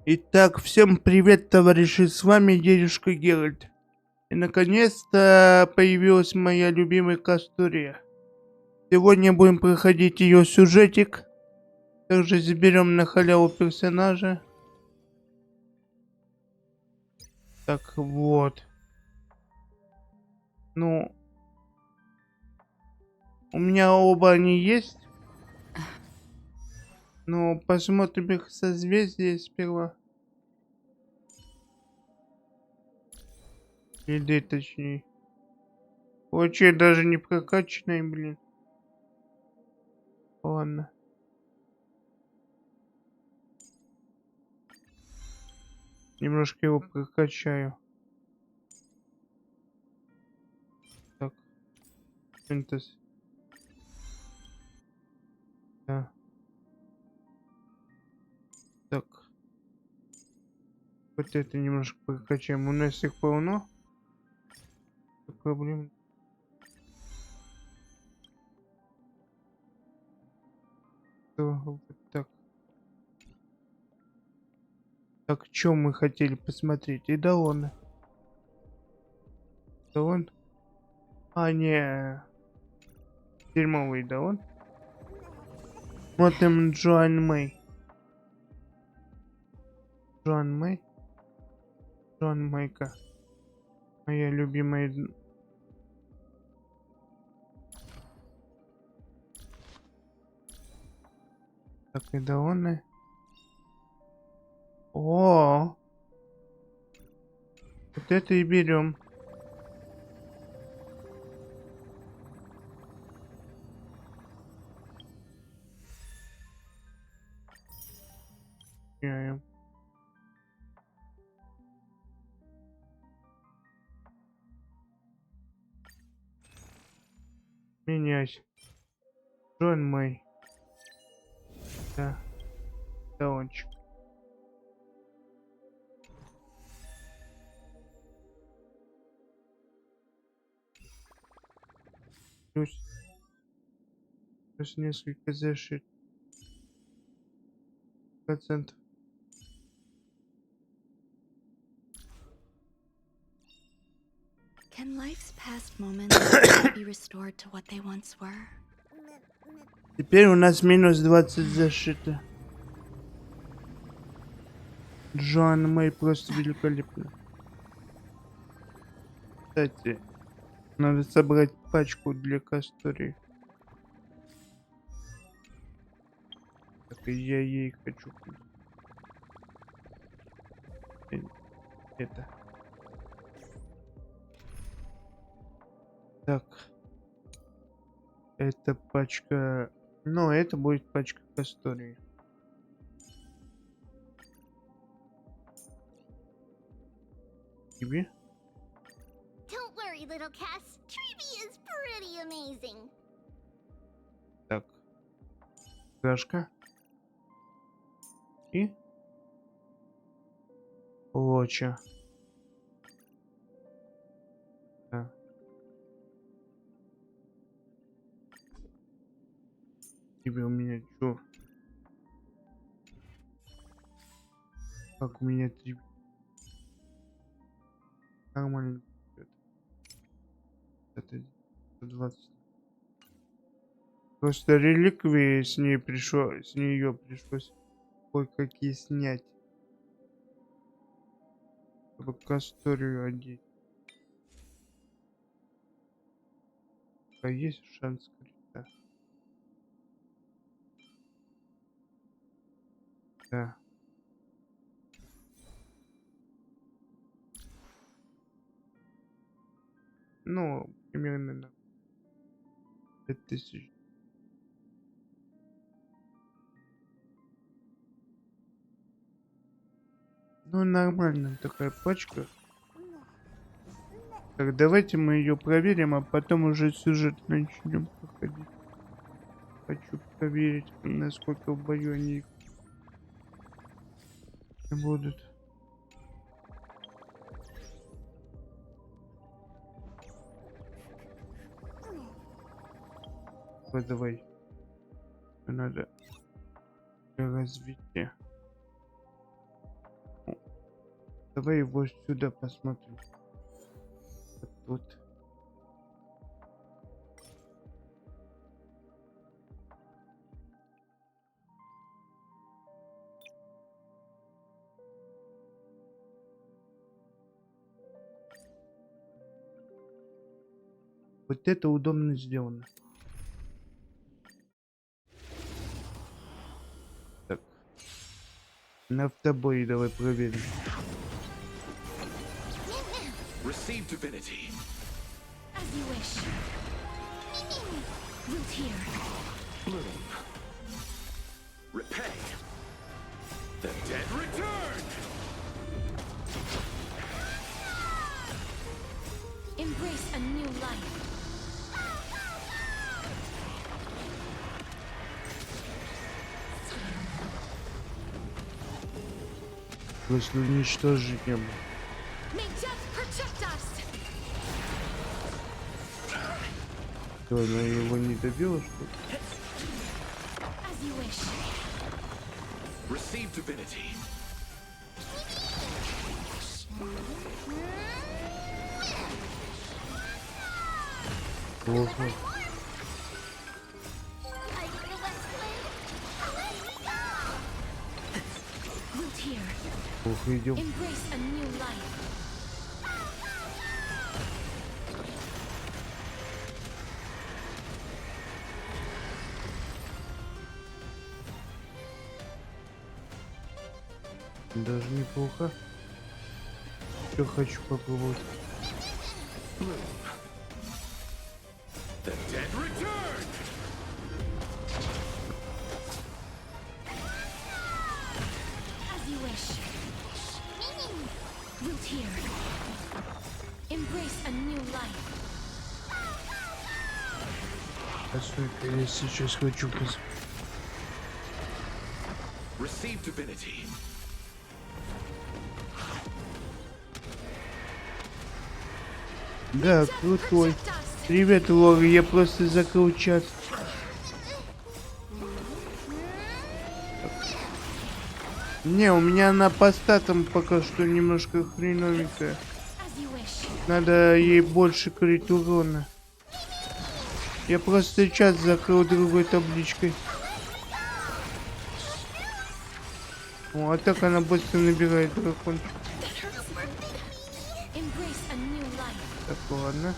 Итак, всем привет, товарищи, с вами дедушка Геральт. И наконец-то появилась моя любимая Кастория. Сегодня будем проходить ее сюжетик. Также заберем на халяву персонажа. Так, вот. Ну, у меня оба они есть. Но посмотрим их созвездие сперва. Или точнее. Вообще даже не прокачанный, блин. Ладно. Немножко его прокачаю. Так. Синтез. Да. Так. Вот это немножко прокачаем. У нас их полно. Проблем. Вот так. Так, что мы хотели посмотреть? Идолоны. Идолон? А, не. Дерьмовый идолон. Смотрим Джоан Мэй. Джоан Мэй. Джоан Мэйка. Моя любимая. Так, идолоны. О! Вот это и берем. Менять. Джон Мэй. Да. Талончик. Плюс несколько зашит. Процентов. Can life's past moments be restored to what they once were? Теперь у нас минус 20 зашито. Джоан Мэй просто великолепно. Кстати, надо собрать пачку для Кастории. Так, и я ей хочу. Это. Так. Это пачка. Ну, это будет пачка Кастории. Тебе? Don't worry, little Cass. Trivia is pretty amazing. Так. Гашка. И Лоча. Да. Тебе у меня чё? Как у меня 3. Нормально. Это 20. Просто реликвии с ней с нее пришлось кое-какие снять. Чтобы Касторию одеть. А есть шанс крита? Да. Ну, примерно на 5000. Ну, нормально такая пачка. Так, давайте мы ее проверим, а потом уже сюжет начнем проходить. Хочу проверить, насколько в бою они будут. Вот давай. Надо для развития. Давай его сюда посмотрим. Вот тут. Вот это удобно сделано. Так. На автобое давай проверим. Receive divinity. As you wish. Root here. Bloom. Repay. The dead return. Embrace a new life. Просто уничтожить небо. May death protect us. Что, она его не добила, что ли? As you wish. Receive divinity. Плохо. Root here. Плохо идем. Embrace a new life. Даже неплохо. Все хочу попробовать. Bloom. The dead return. As you wish. Root here. Embrace a new life. Посмотри, я сейчас хочу Receive divinity. Да, крутой. Привет, Лори, я просто закрыл чат. Не, у меня на постатом пока что немножко хреновенькая. As you wish. Надо ей больше крыть урона. Я просто чат закрыл другой табличкой. О, а так она быстро набирает дракон. Embrace a new life. Так, ладно.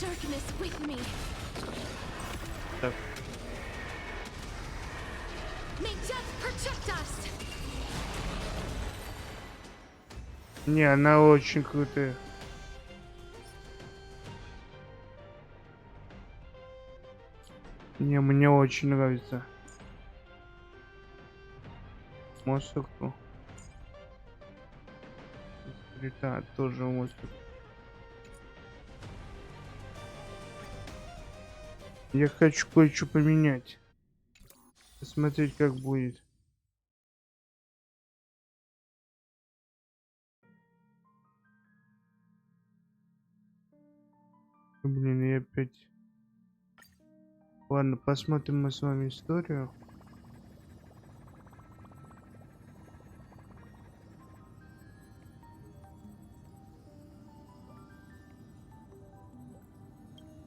Darkness with me. Так, May death protect us. не, она очень крутая. Не, мне очень нравится. Мусорку. Да, тоже мусор. Я хочу кое-что поменять. Посмотреть, как будет. Блин, я опять... Ладно, посмотрим мы с вами историю.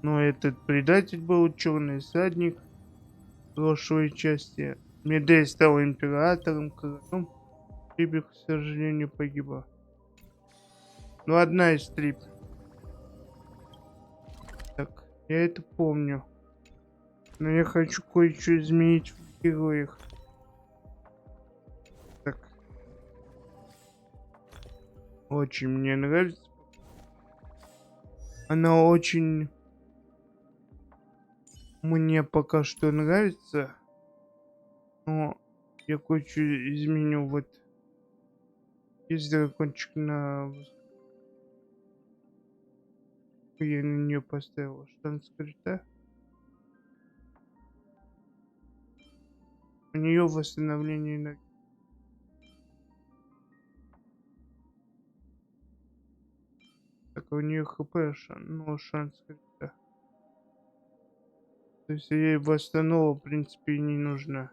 Но этот предатель был черный всадник в прошлой части. Медей стал императором, королем. Триби, к сожалению, погибла. Ну, одна из Триб. Так, я это помню. Но я хочу кое-что изменить в героях. Так. Очень мне нравится. Она очень... Мне пока что нравится. Но я кое-что изменю. Вот. Есть дракончик на... Я на нее поставил. Штан скрита. У нее восстановление энергии. Так, у нее хп, но шанс скрита. То есть ей восстанова, в принципе, и не нужна.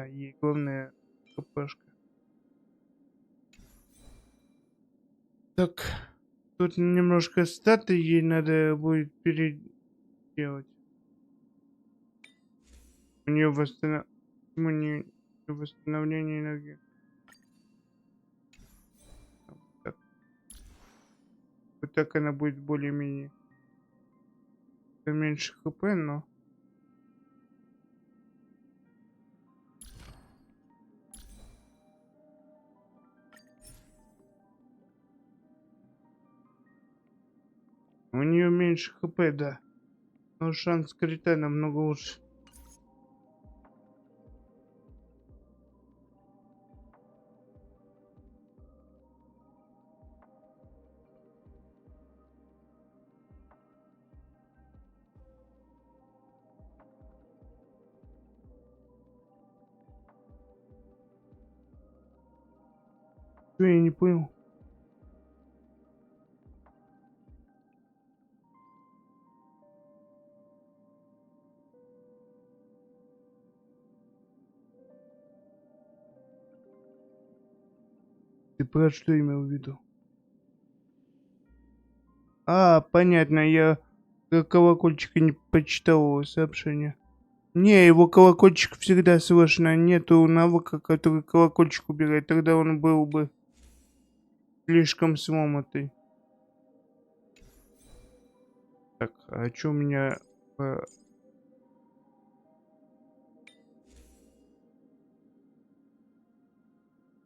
Да, ей главное КПшка. Так, тут немножко статы ей надо будет переделать. У нее восстановление энергии. Так. Вот так она будет более-менее меньше хп, но у нее меньше хп, да. Но шанс крита намного лучше. Что, я не понял? Ты про что имел в виду? А, понятно, я колокольчика не почитал его сообщение. Не, его колокольчик всегда слышно. Нету навыка, который колокольчик убирает. Тогда он был бы слишком сломатый. Так, а что у меня...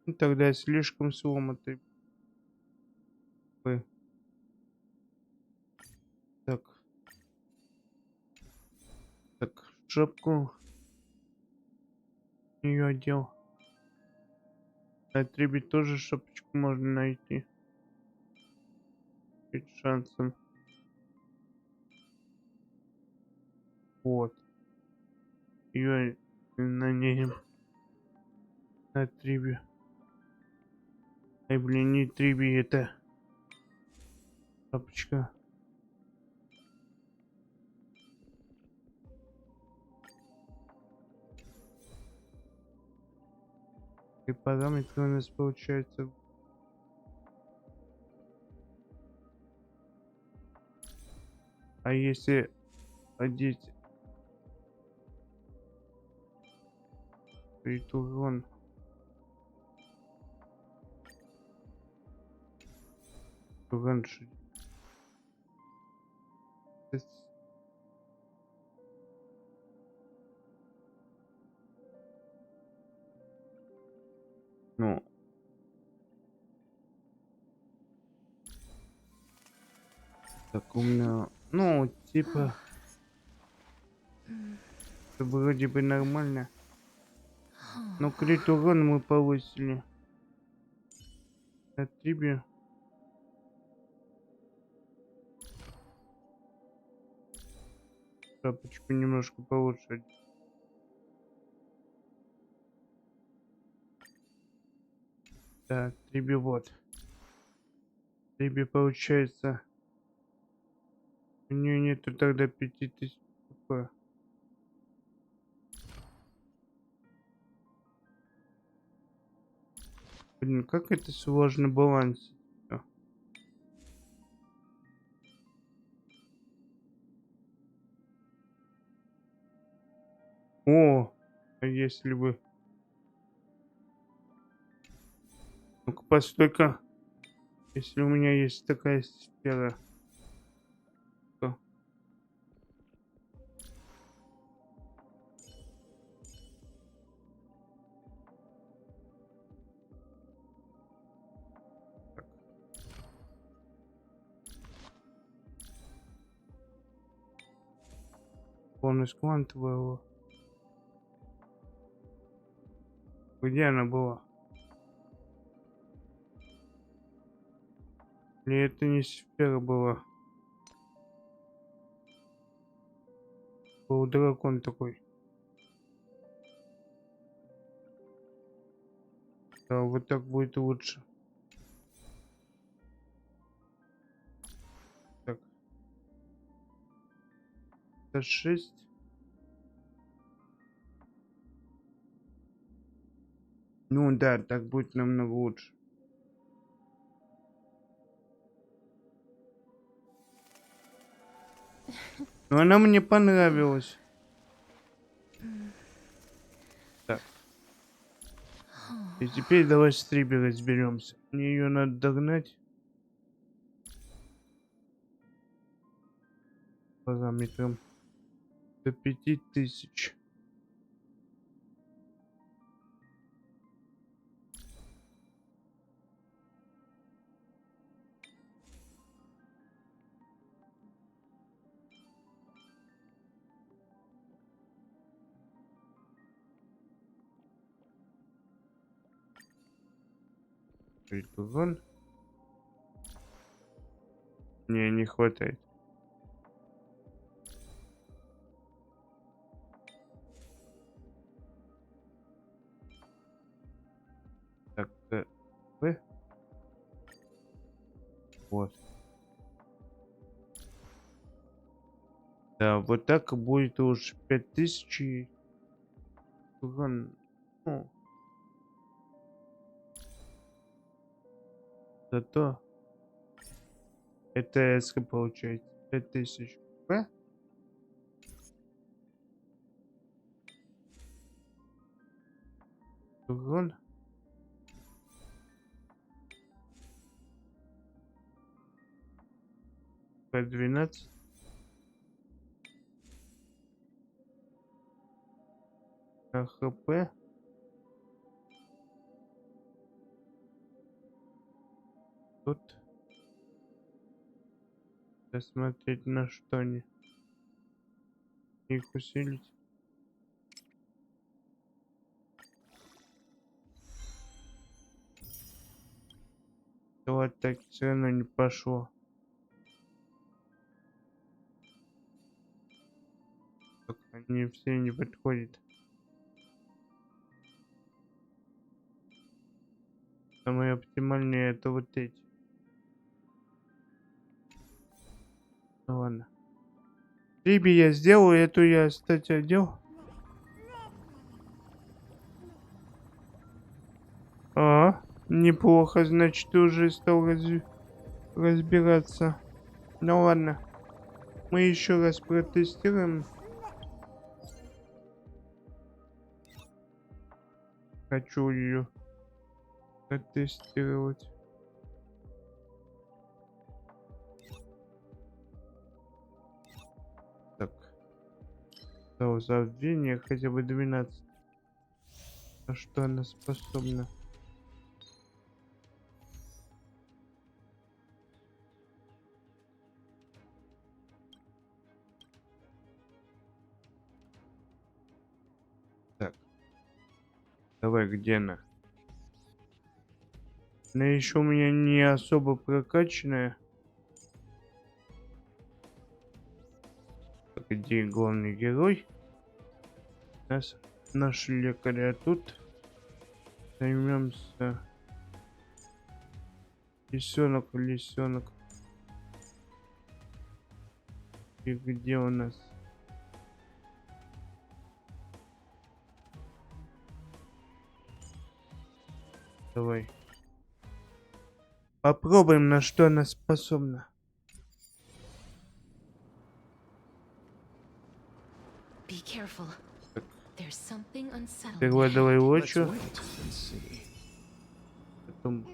Ну, тогда слишком сломатый. Так. Так, шапку. Ее одел. Отребить тоже шапочку можно найти. Перед шансом. Вот. Ее на ней. На трибе. Ай, блин, не триби, это шапочка. И параметры у нас получается. А если одеть урон? Раньше. Ну. Так у меня... Ну, типа... Это вроде бы нормально. Но крит урон мы повысили. На трибе. Шапочку немножко получше. Так, трибе вот. Трибе получается... У нее нету тогда 5000 хп. Блин, как это сложно балансить. О, а если бы... Ну-ка, постой-ка. Если у меня есть такая сфера. То... Бонус квантового. Где она была? Или это не сфера была? Был дракон такой. Да, вот так будет лучше. Так. Это 6. Ну да, так будет намного лучше. Но она мне понравилась. Так. И теперь давай с Триби разберемся. Мне ее надо догнать. Параметром до 5000. Урон. Не хватает. Так, вот. Да, вот так будет уж 5000. И урон. Ну, зато это эска получается 5000 П. Урон. П12. ХП. Тут посмотреть на что они. Их усилить. Вот так все равно не пошло. Так, они все не подходят. Самые оптимальные это вот эти. Ну ладно. Риби я сделал, эту я, кстати, одел. А, неплохо, значит, ты уже стал разбираться. Ну ладно. Мы еще раз протестируем. Хочу ее протестировать. Так. Забвение хотя бы 12. На что она способна? Так. Давай, где она? Она еще у меня не особо прокачанная. Так, где главный герой? Нас наш лекарь, а тут займемся. Лисенок. И где у нас? Давай. Попробуем, на что она способна. Be careful. There's something unsettling. Сперва давай Let's лочу. wait and see. Потом...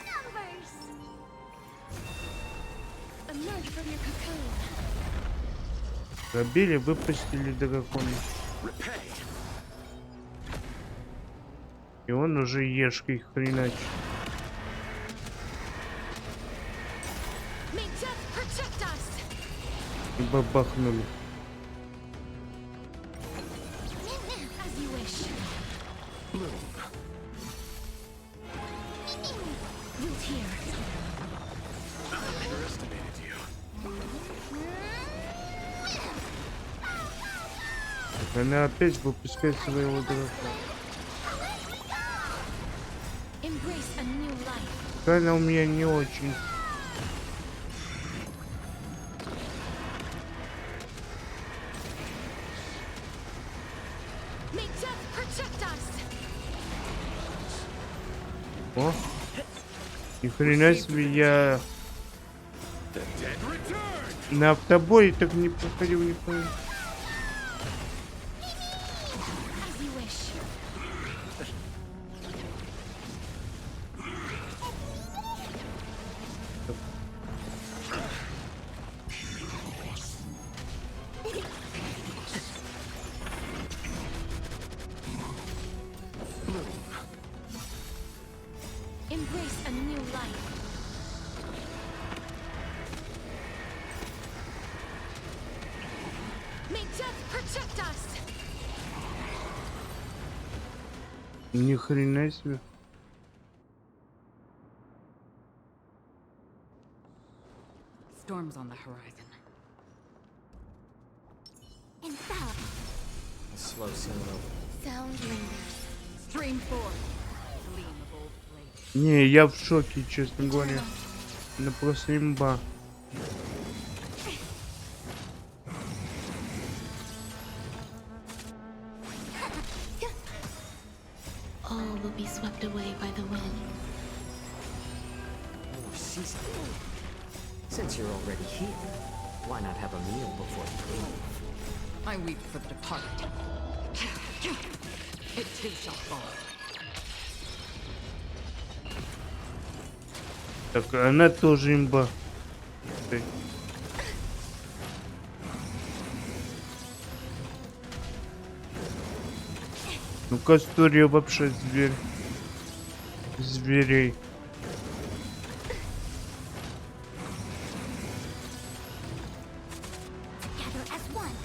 Numbers! Emerge from your cocoon. Пробили, выпустили дракона. Repay. И он уже ешкой хреначит. May death protect us. И бабахнули. As you wish. Bloom. Root here. Underestimated you. Она опять выпускает своего дракона. Embrace a new life. Она у меня не очень. May death protect us. О, ни хрена себе, я The dead return. на автобой так не проходил, не понял. As you wish. Embrace a new life. May death protect us. Ни хрена себе. Storms on the horizon. Infallible. A slow sailing over. Sound lingers. Stream forth. Gleam of old flame. Не, я в шоке, честно говоря. Это просто имба. All will be swept away by the wind. Oh, season. Since you're already here, why not have a meal before you leave? I weep for the departed. It too shall fall. Так, она тоже имба. Эй. Ну, Кастория вообще зверь. Зверей. Together as one.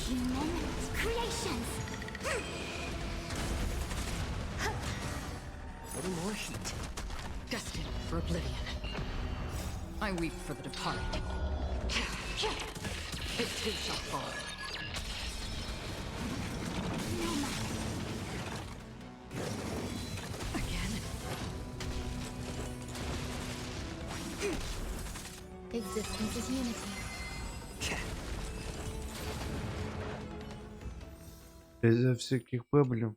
Humans, creations. Little more heat. Destined for oblivion. I weep for the departed. It too shall fall. Again. Existence is unity. Из-за всяких проблем.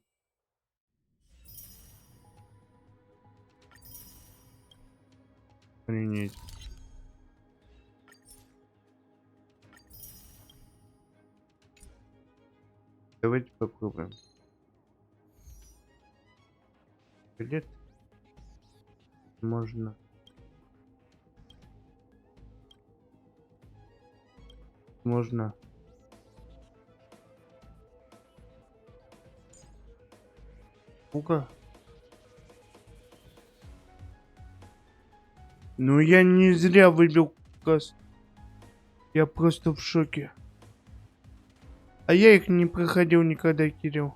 Охренеть. Давайте попробуем. Билет. Можно. Можно. Пука. Ну я не зря выбил каст. Я просто в шоке. А я их не проходил никогда, Кирилл.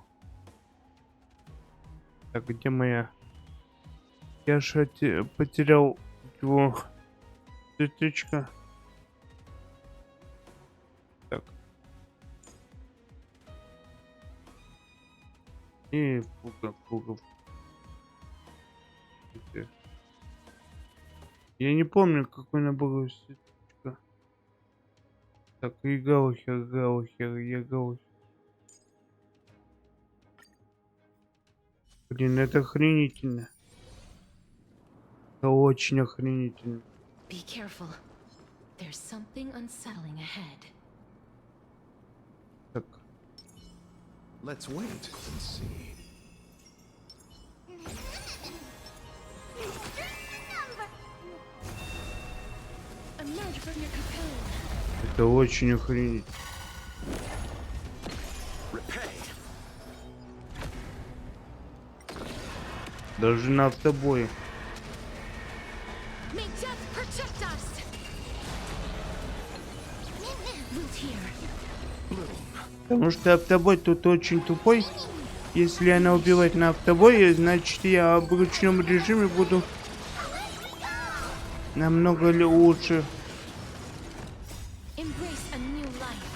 Так, где моя? Я же потерял его сердечко. Так. И пуга. Я не помню, какой набор сердечка. Так, и гаухер, я гаухер. Блин, это охренительно. Это очень охренительно. Be careful. There's something unsettling ahead. Так, Let's wait and see. Emerge from your cocoon. это очень охренительно. Repay. Даже на автобое. May death protect us. Root here. Потому что автобой тут очень тупой. Если она убивает на автобое, значит я в ручном режиме буду намного лучше. Embrace a new life.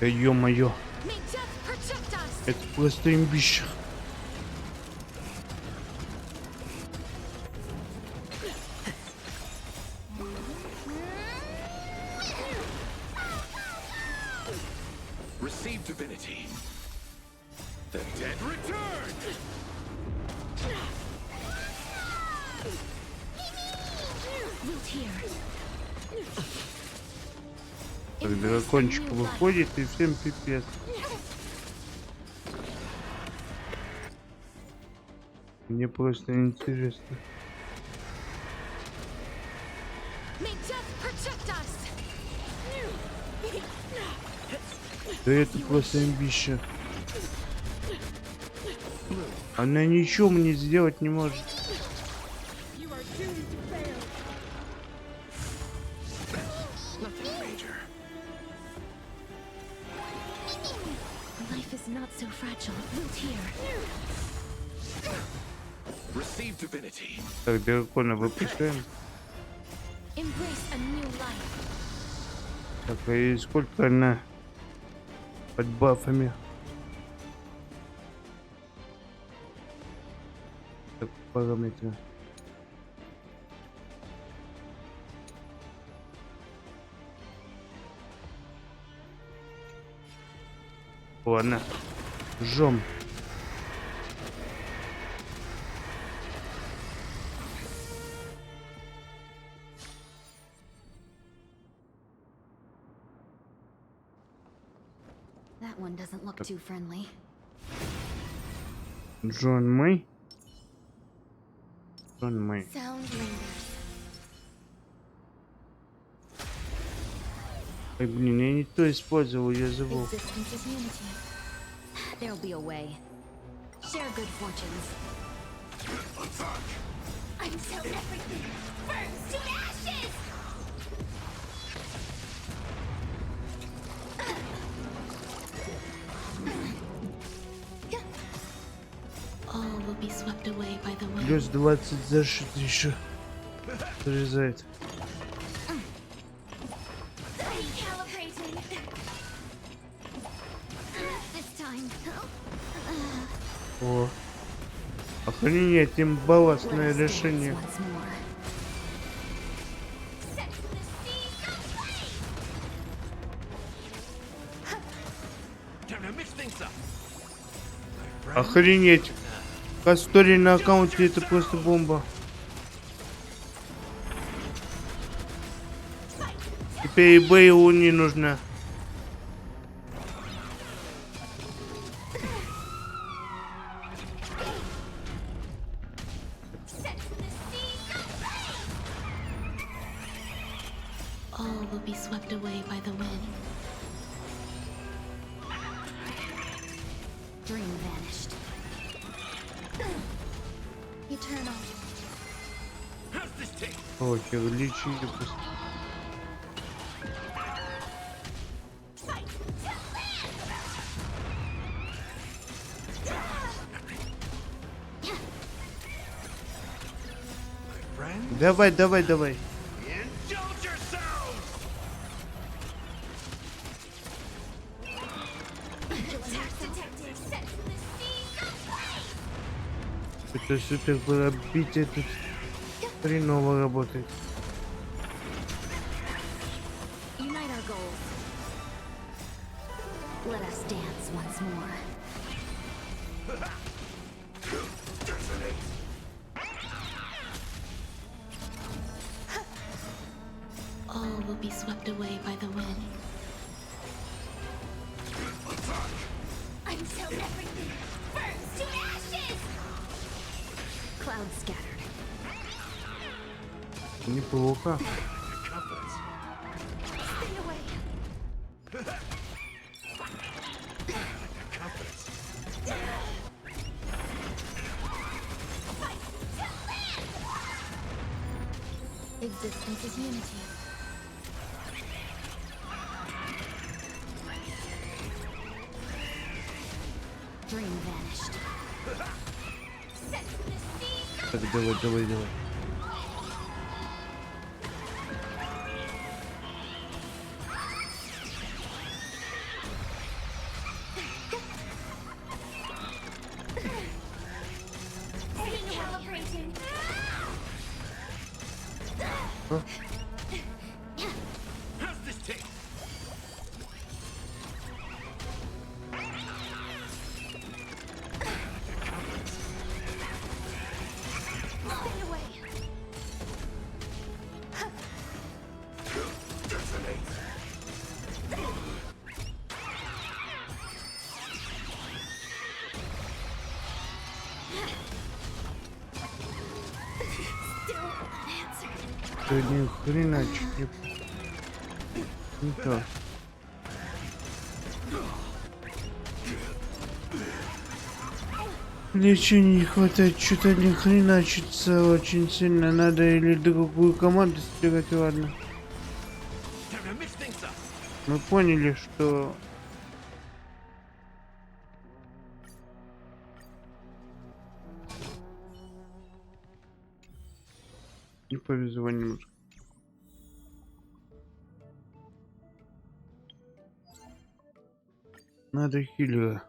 Да ё-моё, May death protect us. это просто имбища. Receive divinity. The dead return. Root here. Так, дракончик выходит и всем пипец. Мне просто интересно. May death protect us. Да это просто имбища. Она ничего мне сделать не может. Nothing major. Life is not so fragile. Root here. Receive divinity. Так, дракона выпускаем. Embrace a new life. Так, и сколько она под бафами? Так, параметры. Ладно, жжем. That one doesn't look too friendly. Джон Мэй. Джон Мэй. Sound lingers. Ой, блин, я не то использовал, я забыл. Existence is unity. There'll be a way. Share good fortunes. Until everything burns to ashes! All will be swept away by the wind. Плюс 20 зашит еще. Срезает. Recalibrating. This time. О. Охренеть, имбалансное решение. Once more. Time to mix things up. Охренеть. Кастории на аккаунте это просто бомба. Теперь и Бэйлу не нужна. All will be swept away by the wind. Dream vanished. Eternal. How's this taste? Охер, лечили просто. Friend? Давай, давай, давай. Indulge yourselves! Это супер пробитие тут хреново работает. Unite our goals. Let us dance once more. All will be swept away by the wind. Until everything burns to ashes! Clouds scattered. Неплохо. Confidence. Stay away. Confidence. Existence is unity. Dream vanished. Так, давай, давай, давай. Recalibrating. How's this taste? Да ни хрена себе. Не то. Лечения не хватает, что-то не хреначится очень сильно. Надо или другую команду стирать, ладно. Time to mix things up. Мы поняли, что... Не повезло немножко. Надо хилера.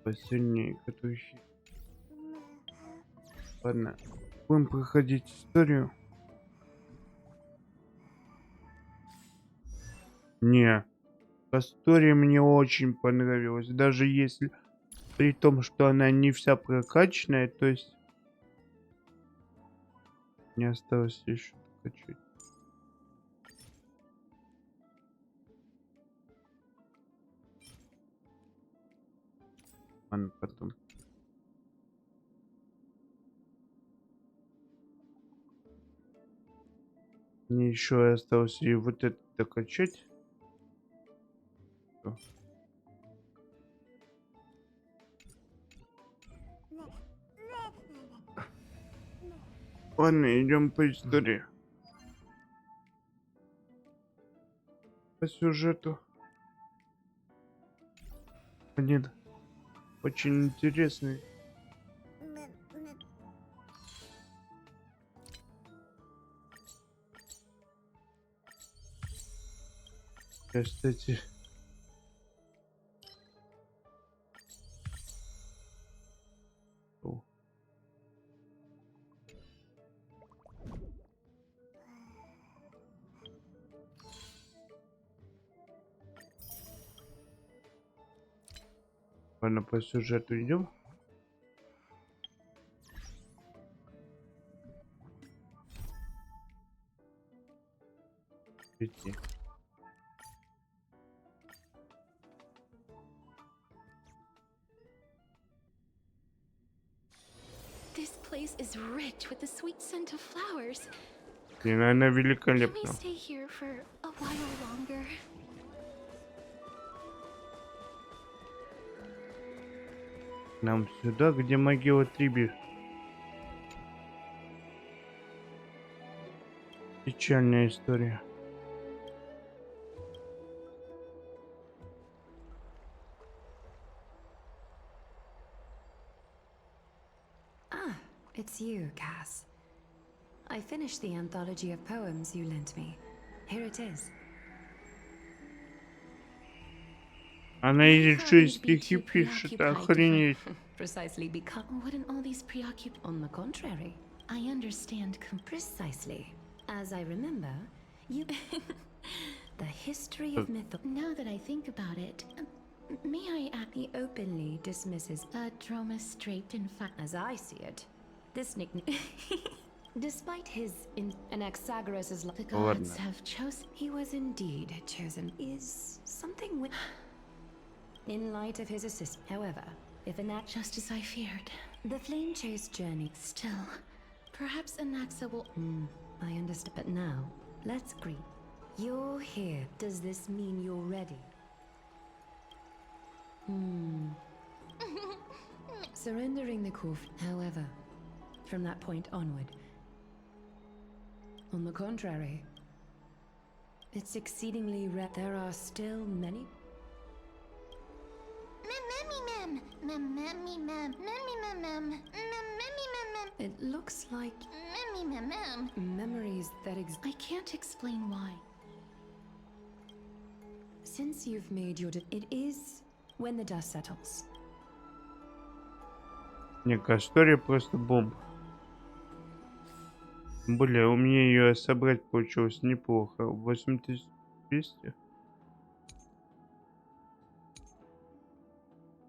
Посильнее, который хилер. Ладно. Будем проходить историю. Не. Кастория мне очень понравилась. Даже если... При том, что она не вся прокачанная, то есть... Не осталось еще качать. Ладно, потом. Мне еще осталось и вот это докачать. Всё. Ладно, идем по истории. По сюжету. Один очень интересный. Я, кстати... О. Ладно, по сюжету идем. Идти. This place is rich with the sweet scent of flowers. И она Can we великолепна. stay here for a while longer? Нам сюда, где могила Триби. Печальная история. Ah, it's you, Cass. I finished the anthology of poems you lent me. Here it is. Она еще и стихи пишет, охренеть. Precisely because... Wouldn't all these preoccupy? On the contrary, I understand precisely. As I remember, you... the history of myth... Now that I think about it, may I act He openly dismisses... a drama straight in fact? As I see it, this nickname... Despite his Anaxagoras' The Ладно. gods have chosen. he was indeed chosen, is something with... In light of his assist, however, if Just as I feared. the flame chase journey... Still, perhaps Anaxa will. I understand, but now, let's agree. You're here. Does this mean you're ready? Surrendering the Kuf, however, from that point onward. On the contrary, it's exceedingly rare. There are still many... It looks like memories that exist. I can't explain why. Since you've made your... It is when the dust settles. Не, Кастория просто бомба. Тем более, у меня ее собрать получилось неплохо. 8200.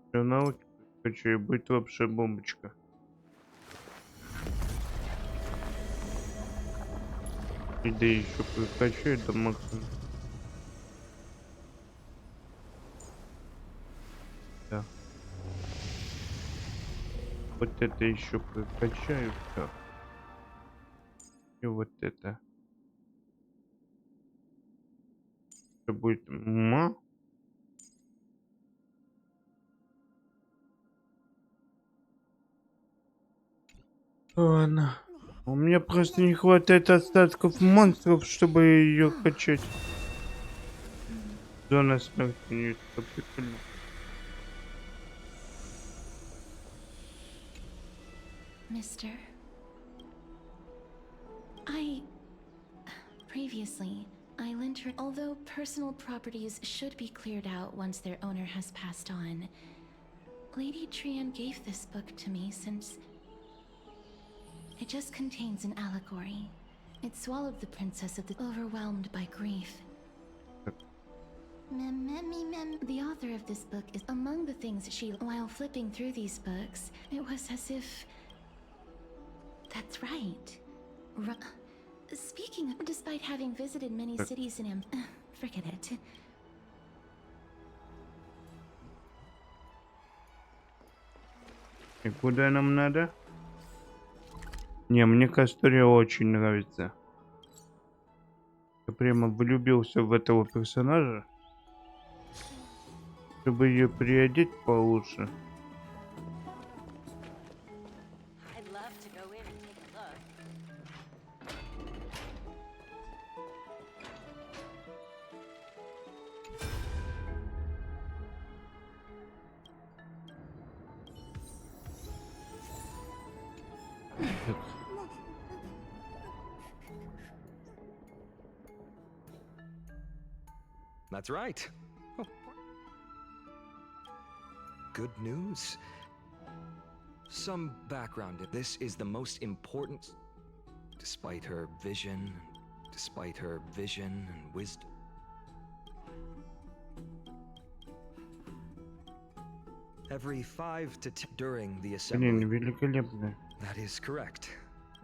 Все навыки хочу, и будет вообще бомбочка. И да еще прокачаю до максимума. Да. Вот это еще прокачаю. Так. И вот это. Это будет ма. Ладно. У меня просто не хватает остатков монстров, чтобы ее качать. Зона смерти, нет, это прикольно. Mister. Previously, I lent her. Although personal properties should be cleared out once their owner has passed on, Lady Trian gave this book to me since it just contains an allegory. It swallowed the princess of the overwhelmed by grief. The author of this book is among the things she. While flipping through these books, it was as if. That's right. Speaking of, despite having visited many cities in forget it. И куда нам надо? Не, мне Кастория очень нравится. Я прямо влюбился в этого персонажа. Чтобы ее приодеть получше. That's right. Oh. Good news. Some background. This is the most important. Despite her vision and wisdom. Every 5 to 10 during the assembly. Блин, великолепно. That is correct.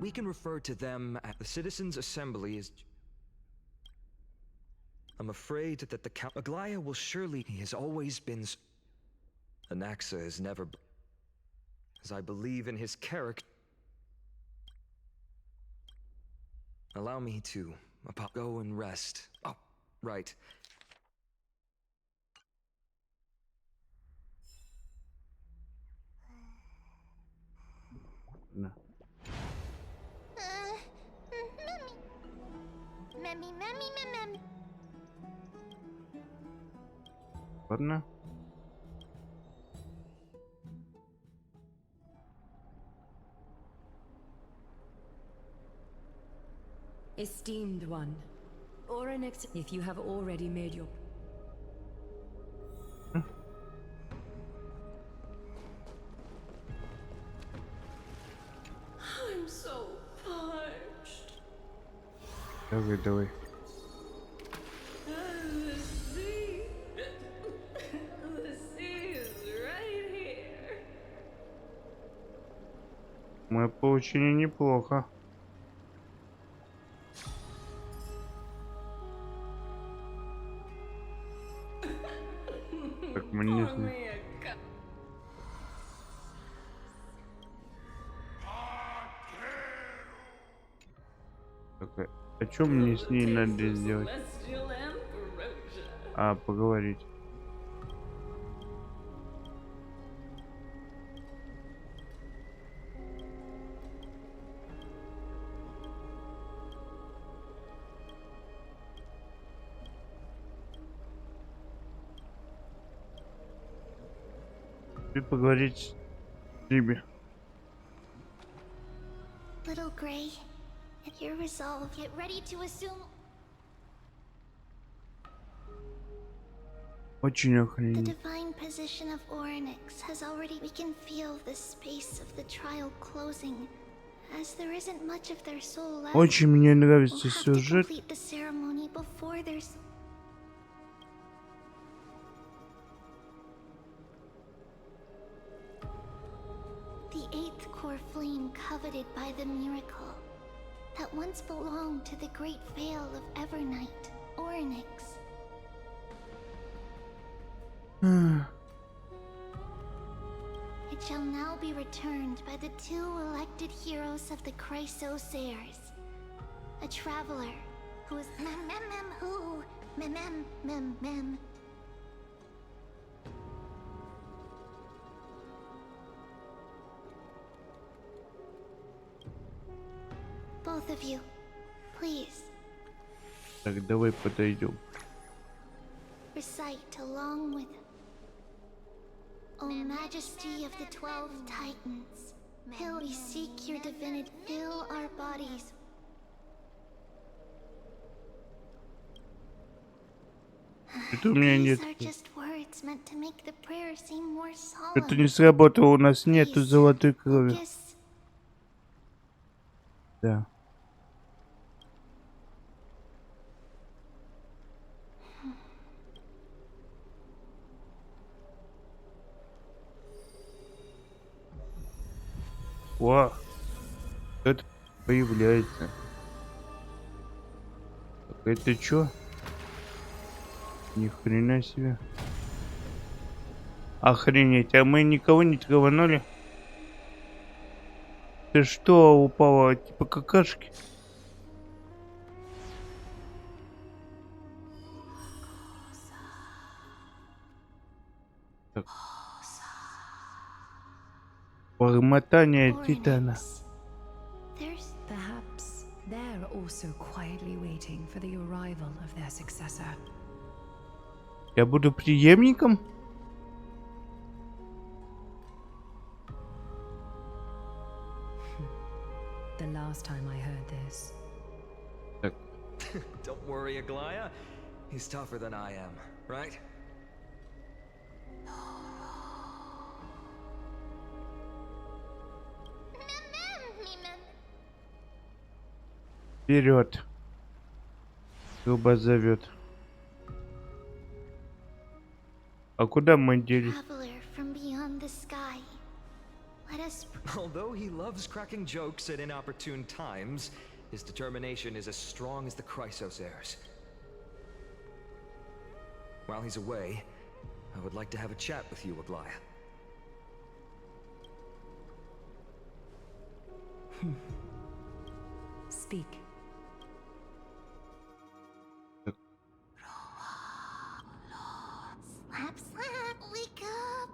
We can refer to them as the Citizens' Assembly is. I'm afraid that the Count Aglaya will surely. He has always been. Anaxa has never. As I believe in his character. Allow me to go and rest. Oh, right. No. Memmy. Ладно. Esteemed one, Oryx, if you have already made your. I'm so parched. Давай. The sea is right here. Мы получили неплохо. Так мы не знаем. Так, а что мне с ней надо сделать? А, поговорить. И поговорить с ними. Little Gray, if you're resolved, get ready to assume. Очень The охренеть. divine position of Oryx has already. We can feel the space of the trial closing, as there isn't much of their soul left. Очень мне We'll нравится have to сюжет. complete the ceremony before there's. The eighth core flame coveted by the miracle that once belonged to the great veil of Evernight, Oryx. It shall now be returned by the 2 elected heroes of the Chrysosairs, a traveler who is mem. Both of you, please. Так, давай подойдем. Recite along with O Majesty of the 12 Titans. We seek your divinity. Fill our bodies. Это у меня нет. These are just words meant to make the prayer seem more Это solemn. не сработало, у нас нету Please, золотой крови. focus. Да. Вау. Это появляется. Так, это чё? Ни хрена себе. Охренеть, а мы никого не траванули? Ты что, упала? Типа какашки? Так. Бормотание Титана. There's Perhaps they're also quietly waiting for the arrival of their successor. Я буду преемником? The last time I heard this. Так, Don't worry, Aglaya. He's tougher than I am, right? вперед. Грубо зовет. А куда мы делись? traveler from beyond the sky. Let us Although he loves cracking jokes at inopportune times, his determination is as strong as the Chrysos heirs. While he's away, I would like to have a chat with you, Aglaya. Speak. slap, wake up.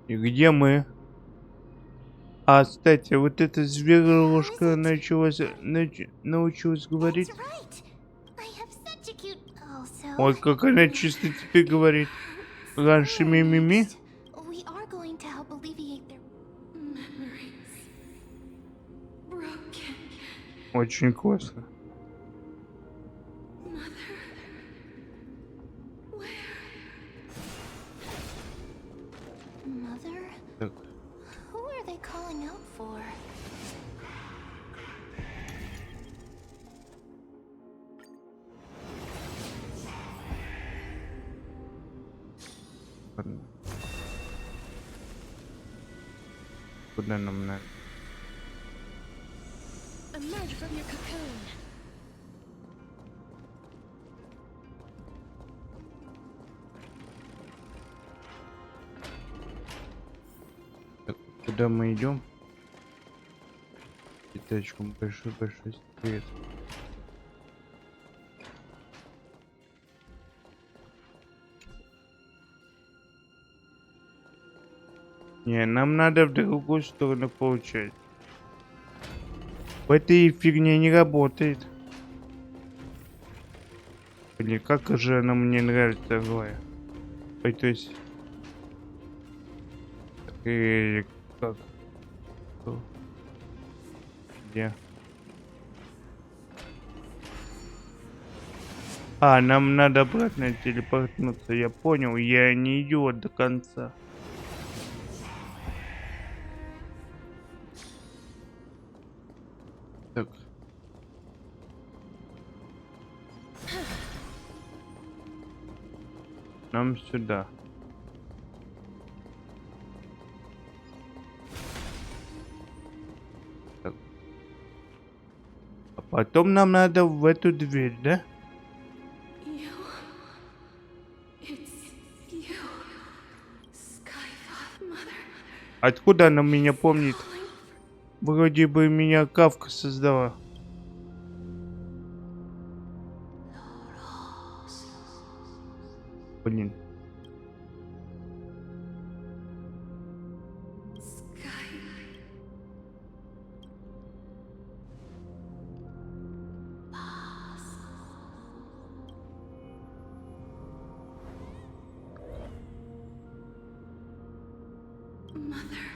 И где мы? А, кстати, вот эта зверушка научилась говорить. That's right. I have such a cute. Also. Ой, как она чисто теперь говорит. Раньше мимими. Next, we are going to help alleviate their Memories. Broken. Очень классно. Mother. Where? mother. Так. Who are they calling out for? Ладно. Куда нам надо? Emerge from your cocoon. Так, куда мы идем? Китайчку большой секрет. Не, нам надо в другую сторону получать. В этой фигне не работает. Блин, как же она мне нравится такое. Ой, то есть... Как? Что? Где? А, нам надо обратно телепортнуться. Я понял, я не идиот до конца. Так. Нам сюда. Так. А потом нам надо в эту дверь, да? You. It's you. Skypath, Mother. Откуда она меня помнит? Вроде бы меня Кавка создала. Блин.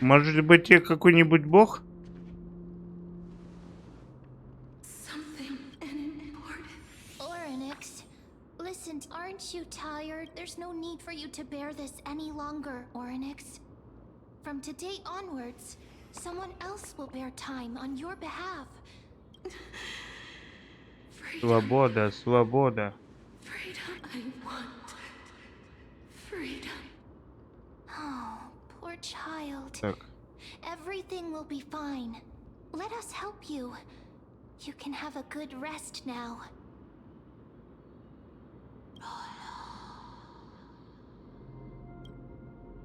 Может быть, я какой-нибудь бог? Oryx, listen, aren't you tired? There's no need for you to bear this any longer, Oryx. From today onwards, someone else will bear time on your behalf. Свобода, свобода. Oh, poor child. Так. Everything will be fine. Let us help you. You can have a good rest now.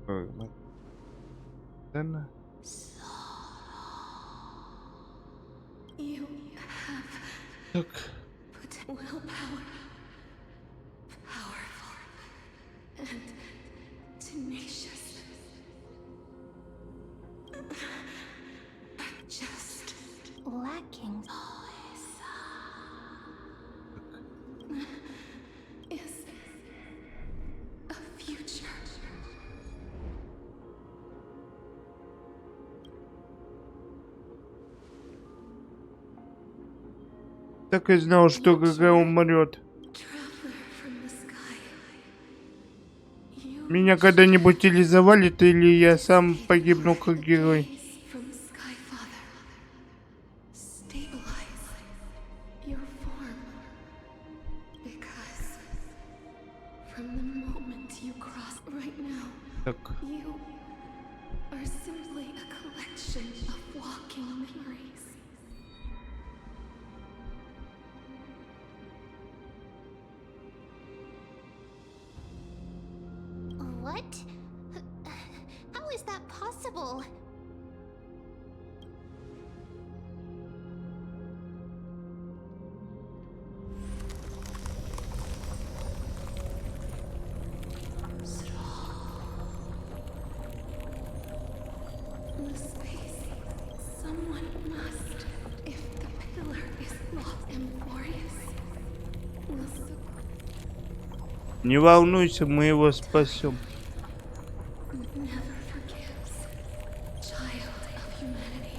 Ладно. You have Так. willpower, powerful and tenacious. Just Lacking. is a future. Так и знал, что ГГ умрет. Traveler from the sky. You Меня когда-нибудь или завалит, или я сам погибну как герой. from Skyfather. Stabilize your form. Because from the moment you cross right now, Так. you are simply a collection of walking memories. What? How is that possible? The space. Someone must. If the pillar is lost, Amfореus will Не волнуйся, мы его спасем. never forgives. Child of humanity.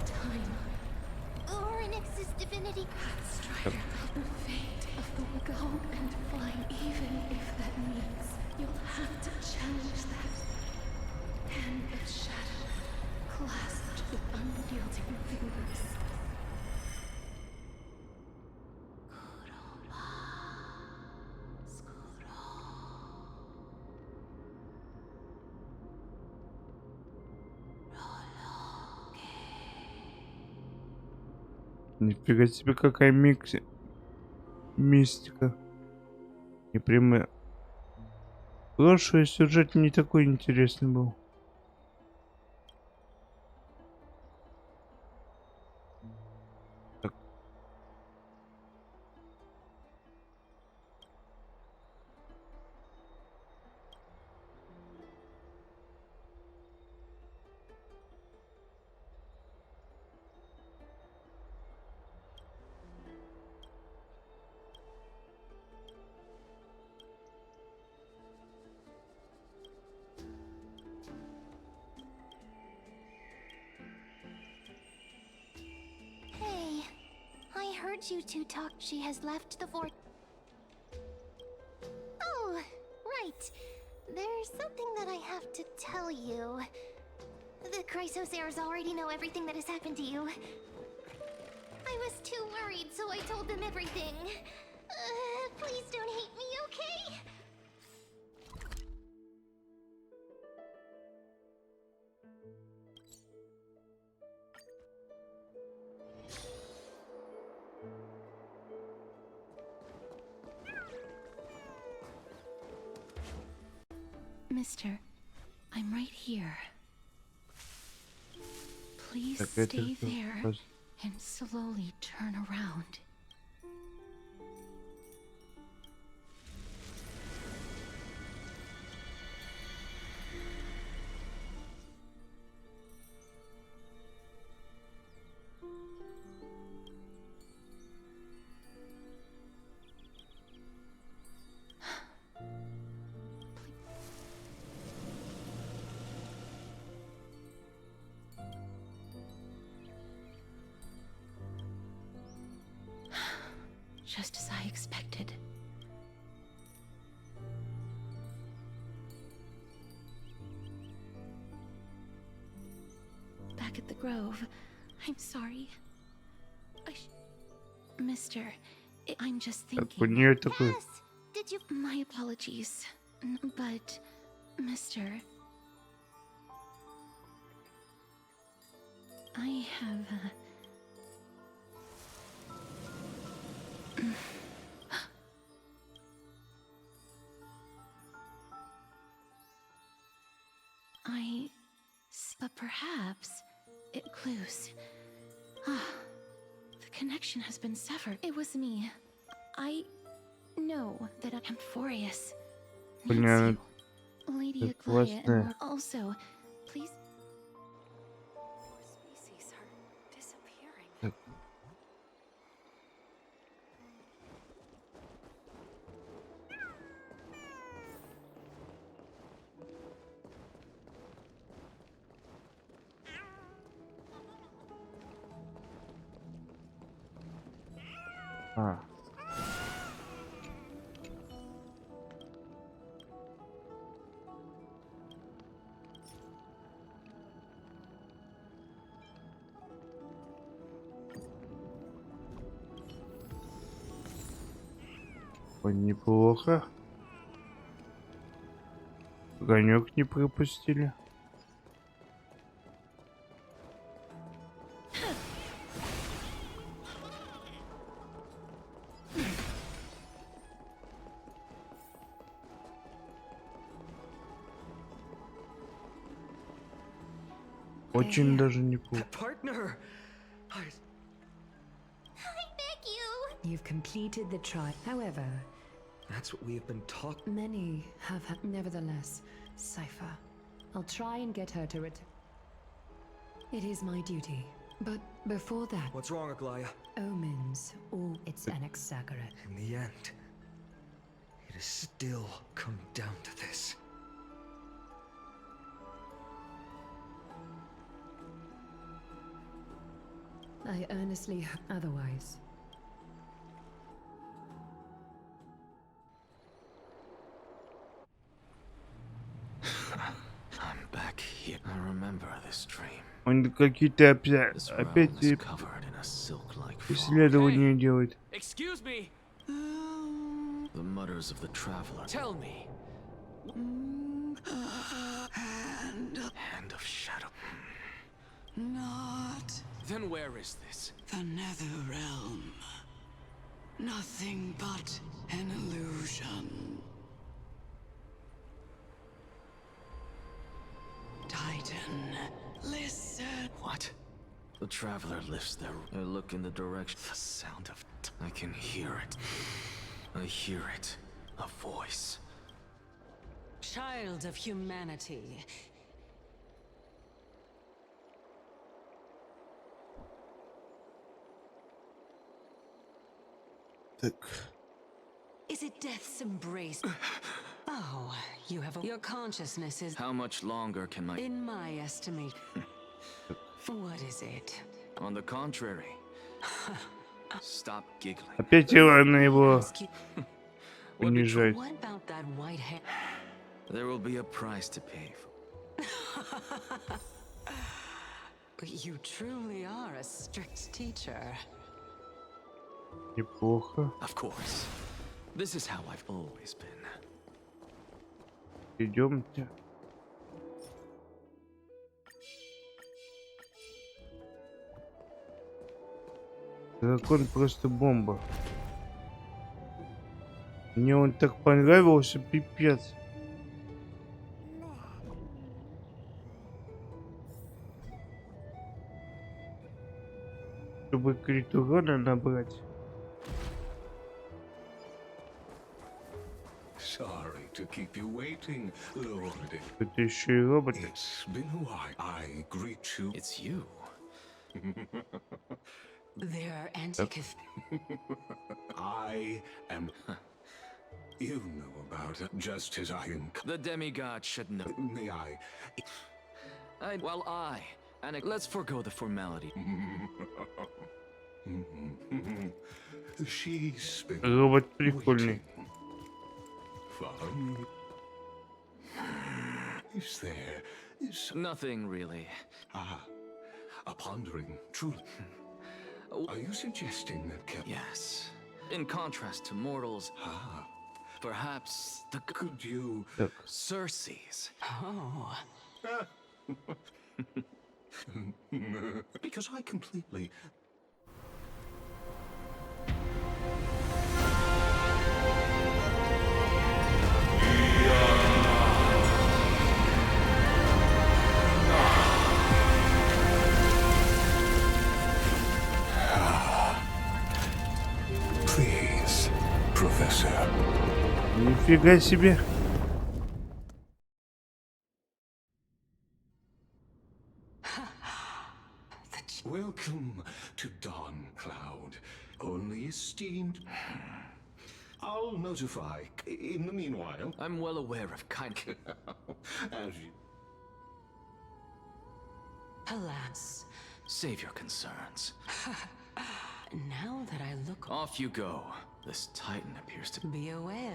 Time. Oryx's divinity. Strider of the fate of the go and flying, even if that means you'll have to challenge that. Hand of shadow, clasped with unyielding fingers. Нифига себе, какая мистика. И прямо... Прошлый сюжет не такой интересный был. Так. Hey, I heard you two talk. She has left the fort. Oh, right. There's something that I have to tell you. The Chrysosairs already know everything that has happened to you. I was too worried, so I told them everything. Please don't hate me, okay? Mister, I'm right here. Please Так, это stay что? there and slowly turn around. just as I expected. Back at the Grove, I'm sorry. Mister, I'm just Так, у thinking. нее такой... Yes! Did you... My apologies, but, Mister, I have but perhaps it clues. The connection has been severed. It was me. I know that Amfореus needs Понятно. you. Lady Так Aglaia and классно. more also. Please. More species are disappearing. Так. А. Ой, неплохо. Огонек не пропустили. Очень даже неплохо. Partner! I beg you! You've completed the trial. However, That's what we have been talking. many have had. Nevertheless, Cypher. I'll try and get her to return. It is my duty. But before that, What's wrong, Aglaia? omens, or it's an exaggerate. In the end, it has still come down to this. I earnestly hope otherwise. I'm back here. I remember this dream. Он какие-то опять This realm is и covered in a silk-like fog. исследования делает. Excuse me, The mutters of the traveler. tell me. Hand of shadow. Not Then where is this? the nether realm. Nothing but an illusion. Titan, listen. What? The traveler lifts their. I look in the direction. The sound of. I can hear it. I hear it. A voice. Child of humanity. Так. Is it death's embrace? Oh, you have your consciousness is, How much longer can my. in my estimate. What is it? On the contrary. Stop giggling. Опять Илана его Ask you- унижает. What about that white hair? There will be a price to pay for. You truly are a strict teacher. Неплохо. Of course. This is how I've always been. Идемте. Дракон просто бомба. Мне он так понравился, пипец. Чтобы крит урона набрать. Sorry to keep you waiting, Lord. Это еще и роботы. It's been a while. I greet you. It's you. They're anticath. I am. You know about it, just as I am. The demigod should know. May I? Let's forego the formality. She's been Робот прикольный. follow me. Is there Nothing really. a pondering truth? Are you suggesting that Yes. In contrast to mortals, perhaps the could you Circes. Oh. because I completely please, Professor. Нифига себе. Welcome to Dawn Cloud. Only esteemed. I'll notify. In the meanwhile, I'm well aware of kind. as you. Alas. Save your concerns. Now that I look... Off you go. This Titan appears to Be aware.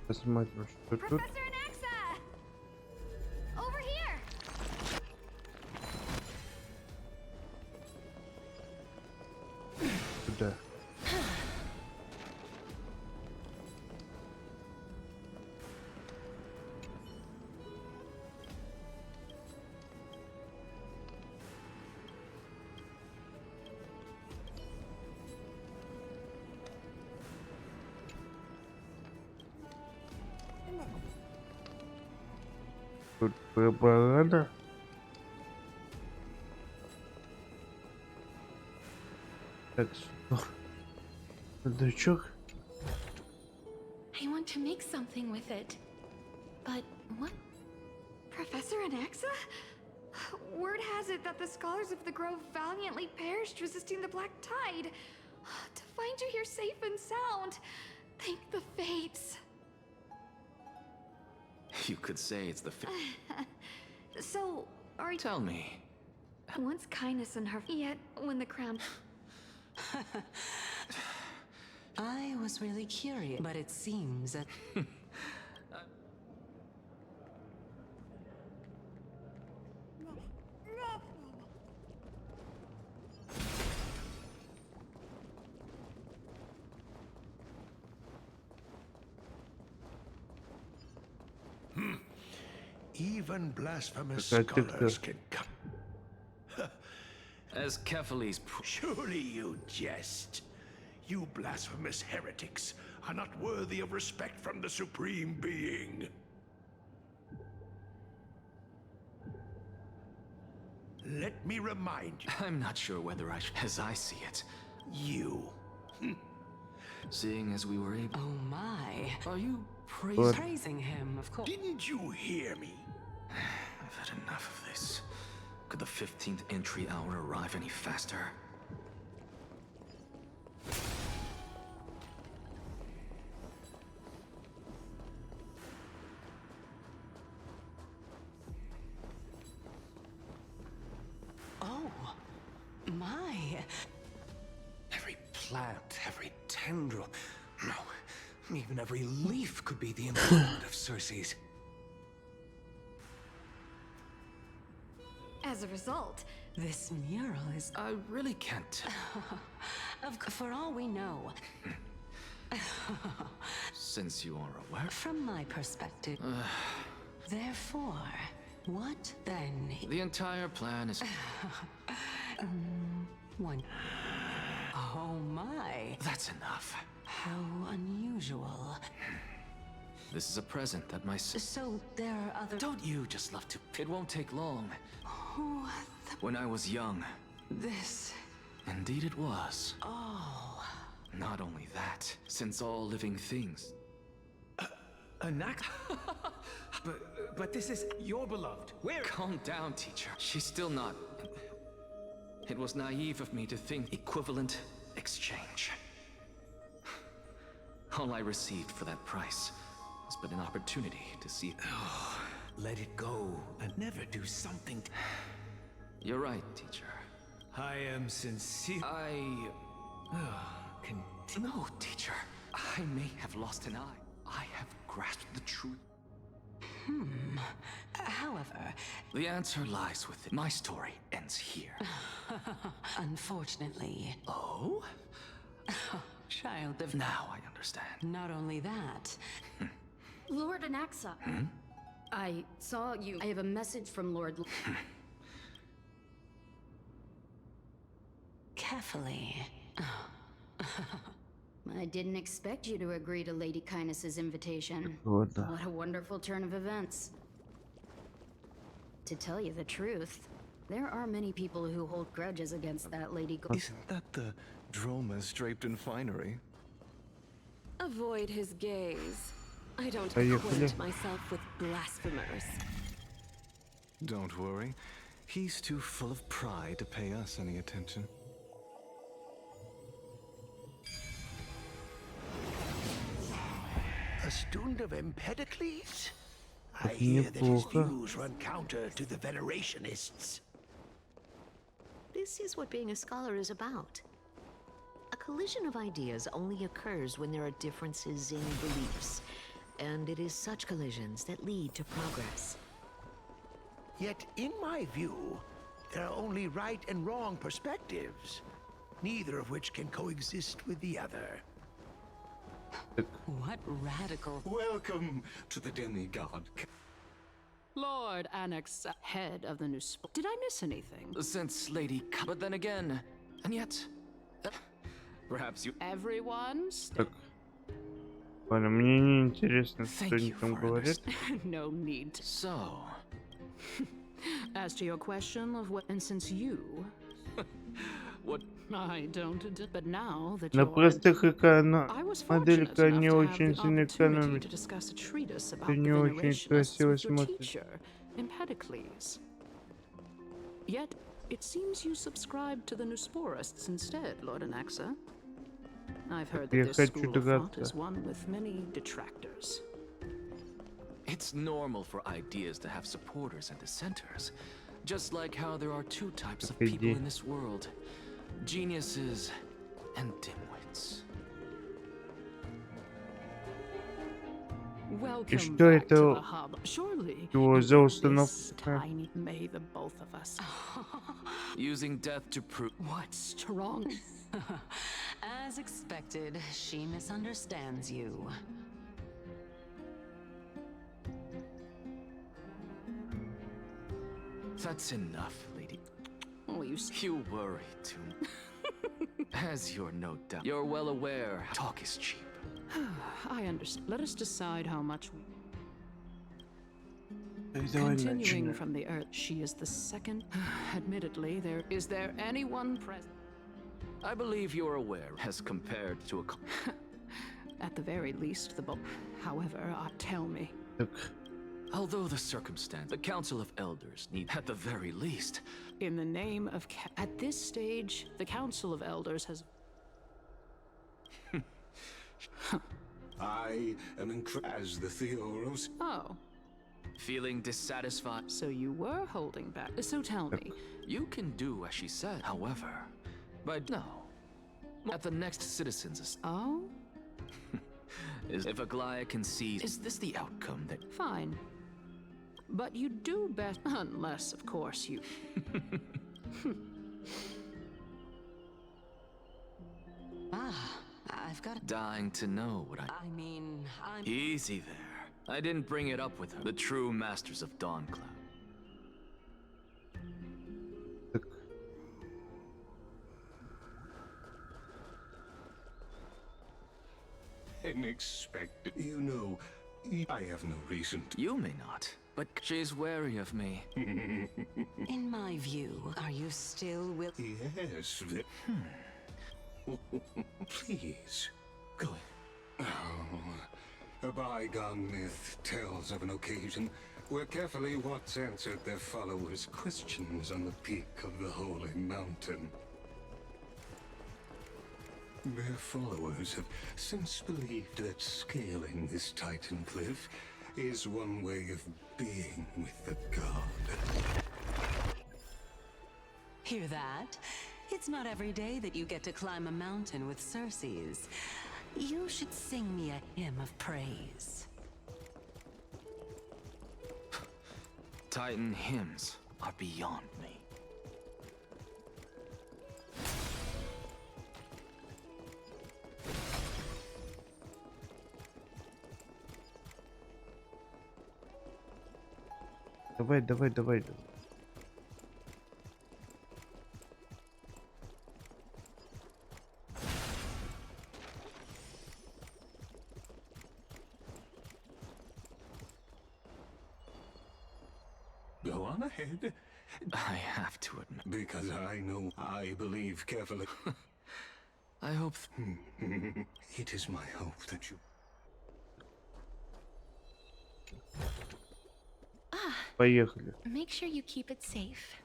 Посмотрим, что тут. Professor Anaxa! Over here! Куда? Тут пропаганда. Так, что? Сундучок. I want to make something with it. But what? Professor Anaxa? Word has it that the scholars of the Grove valiantly perished resisting the Black Tide. To find you here safe and sound, thank the fates. You could say it's the So, are you... Tell me. Once kindness in her... Yet, when the crown... I was really curious, but it seems that... Even blasphemous Какая scholars тыква. can come. As Kephales Surely you jest. You blasphemous heretics are not worthy of respect from the Supreme Being. Let me remind you. I'm not sure whether as I see it. You. Seeing as we were able... Oh my. Are you Praising him, of course. Didn't you hear me? I've had enough of this. Could the 15th entry hour arrive any faster? Oh, my. Every plant, every tendril, no, even every leaf could be the embodiment of Circes. As a result, This mural is... I really can't tell. For all we know. Since you are aware... From my perspective. Therefore, what then? The entire plan is... One. Oh my. That's enough. How unusual. This is a present that my So there are other... Don't you just love to... It won't take long. Oh, When I was young. this... Indeed it was. Oh. Not only that, since all living things... An act? But this is your beloved. Where? Calm down, teacher. She's still not. It was naive of me to think equivalent exchange. All I received for that price was but an opportunity to see. Oh, let it go and never do something. You're right, teacher. I am sincere. No, teacher. I may have lost an eye. I have grasped the truth. However, the answer lies within. My story ends here. unfortunately, Oh? child of... Now I understand. Not only that, Lord Anaxa. I saw you. I have a message from Lord... carefully. I didn't expect you to agree to Lady Kindness's invitation. What What a wonderful turn of events. To tell you the truth, there are many people who hold grudges against that Lady Isn't that the dromas draped in finery? Avoid his gaze. I don't Поехали. acquaint myself with blasphemers. Don't worry. He's too full of pride to pay us any attention. A student of Empedocles? I hear that his views run counter to the Venerationists. This is what being a scholar is about. A collision of ideas only occurs when there are differences in beliefs, and it is such collisions that lead to progress. Yet, in my view, there are only right and wrong perspectives, neither of which can coexist with the other. What radical... Welcome to the demigod. Lord Annex, head of the new sport. Did I miss anything? Since Lady but then again, and yet... perhaps you... Everyone... Так. Ладно, мне не интересно, что Thank они you там for говорят. No need. So... As to your question of what... And since you... What... I don't... But now that На you're... простых I was fortunate моделька enough не to have очень the сильно opportunity экономит. to discuss a treatise about Это the не очень Venerationists красиво with your смотрится. teacher, Empedocles. Yet, it seems you subscribe to the Nusporists instead, Lord Anaxa. I've heard Я that this хочу school of thought драться. is one with many detractors. It's normal for ideas to have supporters and dissenters. Just like how there are two types of people in this world. Geniuses and dimwits. Welcome что back это to the hub. Surely его you за are установка? this tiny, may the both of us. Using death to prove... What's strong? As expected, she misunderstands you. That's enough, lady. Oh, You worry too. As you're no doubt. You're well aware, talk is cheap. I understand. Let us decide how much we... Давай Continuing начнем. from the earth, she is the second. Admittedly, is there anyone present? I believe you're aware, as compared to a... At the very least, the bulk. However, tell me. Так. Although the circumstance, the Council of Elders need, at the very least... In the name of... At this stage, the Council of Elders has... I am as the Theoros. Oh. Feeling dissatisfied. So you were holding back. So tell me. You can do as she said, however. But no. At the next citizens... Oh? If Aglaya can see... Is this the outcome that... Fine. But you do best... Unless, of course, you... I've got... Dying to know what I mean, I'm... Easy there. I didn't bring it up with her. The true masters of Dawncloud. Unexpected. You know, I have no reason to... You may not, but she's wary of me. In my view, are you still will... Yes, please, go. Oh, a bygone myth tells of an occasion were carefully what answered their followers' questions on the peak of the holy mountain. Their followers have since believed that scaling this titan cliff is one way of being with the god. Hear that? It's not every day that you get to climb a mountain with Circes. You should sing me a hymn of praise. Titan hymns are beyond me. Давай, давай, давай. Go on ahead. I have to admit. Because I know I believe carefully. I hope. It is my hope that you. Поехали. Make sure you keep it safe.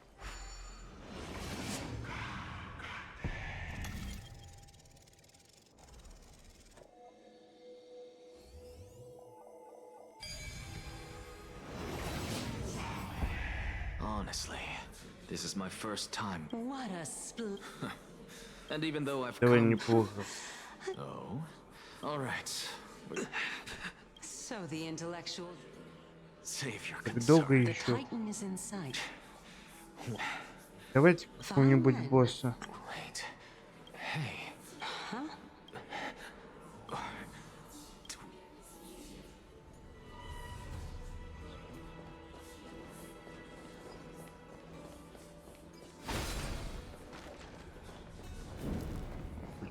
Honestly, this is my first time. What a And even though I've Давай come... неплохо. Oh, all right. So the intellectual... Save your Так долго The еще. Titan is in sight. Давайте какого-нибудь босса. Wait. Hey. Huh?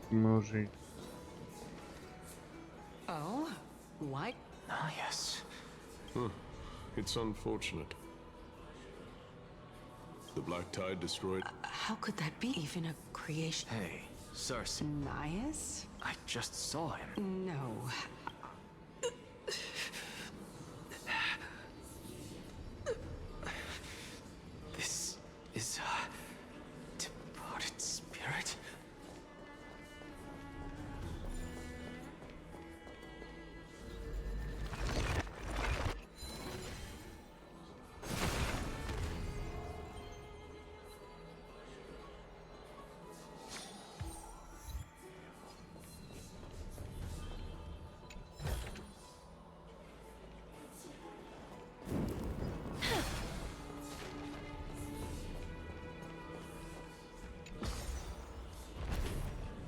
Мы уже... Oh? What? Ah, yes. It's unfortunate. The black tide destroyed. How could that be? Even a creation? Hey, Circe. Nias? I just saw him. No. This is a departed spirit.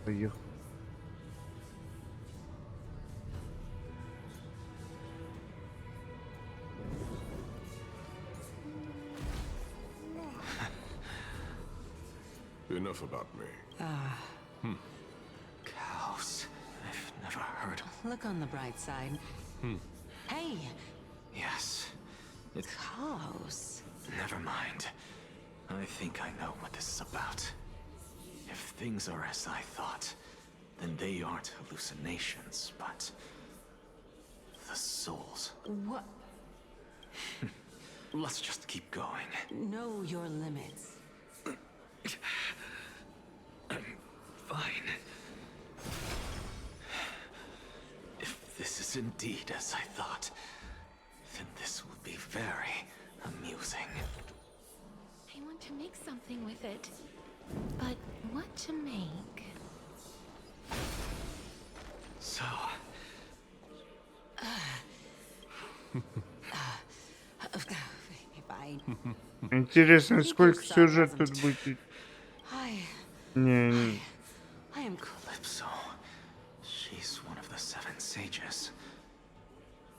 Поехали. Enough about me. Cows. I've never heard of. Look on the bright side. Hey! Yes. It's Cows. Never mind. I think I know what this is about. If things are as I thought, then they aren't hallucinations, but the souls. What? Let's just keep going. Know your limits. I'm fine. If this is indeed as I thought, then this will be very amusing. I want to make something with it. But what to make? So... Интересно, сколько сюжет тут будет? Не. I am Calypso. She's one of the seven sages.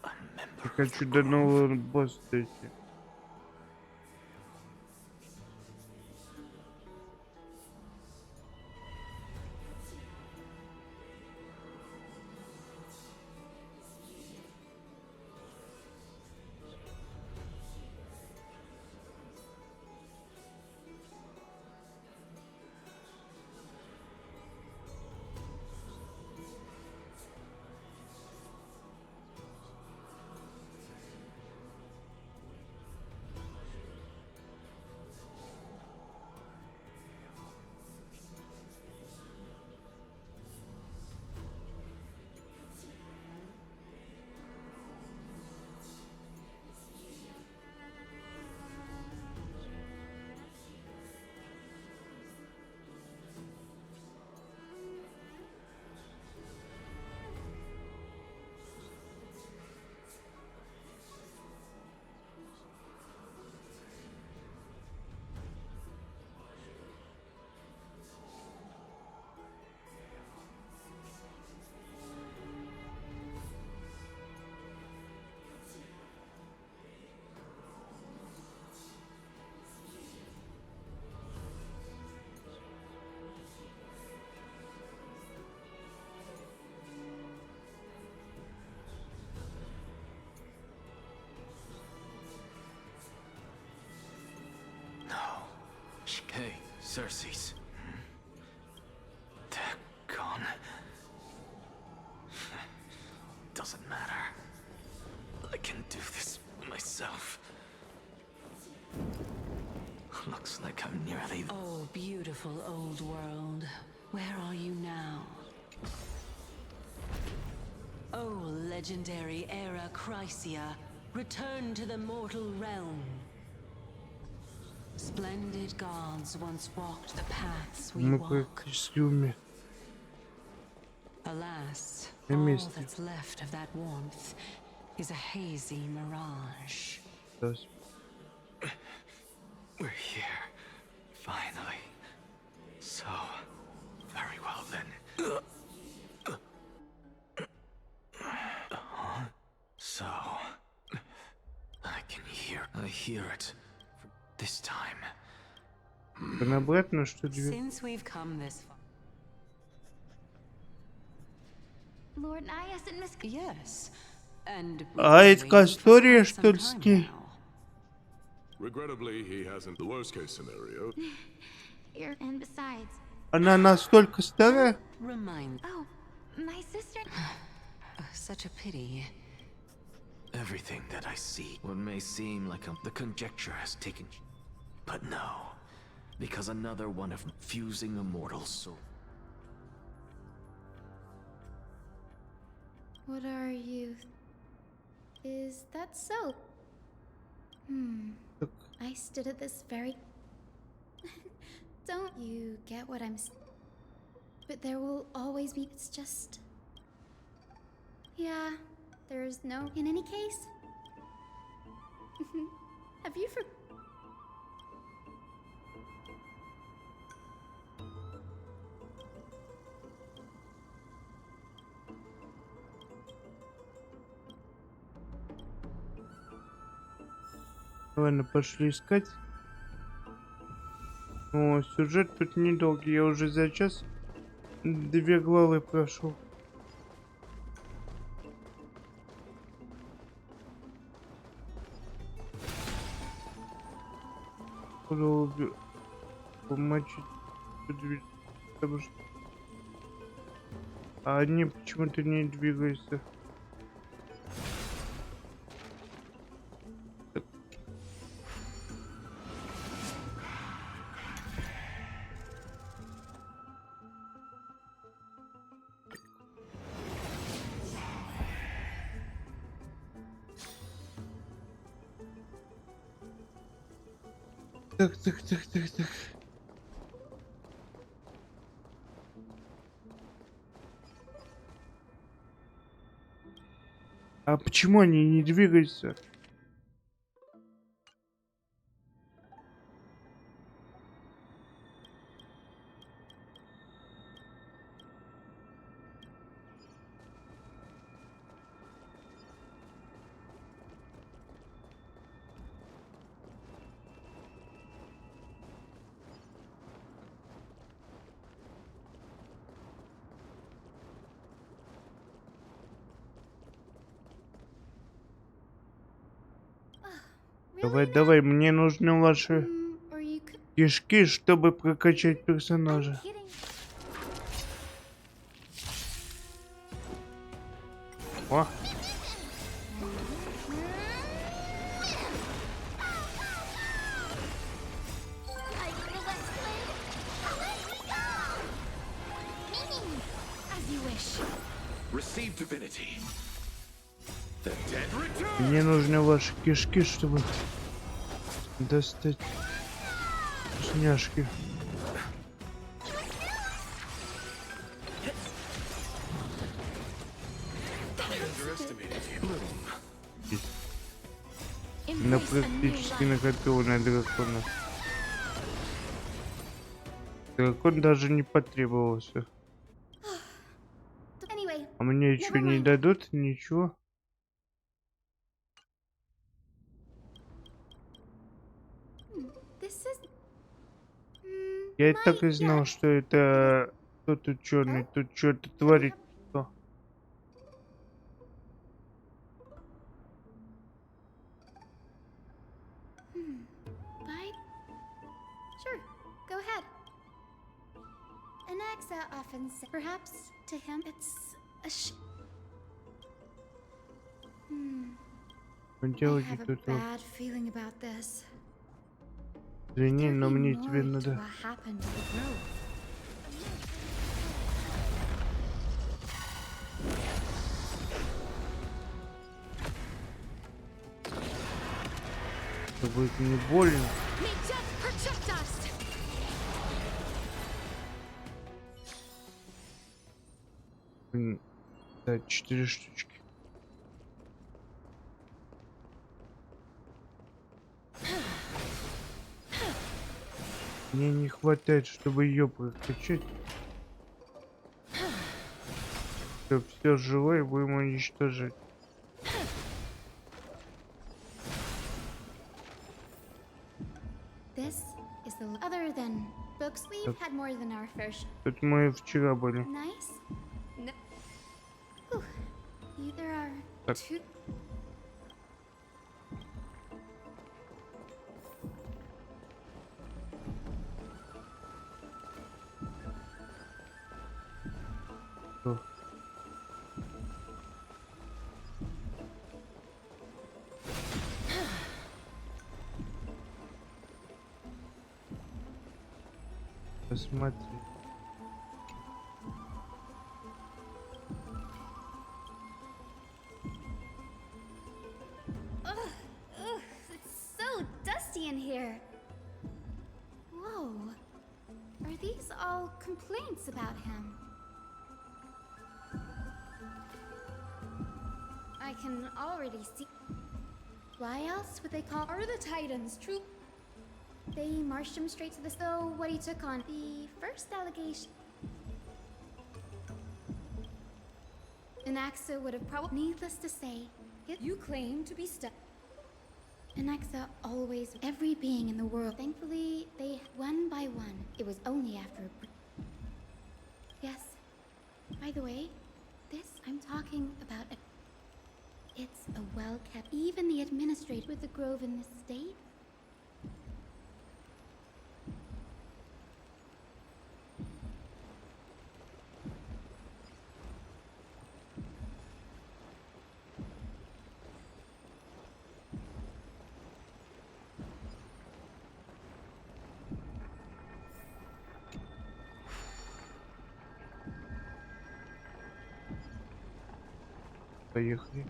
A member. Я хочу до нового босса дойти. Hey, Cersei's. They're gone. Doesn't matter. I can do this myself. Looks like I'm nearly... Oh, beautiful old world. Where are you now? Oh, legendary era Chrysia, return to the mortal realm. Splendid gods once walked the paths we Мы walk. практически умерли. Alas, На all месте. that's left of that warmth is a hazy mirage. We're here. Finally. So, very well then. So, I hear it. This time. Обратно, что ли? Since we've come this far. Lord Nias and Miss... Yes. And А это Кастория, что ли, с ней? Regrettably, he hasn't the worst case scenario. Here, and besides... Она настолько старая? Remind. Oh, my sister... Such a pity. Everything that I see, what may seem like the conjecture has taken... But no. Because another one of fusing immortal soul. What are you... Is that so? I stood at this very... Don't you get what I'm... But there will always be... It's just... Yeah, there's no... In any case... Have you Ладно, пошли искать. О, сюжет тут недолгий. Я уже за час 2 главы прошел. Помочить, потому что они почему-то не двигаются. Так. А почему они не двигаются? Давай, мне нужны ваши кишки, чтобы прокачать персонажа. О! Receive divinity. The dead return. Мне нужны ваши кишки, чтобы достать вкусняшки. На практически накопил на дракона. Дракон даже не потребовался. А мне что, не дадут? Ничего. Я и так и знал, что это кто тут черный, тут что-то творит. Что? Anaxa often says, perhaps to him it's a I have a bad feeling about this. Извини, но мне тебе надо. What happened to the grove? Это будет не больно. Да, 4 штучки. Мне не хватает, чтобы ее прокачать. Все живое будем уничтожать. This is the other than books we've had more than our first. Тут мы вчера были. Nice. No. There are Так. two. Посмотри. It's so dusty in here. Whoa. Are these all complaints about him? I can already see. Why else would they call are the Titans true? They marched him straight to the so what he took on the first allegation. Anaxa would have probably needless to say, you claim to be stuck. Anaxa always every being in the world. Thankfully, they one by one. It was only after yes. By the way, this I'm talking about it's a well-kept even the administrator with the grove in this state. Поехали.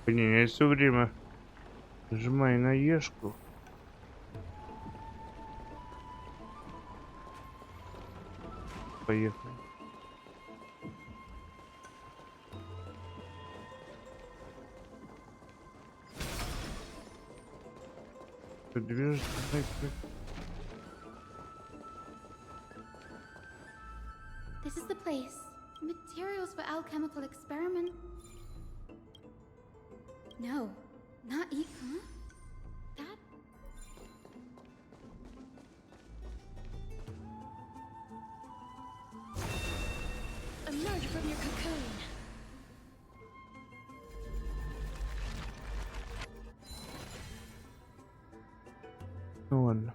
Блин, я все время нажимаю на ешку. Поехали. Движется. This is the place. Materials for alchemical experiment. No, not huh? That? Emerge from your cocoon. Ну ладно.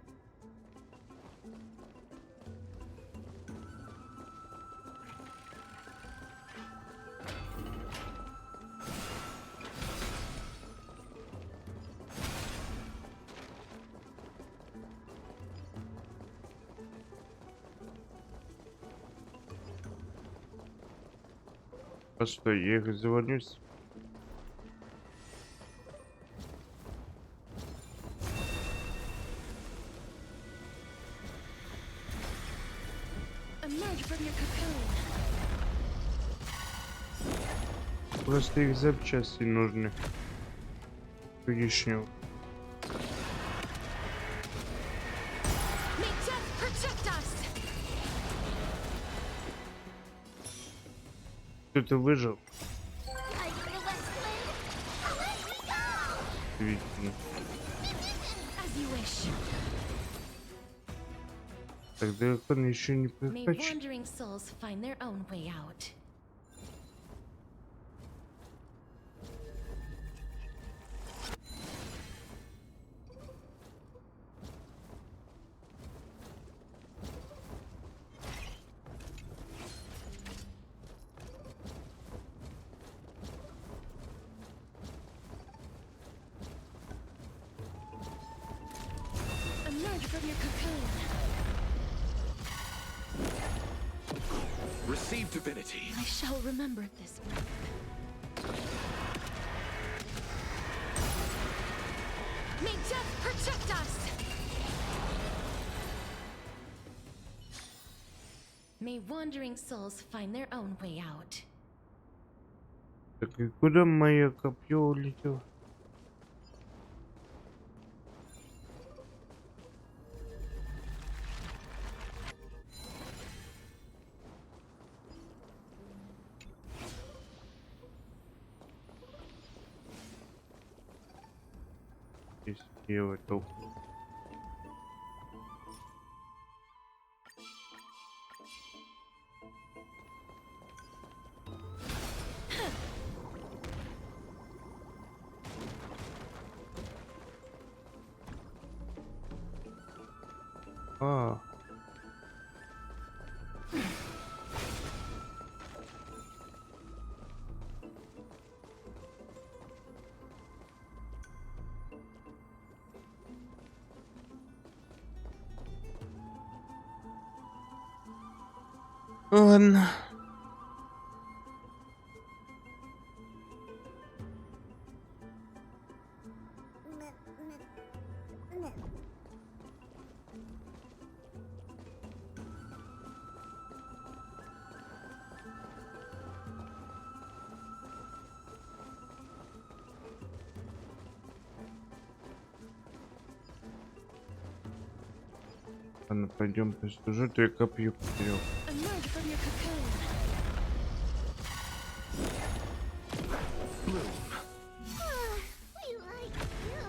Постой, я их завалюсь. Просто их запчасти нужны. Лишнего. Кто-то выжил. Видно. Так дракон еще не May прокачан. wandering souls find their own way out. Emerge from your cocoon. Receive divinity. I shall remember this work. May death protect us! May wandering souls find their own way out. Так и куда мое копье улетело? Здесь делать толку. А. Ладно. Ладно, пойдем по сюжету, я копье потерял. Emerge from your cocoon. We like you.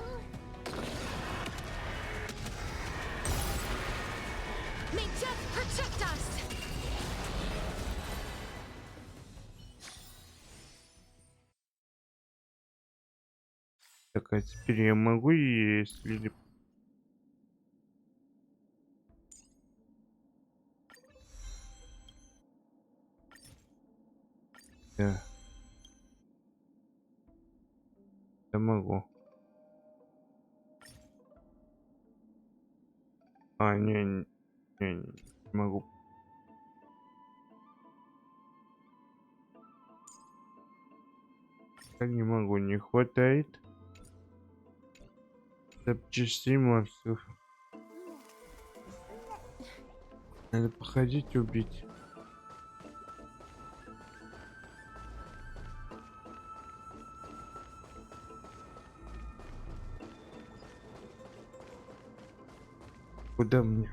May death protect us! Так, а теперь я могу, если... Да. Я могу. А, не могу. Я не могу, не хватает запчастей монстров. Надо походить и убить. Куда мне?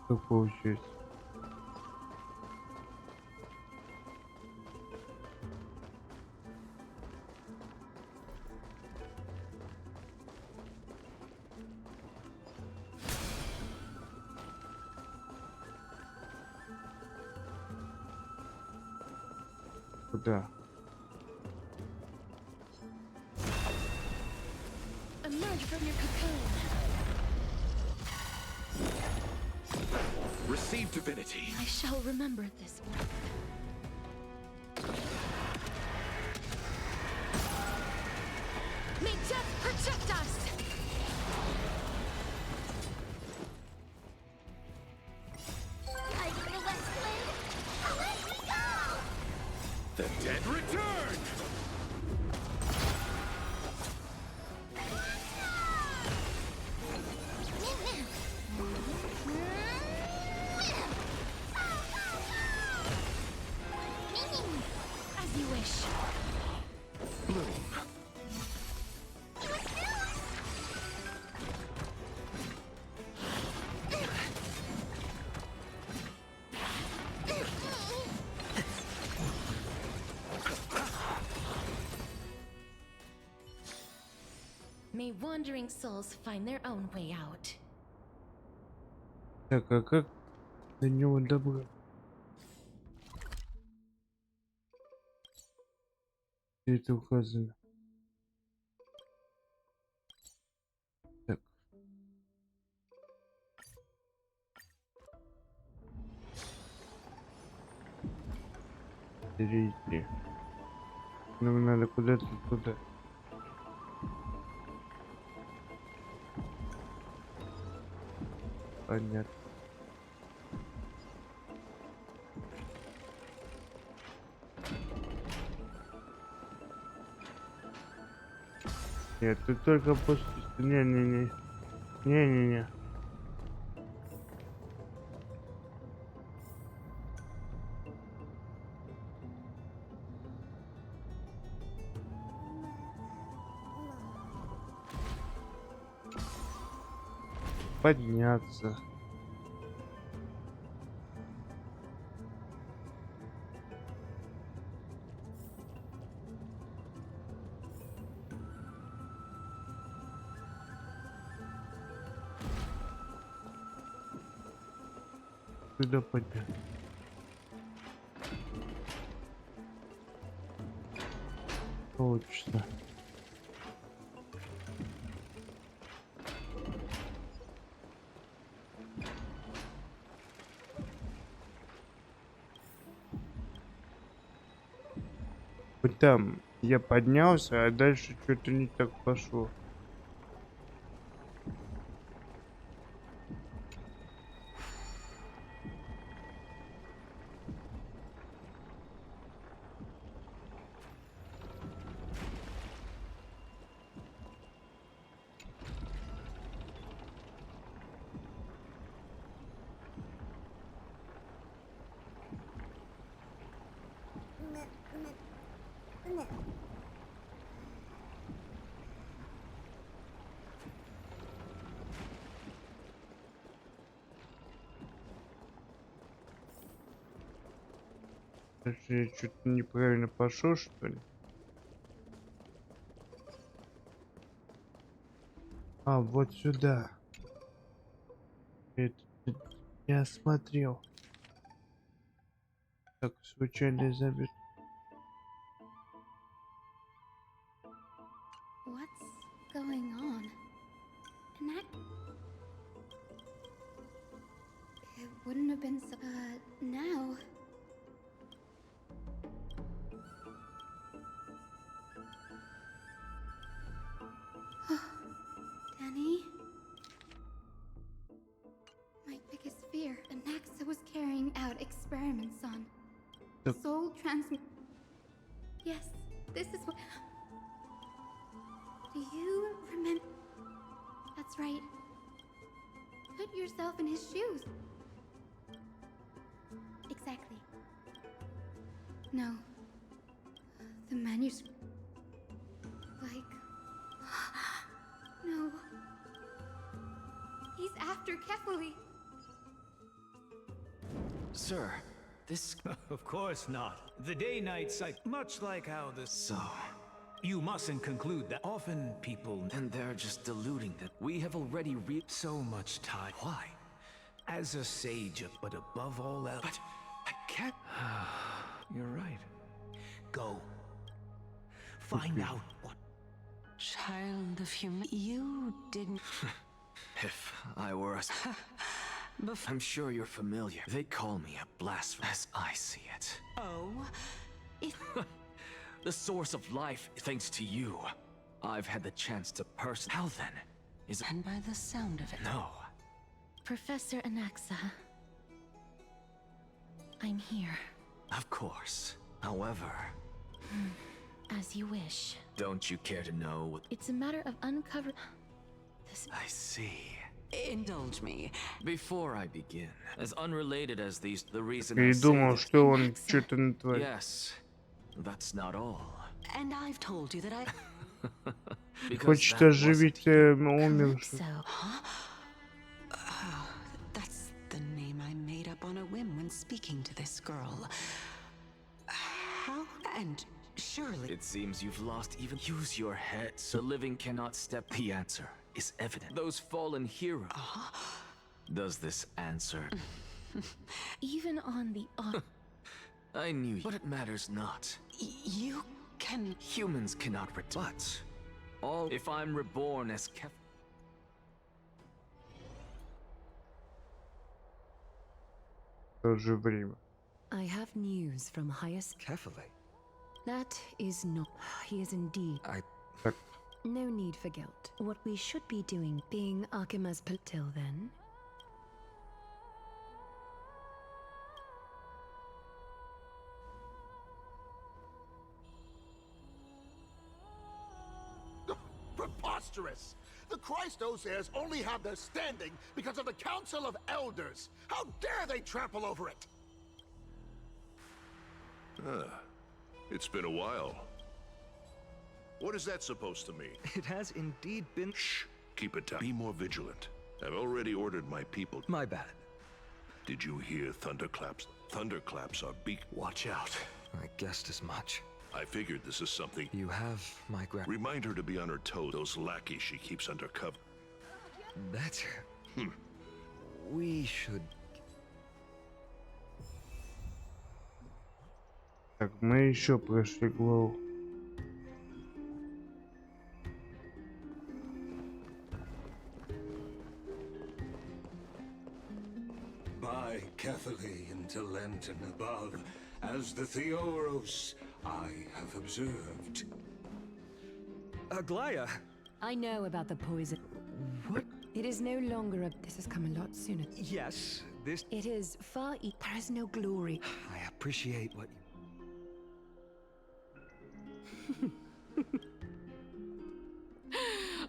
Что получается? Куда? Emerge from your cocoon. Receive divinity. I shall remember this work. May death protect us! Riding the west wind. Away we go! The dead return! May wandering souls find their own way out. Так, а как до него добраться? Где это указано? Так. Среди. Нам надо куда-то туда. Понятно. Нет, тут только после... Не-не-не. Не-не-не. Подняться. Сюда подняться. Точно. Вот там я поднялся, а дальше что-то не так пошло. Я что-то неправильно пошел, что ли? А, вот сюда. Это я смотрел. Так, случайный забит. What's going on? And that... It wouldn't have been so... now... Danny? My biggest fear, Anaxa was carrying out experiments on soul transmit... Yes, this is what... Do you remember? That's right. Put yourself in his shoes. Exactly. No. The manuscript... Like... No. He's after Kefali. Sir, this... Of course not. The day-night cycle, much like how the... So... You mustn't conclude that often people... And they're just deluding that we have already reaped so much time. Why? As a sage, but above all else... But I can't... You're right. Go. Find out what... Child of human... You didn't... If I were a... I'm sure you're familiar. They call me a blasphemer as I see it. Oh? If... The source of life, thanks to you. I've had the chance to How then? Is it... And by the sound of it... No. Professor Anaxa. I'm here. Of course. However... As you wish. Don't you care to know what... It's a matter of uncovering... This... I see. Indulge me. Before I begin, as unrelated as these, the reason Я думал, что он что-то натворил. Yes, that's not all. And I've told you that I... Хочет оживить умерших. That's the name I made up on a whim when speaking to this girl. How? And Surely. It seems you've lost even. Use your head. So living cannot step. The answer is evident. Those fallen heroes. Does this answer? Even on the I knew you. But it matters not. You can. Humans cannot return. But all. If I'm reborn as В то же время. I have news from highest. Carefully. That is not. He is indeed. Так. No need for guilt. What we should be doing, being Archimedes till then. Preposterous! The Christos heirs only have their standing because of the Council of Elders. How dare they trample over it? It's been a while. What is that supposed to mean? It has indeed been. Shh! Keep it down. Be more vigilant. I've already ordered my people. My bad. Did you hear thunderclaps? Thunderclaps are Watch out. I guessed as much. I figured this is something. You have my Remind her to be on her toes. Those lackeys she keeps undercover. Better. We should. Так, мы еще прошли главу. By carefully into Lenten above, as the Theoros I have observed. Aglaya! I know about the poison. What? It is no longer a. This has come a lot sooner. Yes, this. It is far. There is no glory. I appreciate what you.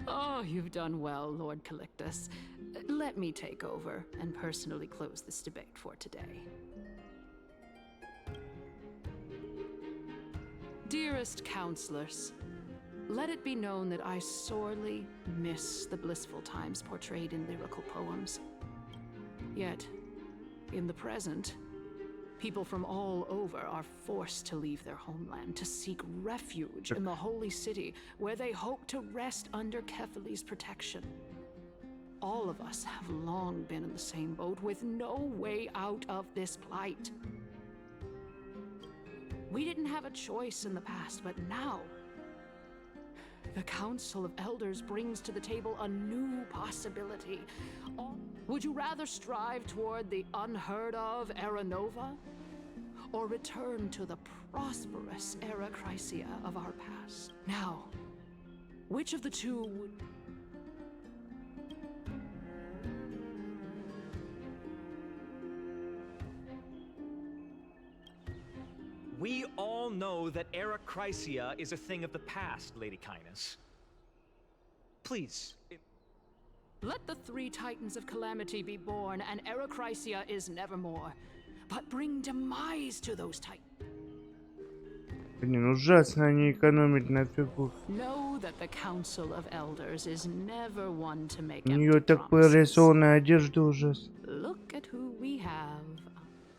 Oh, you've done well, Lord Calictus. Let me take over and personally close this debate for today. Dearest counselors, let it be known that I sorely miss the blissful times portrayed in lyrical poems. Yet, in the present, people from all over are forced to leave their homeland to seek refuge in the holy city, where they hope to rest under Kephales's protection. All of us have long been in the same boat, with no way out of this plight. We didn't have a choice in the past, but now the Council of Elders brings to the table a new possibility. Would you rather strive toward the unheard of Era Nova, or return to the prosperous Era Chrysia of our past? Now, which of the two would... We all know that Era Chrysia is a thing of the past, Lady Kindness. Please. Let the three titans of calamity be born, and Era Chrysia is nevermore. But bring demise to those titans. Блин, ужасно они экономят на фигур. Know that the Council of Elders is never one to make У нее так прорисованная одежда ужасно. Look at who we have.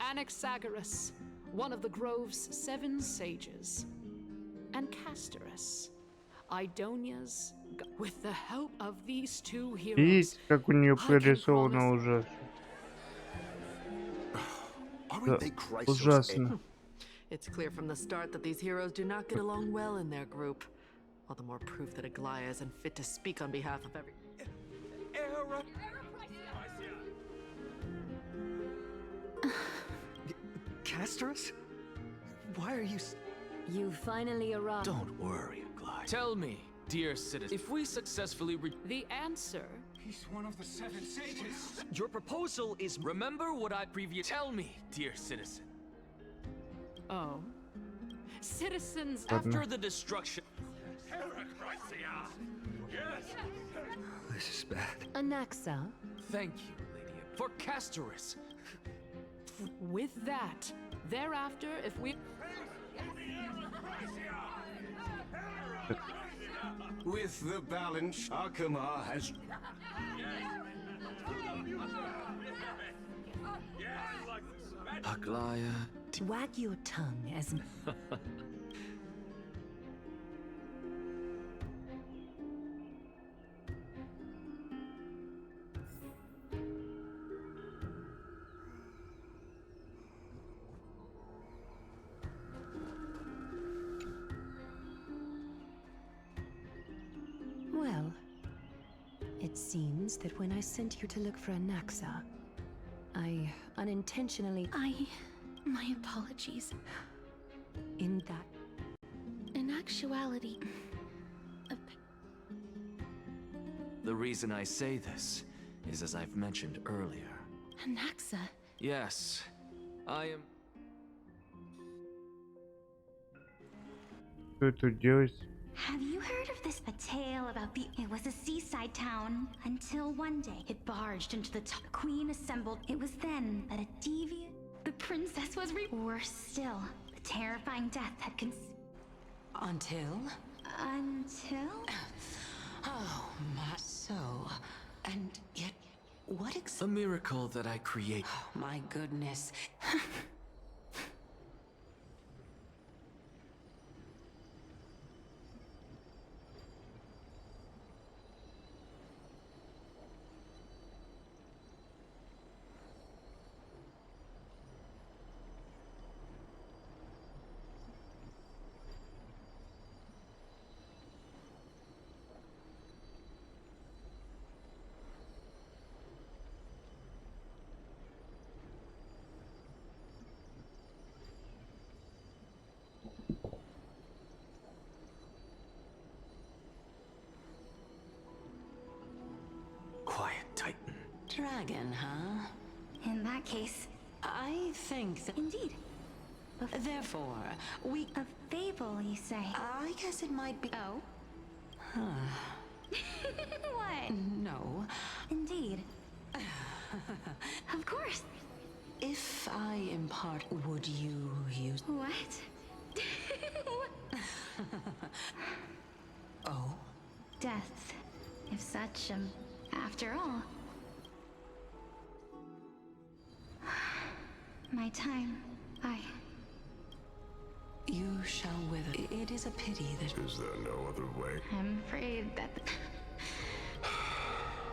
Anaxagoras, one of the Grove's 7 sages, and Castorus, Idonia's. With the help of these two heroes, Видите, как у нее прорисовано ужасно. Да, ужасно. It's clear from the start that these heroes do not get along well in their group. All the more proof that Aglaya isn't fit to speak on behalf of every... Castorus? Why are you... You finally arrived. Don't worry, Aglaya. Tell me, dear citizen, if we successfully The answer... He's one of the 7 sages. Your proposal is... Remember what I previously... Tell me, dear citizen. Oh. Citizens, after the destruction... This is bad. Anaxa. Thank you, Lady. For Castorus. With that, thereafter, if we... With the balance, Akama has... Aglaya... Wag your tongue as... Seems that when I sent you to look for Anaxa, I unintentionally... My apologies. In that... In actuality... The reason I say this is as I've mentioned earlier. Anaxa? Yes, I am... Что тут делать? Have you heard of this? A tale about the... It was a seaside town until one day it barged into the top. The queen assembled. It was then that a deviant... The princess was Worse still, the terrifying death had Until? Until? Oh, my soul. And yet, what A miracle that I create. Oh, my goodness. Dragon, huh? In that case... I think that... Indeed. Therefore, we... A fable, you say? I guess it might be... Oh? Huh. What? No. Indeed. Of course. If I impart, would you use... What? Oh? Death. If such, after all... My time, You shall wither. It is a pity that... Is there no other way? I'm afraid that...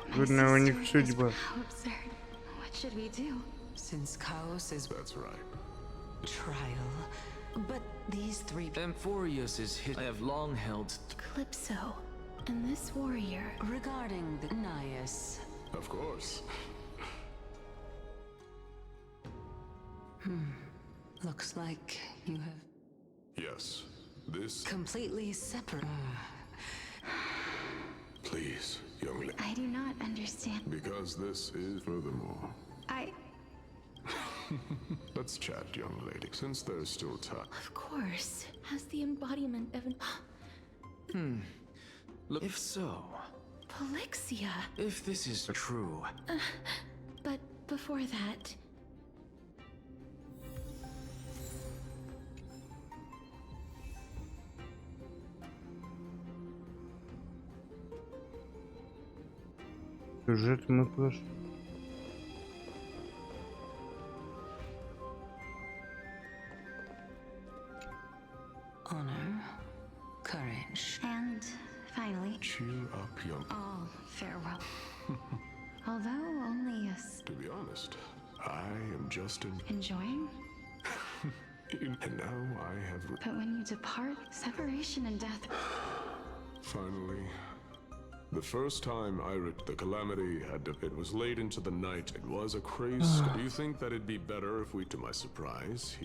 Видно, у них судьба. How absurd. What should we do? Since chaos is... That's right. Trial. But these three... Amfореus is his... I have long held... Calypso. And this warrior... Regarding the Nias... Of course. Looks like you have... Yes. This... Completely separate... Please, young lady. I do not understand. Because this is furthermore. Let's chat, young lady, since there's still time. Of course. As the embodiment of an... Look, if so... Polixia. If this is true... But before that... Сюжет мы прошли. Honor, courage, and finally... Cheer up, young... All farewell. Although only To be honest, I am just enjoying? And now I have... But when you depart, separation and death... Finally... The first time I read the calamity it was late into the night. It was a craze. Do you think that it'd be better if we, to my surprise,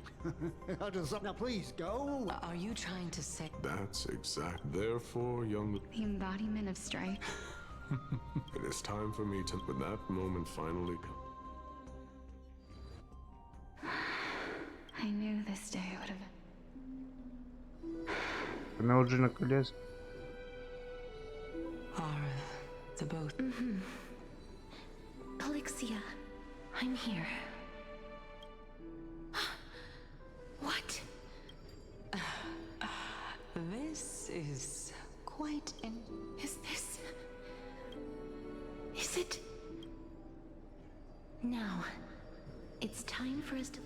Now please, go! Are you trying to say... That's exact. Therefore, young... The embodiment of strife. It is time for me to... When that moment finally comes... I knew this day would have... Она уже на коляске. Are the both... Polixia, I'm here. What? This is quite an... Is this... Is it... Now, it's time for us to...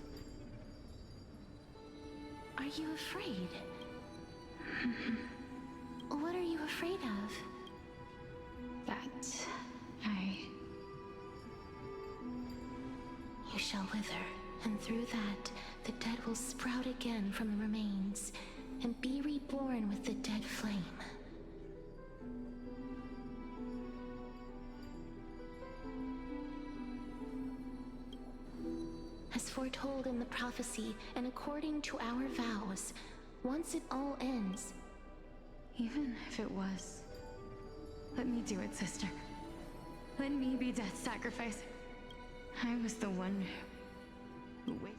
Are you afraid? What are you afraid of? That... You shall wither, and through that, the dead will sprout again from the remains, and be reborn with the dead flame. foretold in the prophecy and according to our vows, once it all ends. Even if it was, let me do it, sister. Let me be death sacrifice. I was the one who wait.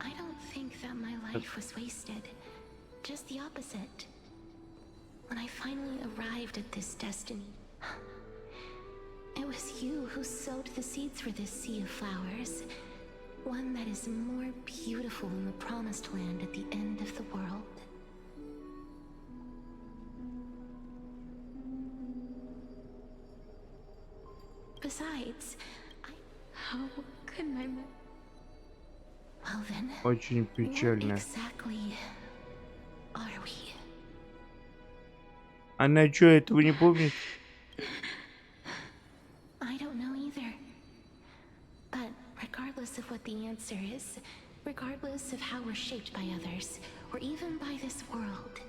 I don't think that my life was wasted. Just the opposite. When I finally arrived at this destiny, it was you who sowed the seeds for this sea of flowers. One that is more beautiful than the promised land at the end of the world. Besides, how could my well then, Очень печально. what exactly are we? Она чё, этого не помнит? I don't know either. But regardless of what the answer is, regardless of how we're shaped by others, or even by this world,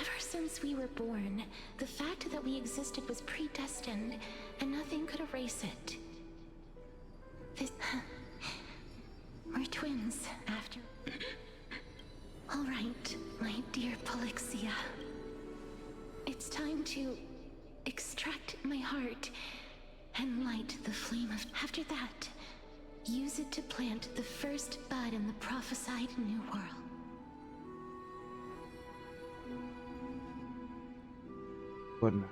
ever since we were born, the fact that we existed was predestined, and nothing could erase it. We're twins, after... All right, my dear Polixia. It's time to extract my heart and light the flame of... After that, use it to plant the first bud in the prophesied new world. Ладно.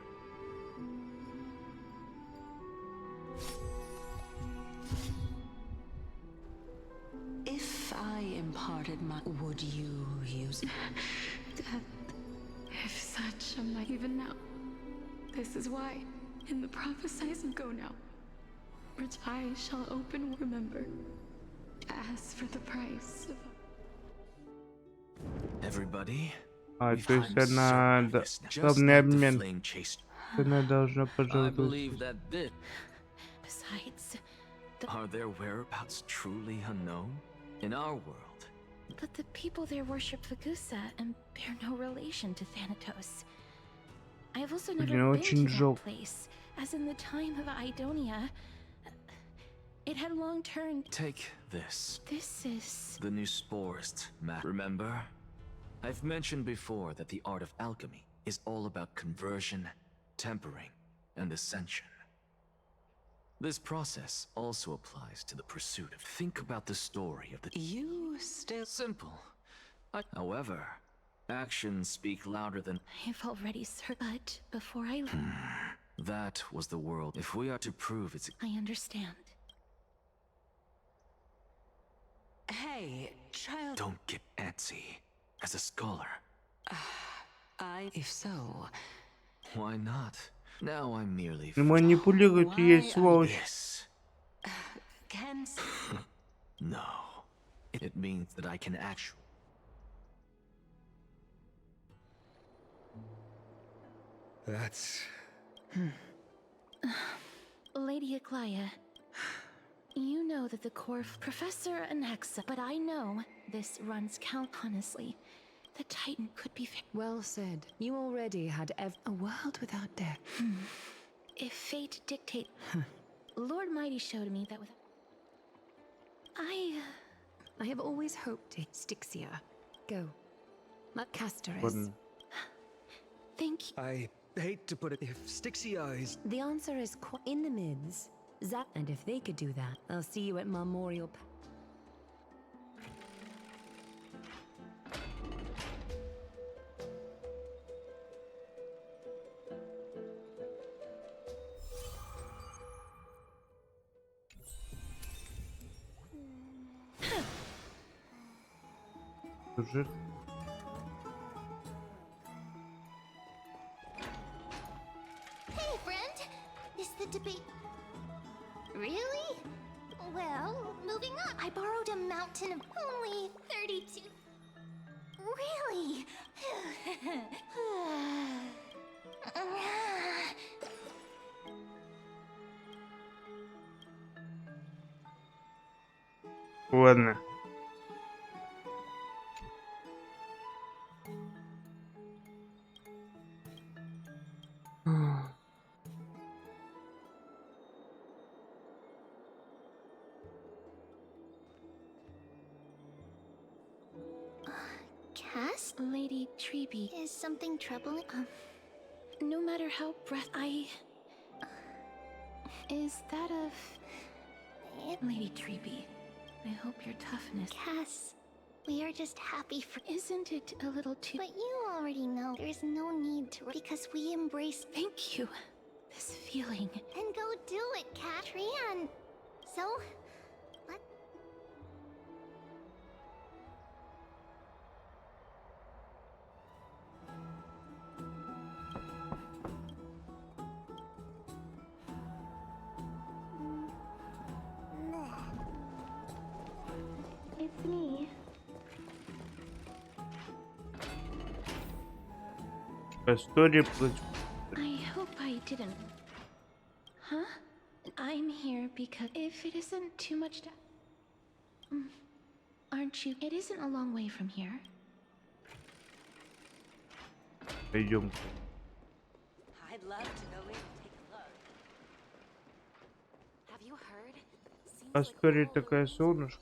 If I imparted my... would you use it? Death, if such a might even now. This is why, in the prophesizing go now, which I shall open, remember, ask for the price of... Everybody, То есть она... Главный обмен. Она должна пожаловаться. Besides, are their whereabouts truly unknown? In our world. But the people there worship Vagusa and bear no relation to Thanatos. I have also never been to that place, as in the time of Idonia, it had long turned... Take this. This is... the new spores, Matt. Remember? I've mentioned before that the art of alchemy is all about conversion, tempering, and ascension. This process also applies to the pursuit of... Think about the story of the... You still... Simple. However, actions speak louder than... I've already served, but before I... That was the world. If we are to prove its... I understand. Hey, child... Don't get antsy. As a scholar. If so... Why not? Now I'm merely... Манипулирует ей, сволочь. No. It means that I can actually... That's... Lady Aglaya, you know that the core of Professor Anaxa, but I know this runs count honestly. The Titan could be... Well said. You already had a world without death. If fate dictate... Lord Mighty showed me that with... I have always hoped to... Styxia. Go. Castoris. Thank you. I hate to put it... If Styxia is... The answer is in the mids. And if they could do that, I'll see you at Memorial... Сюжет. Hey, friend! Is the debate... Really? Well, moving on. I borrowed a mountain of only 32... Really? Ладно. Cass? Lady Treby. Is something troubling? No matter how is that of Lady Treby? I hope your toughness. Cass, we are just happy for. Isn't it a little too? But you already know there's no need to, because we embrace. Thank you. This feeling. And go do it, Trian. So, what? It's me. Кастория. I hope I didn't. Huh? I'm here because if it isn't too much to... Aren't you? It isn't a long way from here. Пойдем. I'd love to go in and take a look. Have you heard? Кастория такая солнышко.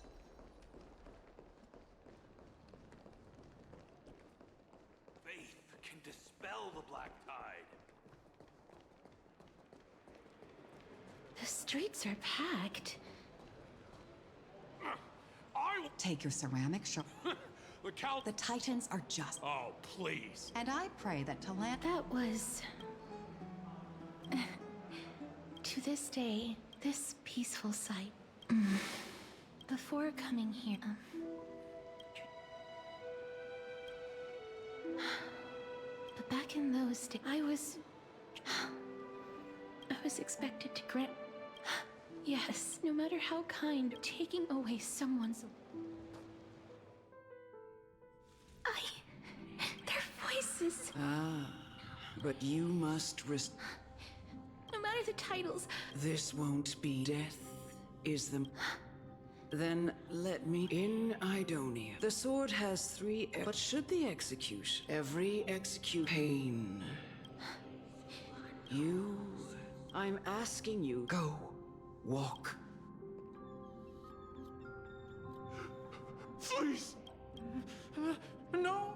Faith can dispel the black tide. The streets are packed. Take your ceramic shop. The Titans are just. Oh, please. And I pray that Talant. That was. To this day, this peaceful sight. Before coming here. But back in those days, I was expected to grant. Yes, no matter how kind, taking away someone's. Their voices. Ah, but you must risk. No matter the titles. This won't be death, is the. Then let me in Idonia. The sword has 3. But should the execution, every execute pain. You, I'm asking you, go, walk. Please. No.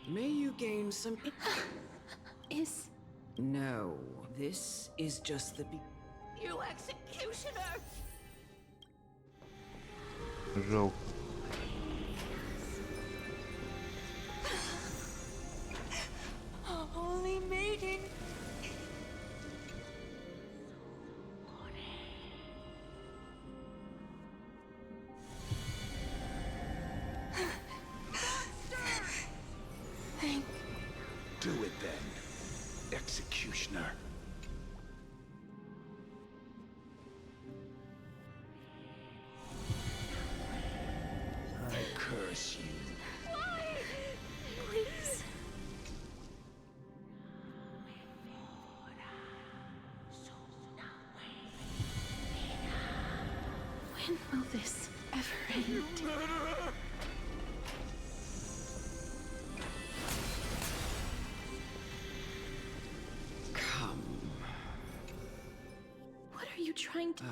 May you gain some. Is. No, this is just the You executioner! Жалко. Holy maiden! Do it then, executioner. I curse you. Why? Please. When will this ever end? Come. What are you trying to?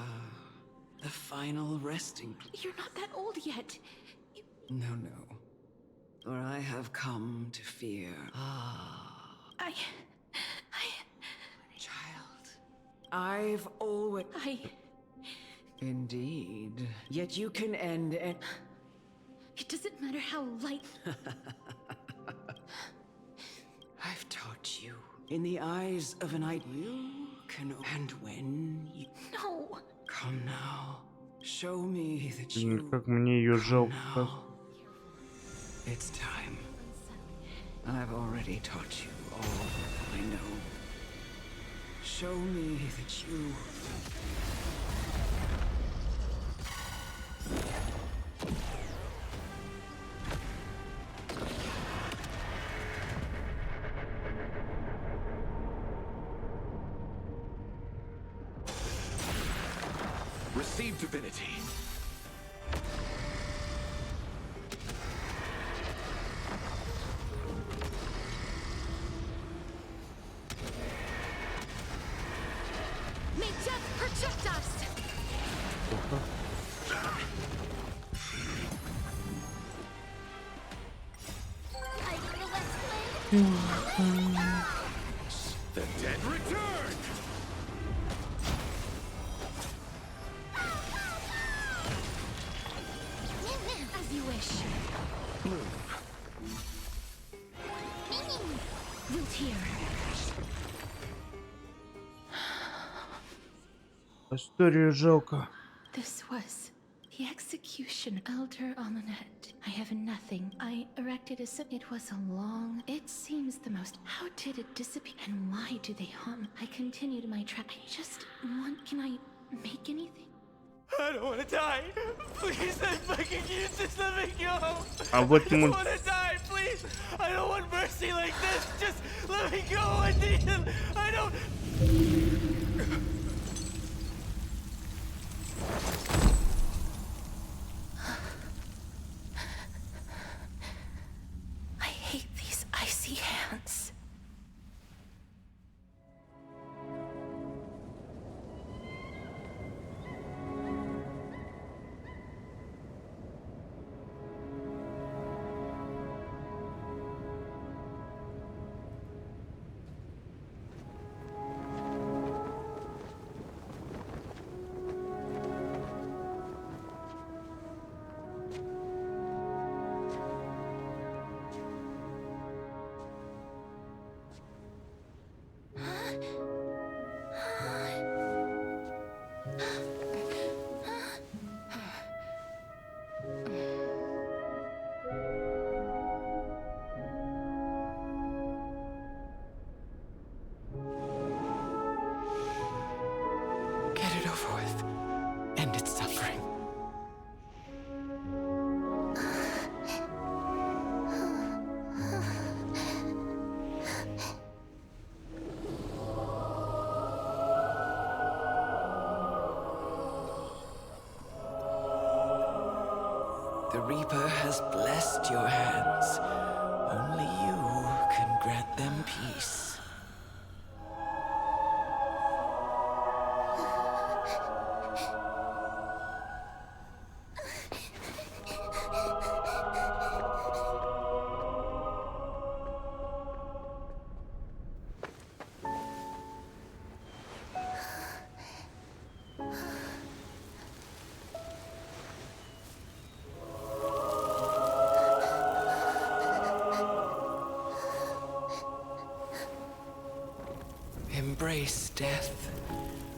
The final resting. You're not that old yet. No, no. For I have come to fear. Child. I've always. Indeed. Yet you can end it. It doesn't matter how light. I've taught you. In the eyes of an idol, you can. And when you. No. Come now. Show me that you. Как мне ее жалко. It's time. I've already taught you all I know. Show me that you. Receive divinity. May death protect us! The dead return! As you wish. Wiltier. Историю жалко. This was the execution, Elder Amunet. I have nothing. I erected it was a long. It seems the most. How did it disappear? And why do they hum? I continued my track. I just want. Can I make anything? I don't want to die. Please, I'm fucking you. Just let me go. А вот I don't ему... want to die. Please. I don't want mercy like this. Just let me go. I need it. I don't. I hate these icy hands. Get it over with. End its suffering. The Reaper has blessed your hands. Only you can grant them peace. Embrace death.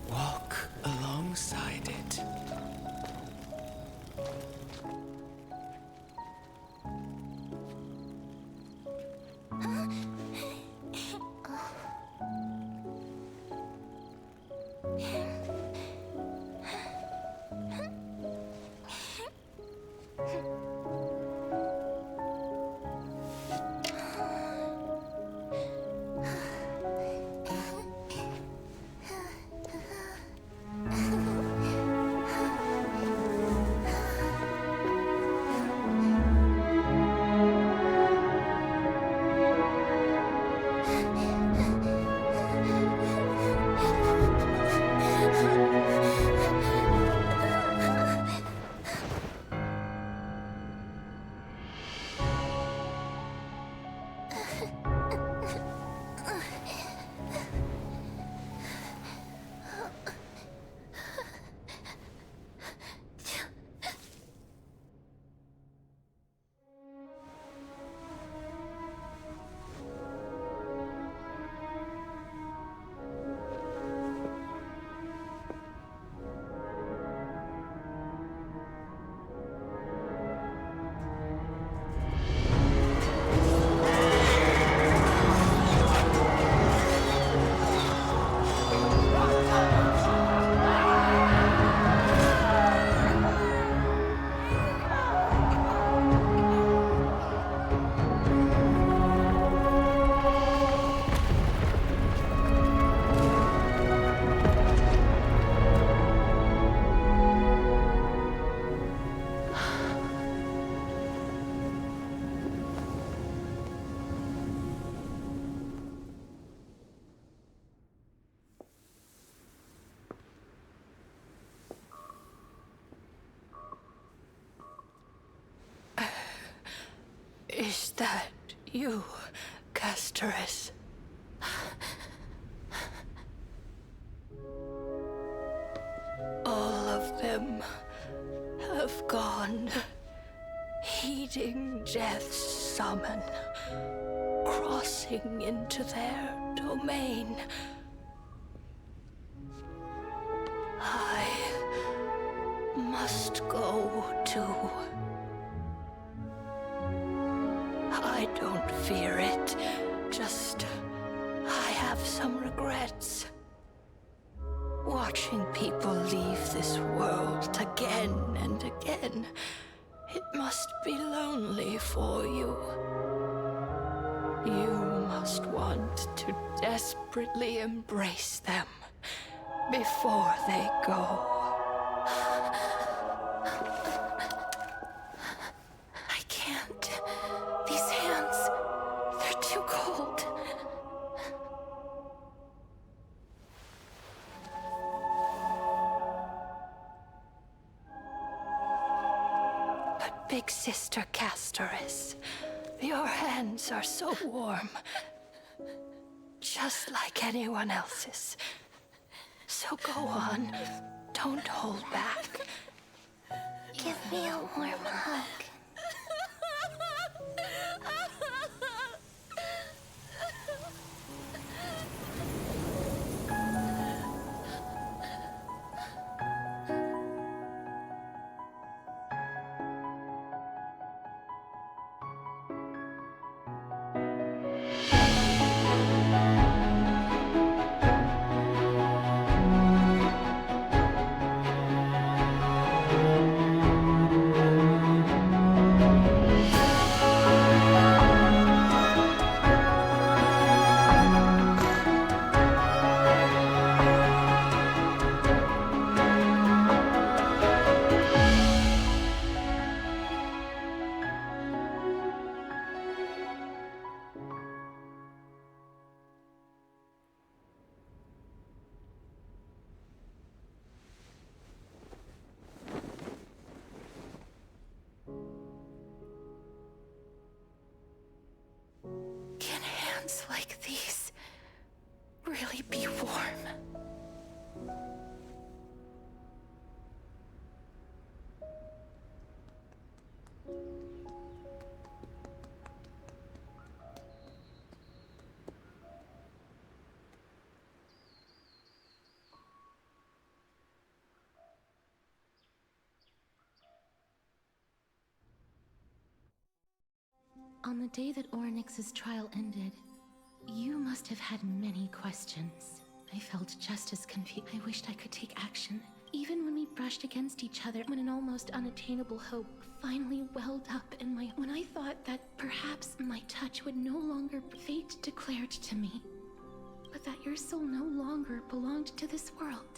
Walk alongside it. Is that you, Castores. All of them have gone, heeding death's summon, crossing into their domain. I must go too. I don't fear it, just I have some regrets. Watching people leave this world again and again, it must be lonely for you. You must want to desperately embrace them before they go. I can't. These hands, they're too cold. But Big Sister Castores, your hands are so warm. Just like anyone else's. So go on. Don't hold back. Give me a warm hug. Can hands like these really be warm? On the day that Oryx's trial ended, you must have had many questions. I felt just as confused. I wished I could take action. Even when we brushed against each other, when an almost unattainable hope finally welled up in my... When I thought that perhaps my touch would no longer... Fate declared to me, but that your soul no longer belonged to this world.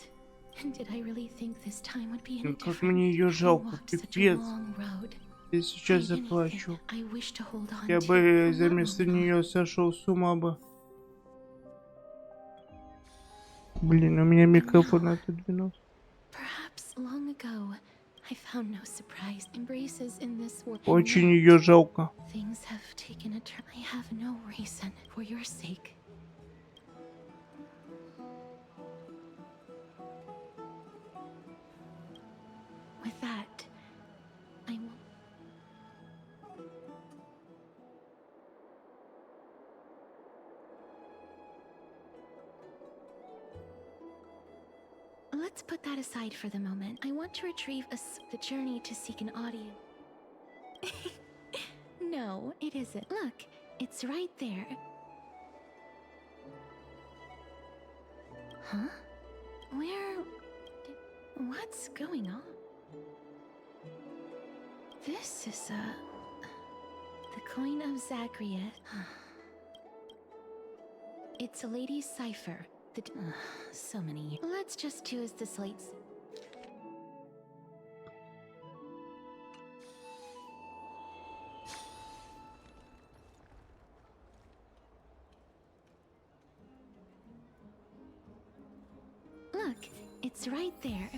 And did I really think this time would be any Как мне ее жалко, пипец. long road? Я сейчас заплачу. I wish to hold on Я to бы for вместо one нее сошел с ума бы. Блин, у меня микрофон отодвинулся. Perhaps long ago, I found no surprise embraces in this world. Очень ее жалко. Things have taken a turn. I have no reason for your sake. With that, I will. Let's put that aside for the moment. I want to retrieve the journey to seek an audience. No, it isn't. Look, it's right there. Huh? What's going on? This is the coin of Zagreus. It's a lady's cipher. So many. Let's just do as the slates. Look, it's right there.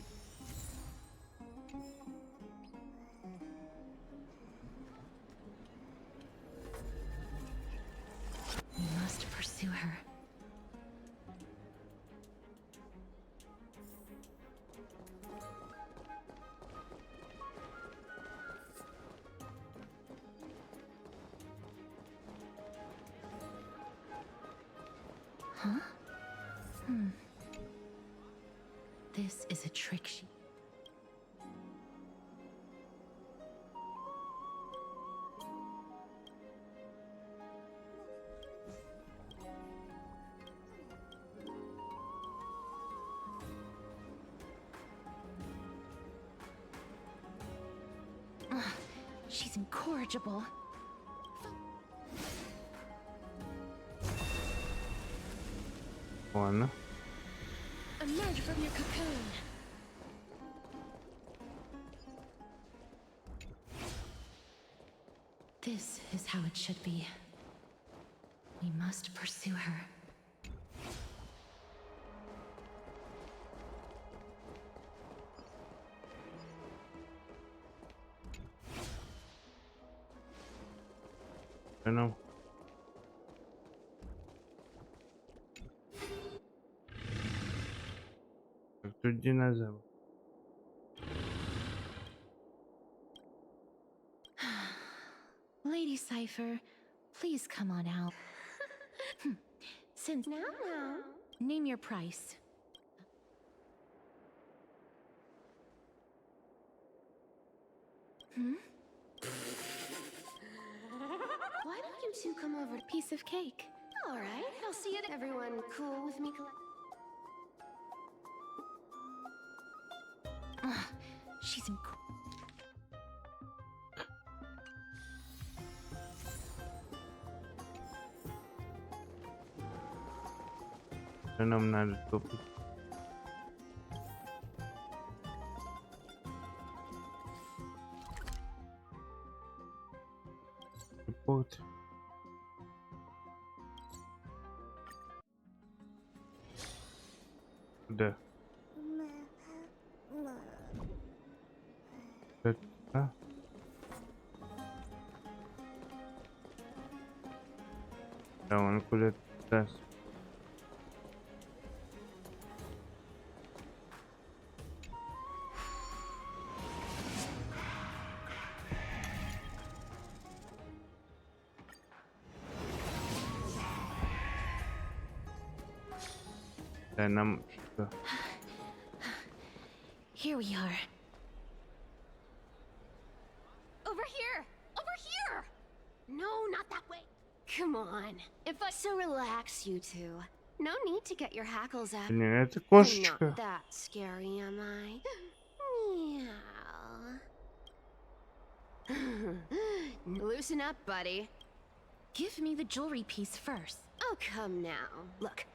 This is a trick sheet. She's incorrigible. Ладно. Emerge from your cocoon. This is how it should be. We must pursue her. I know. Как тут динозавр. Lady Cypher, please come on out. Since now, name your price. Why don't you two come over? Piece of cake. All right, I'll see you. Everyone cool with me? She's Что нам надо топить? Репорт. Куда? Это? Да, он куда-то даст. Да, нам что? Here we are. Over here! Over here! No, not that way. Come on. If I so relax, you two. No need to get your hackles out. Блин, это I'm кошечка. not that scary, am I? Meow. Loosen up, buddy. Give me the jewelry piece first. Oh, come now. Look.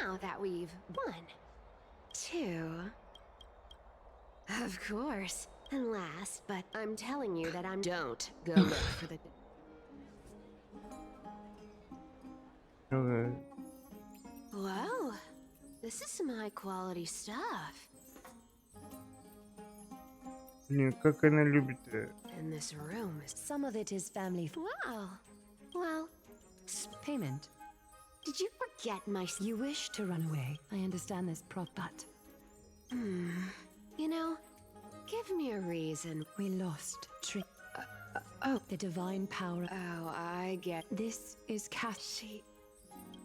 Now that we've won. 2. Of course. And last, but I'm telling you that don't go look for the... Well, this is some high quality stuff. Блин, как она любит. And this room is... Some of it is family. Wow. Well... Payment. Did you forget my... You wish to run away. I understand this but... You know, give me a reason. We lost oh, the divine power. Oh, I get... This is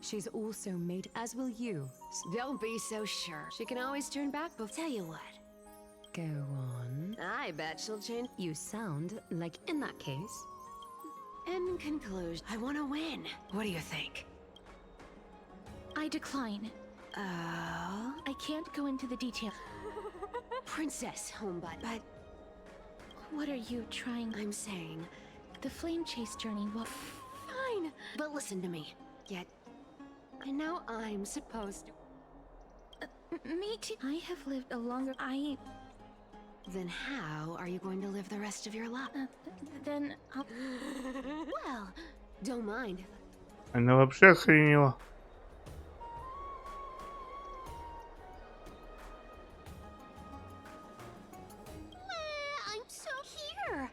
She's also made, as will you. Don't be so sure. She can always turn back, but tell you what. Go on. I bet she'll change. You sound like in that case. In conclusion, I want to win. What do you think? I decline. Oh? I can't go into the detail. Princess Homebud, but... What are you trying? I'm saying... The flame chase journey will... Fine! But listen to me. Yet... I know I'm supposed to... Me too. I have lived a longer... Then how are you going to live the rest of your life? Then I'll... Well, don't mind. Она вообще охренела. I'm so here.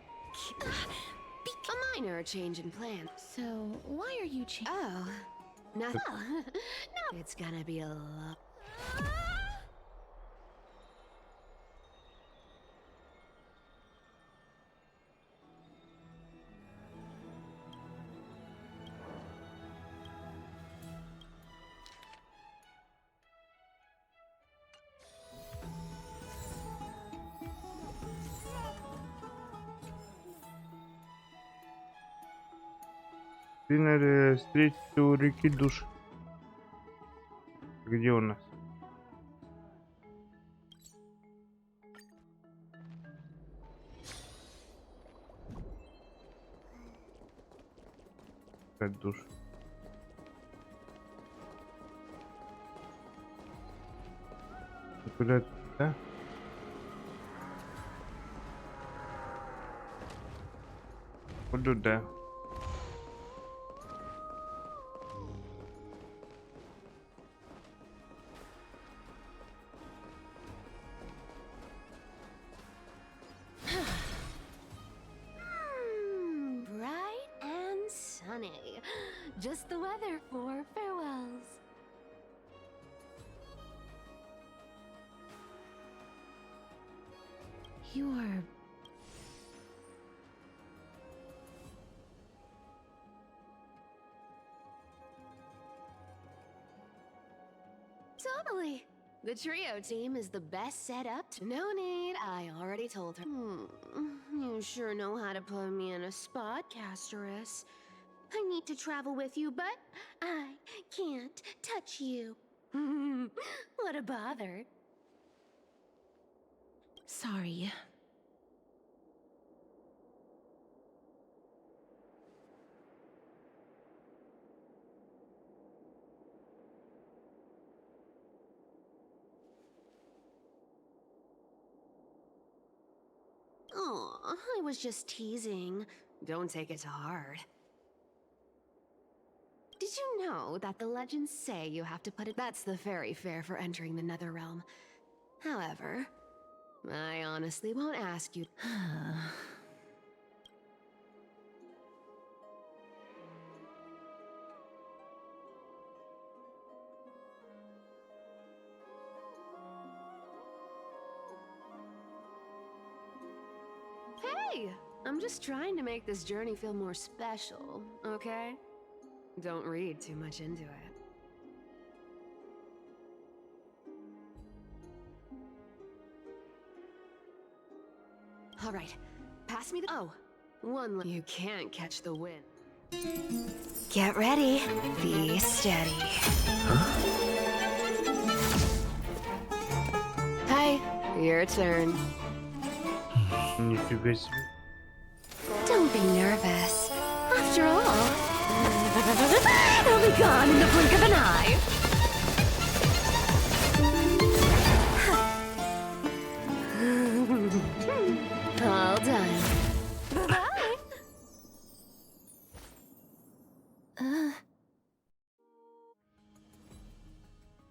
A minor change in plan. So, why are you changing? Oh. No. No. It's gonna be a lot. Ты надо встретиться у реки душ. Где у нас? Как душ? Куда туда? Вот туда. Bright and sunny. Just the weather for farewells. You are... Totally. The trio team is the best set up. No need, I already told her. You sure know how to put me in a spot, Castoris. I need to travel with you, but I can't touch you. What a bother. Sorry. Aw, I was just teasing. Don't take it to heart. Did you know that the legends say you have to put it? That's the fairy fare for entering the Nether Realm. However, I honestly won't ask you. Hey! I'm just trying to make this journey feel more special, okay? Don't read too much into it. All right, pass me the... Oh, you can't catch the wind. Get ready. Be steady. Hey, your turn. Нифига себе. Don't be nervous. After all, it'll be gone in the blink of an eye. All done. Bye-bye.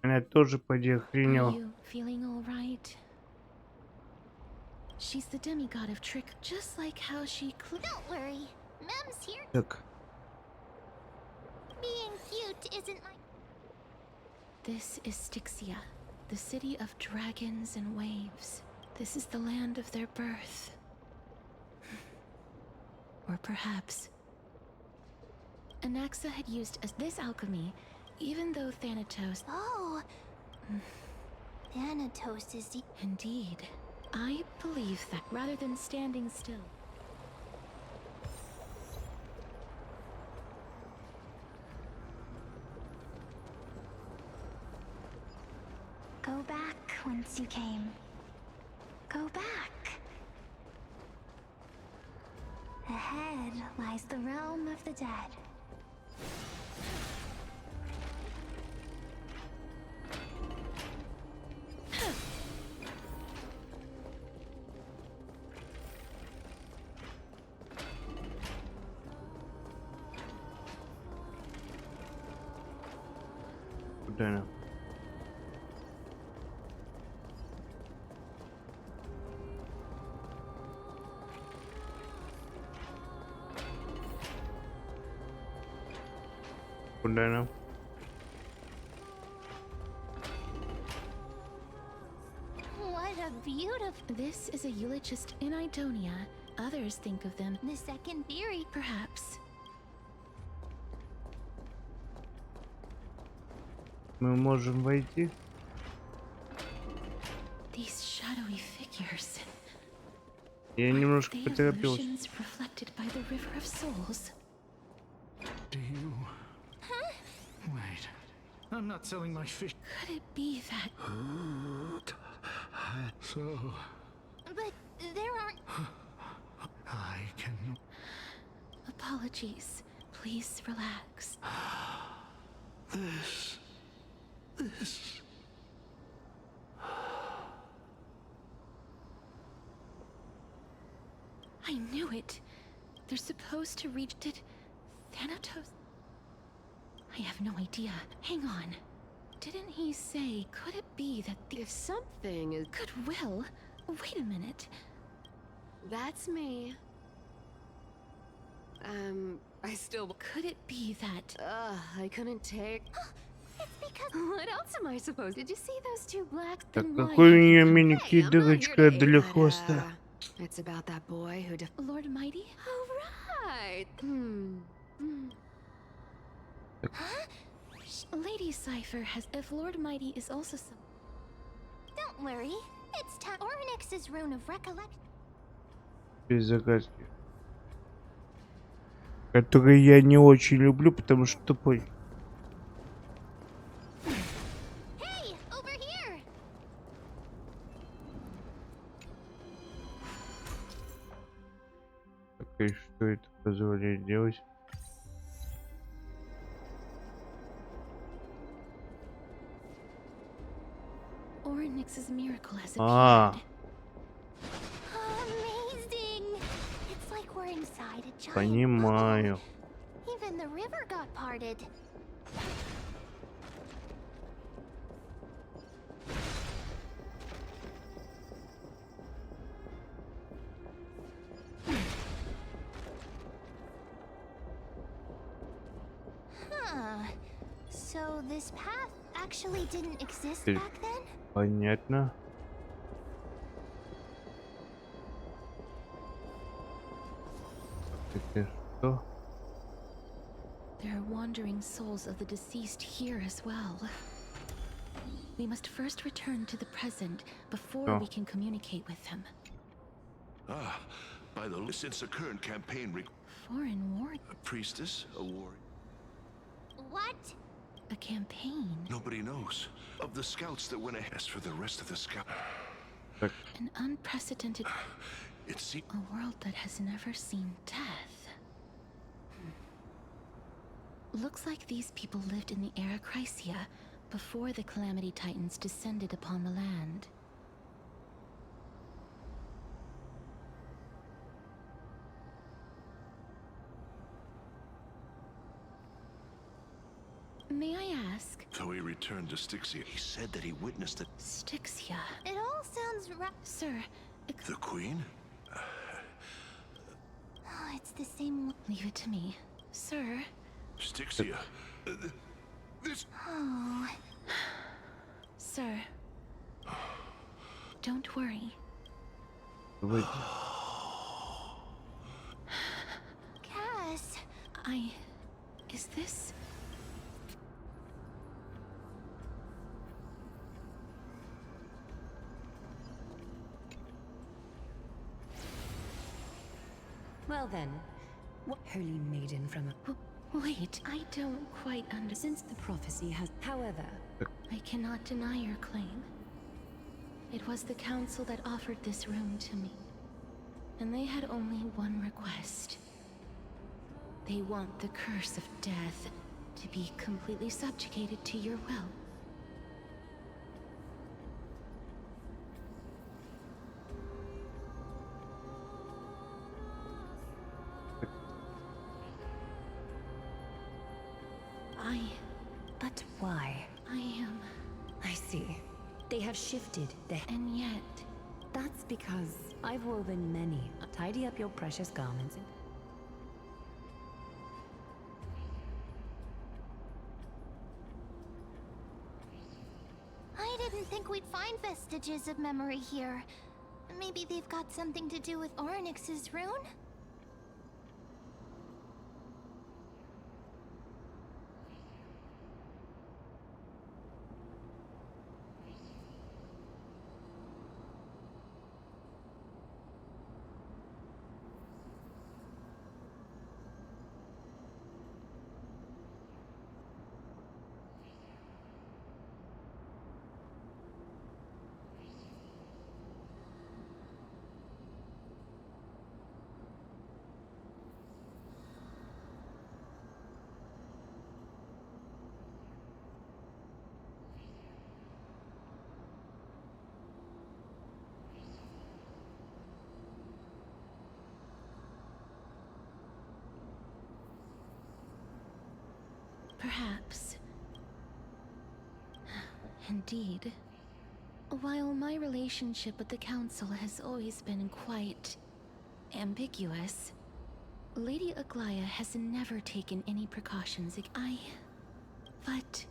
Она тоже поди Are охренела. you feeling all right? She's the demigod of trick, just like how she... Don't worry. Mem's here. Так. Being cute isn't my... This is Styxia, the city of dragons and waves. This is the land of their birth. Or perhaps... Anaxa had used as this alchemy, even though Thanatos... Oh! Thanatos is the... Indeed. I believe that rather than standing still. Go back whence you came. Go back. Ahead lies the realm of the dead. Куда она? Куда она? What a beautiful... This is a eulogist in Idonia. Others think of them... The second theory. Perhaps. Мы можем войти? These shadowy figures. Я немножко They поторопился. illusions reflected by the river of souls. do you? Huh? Wait. I'm not selling my fish. Could it be that... So... But there aren't... I can... Apologies. Please relax. This... I knew it. They're supposed to reach it. Thanatos. I have no idea. Hang on. Didn't he say, could it be that the... If something is... Goodwill? Wait a minute. That's me. I still... Could it be that... I couldn't take... It's because... What else am I supposed... Did you see those two blacks? Так какой у нее миленький дырочка для хвоста. It's about that boy who... Lord Mighty? Oh, right. Huh? Lady Cypher has... If Lord Mighty is also some... Don't worry. It's time. Orynyx's rune of recollection. Без загадки. Который я не очень люблю, потому что тупой. Hey, over here. Так и что это позволяет делать? Orynyx's miracle has А, appeared. Amazing. It's like we're inside a giant понимаю. bubble. Even the river got parted. Huh. So this path actually didn't exist back then? Понятно. Это что? There are wandering souls of the deceased here as well. We must first return to the present before Oh. we can communicate with them. Ah, by the since the current campaign, Foreign war... a priestess, a warrior. What? A campaign? Nobody knows of the scouts that went ahead. As for the rest of the scout, An unprecedented... it's A world that has never seen death. Looks like these people lived in the era Chrysia before the Calamity Titans descended upon the land. May I ask? So he returned to Styxia. He said that he witnessed it. Styxia. It all sounds right. Sir, The Queen? Oh, it's the same. Leave it to me. Sir. Styxia. This. Oh. Sir. Don't worry. Wait. Cass. Is this... Well then, what holy maiden from a... Wait, I don't quite understand. Since the prophecy has... However... I cannot deny your claim. It was the council that offered this rune to me. And they had only one request. They want the curse of death to be completely subjugated to your will. But why? I am... I see. They have shifted the... And yet... That's because I've woven many. Tidy up your precious garments. I didn't think we'd find vestiges of memory here. Maybe they've got something to do with Orynyx's rune? Perhaps. Indeed. While my relationship with the Council has always been quite ambiguous, Lady Aglaya has never taken any precautions. But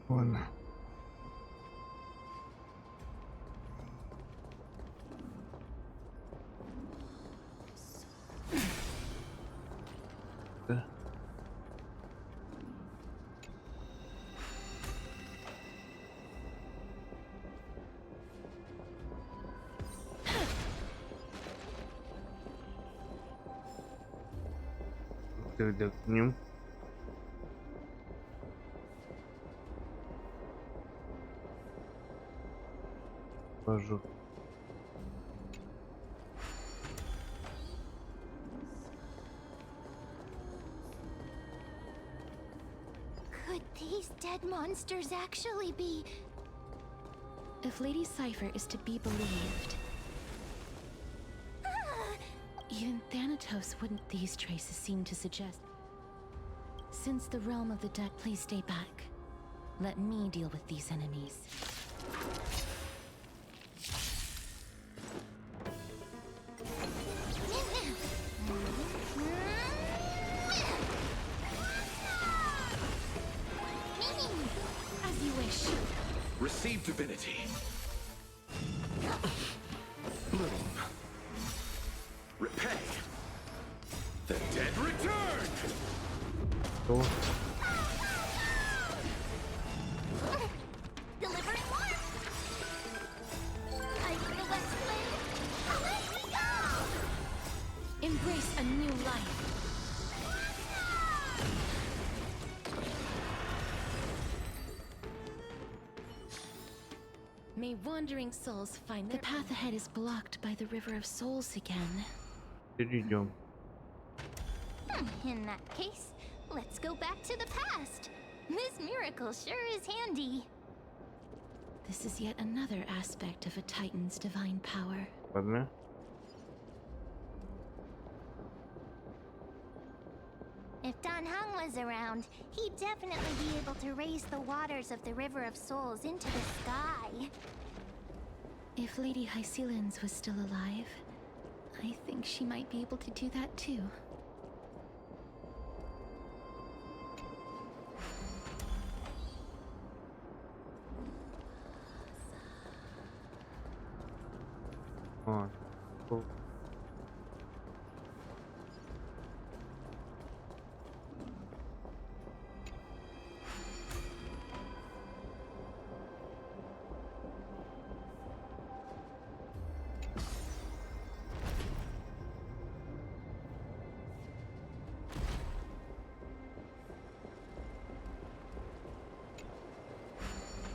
Ладно. Да. Тогда к ним. Хожу. Could these dead monsters actually be? if Lady Cypher is to be believed, even Thanatos wouldn't these traces seem to suggest. Since the realm of the dead, please stay back. Let me deal with these enemies. As you wish. Receive divinity. Bloom. Repay. The dead return. Oh. Delivering warmth. I feel that flame. Let me go. Embrace a new life. May wandering souls find the path ahead is blocked by the River of Souls again. Перейдем. In that case, let's go back to the past. This miracle sure is handy. This is yet another aspect of a Titan's divine power. Ладно. If Dan Heng was around, he'd definitely be able to raise the waters of the River of Souls into the sky. If Lady Hycelens was still alive, I think she might be able to do that too. Cool.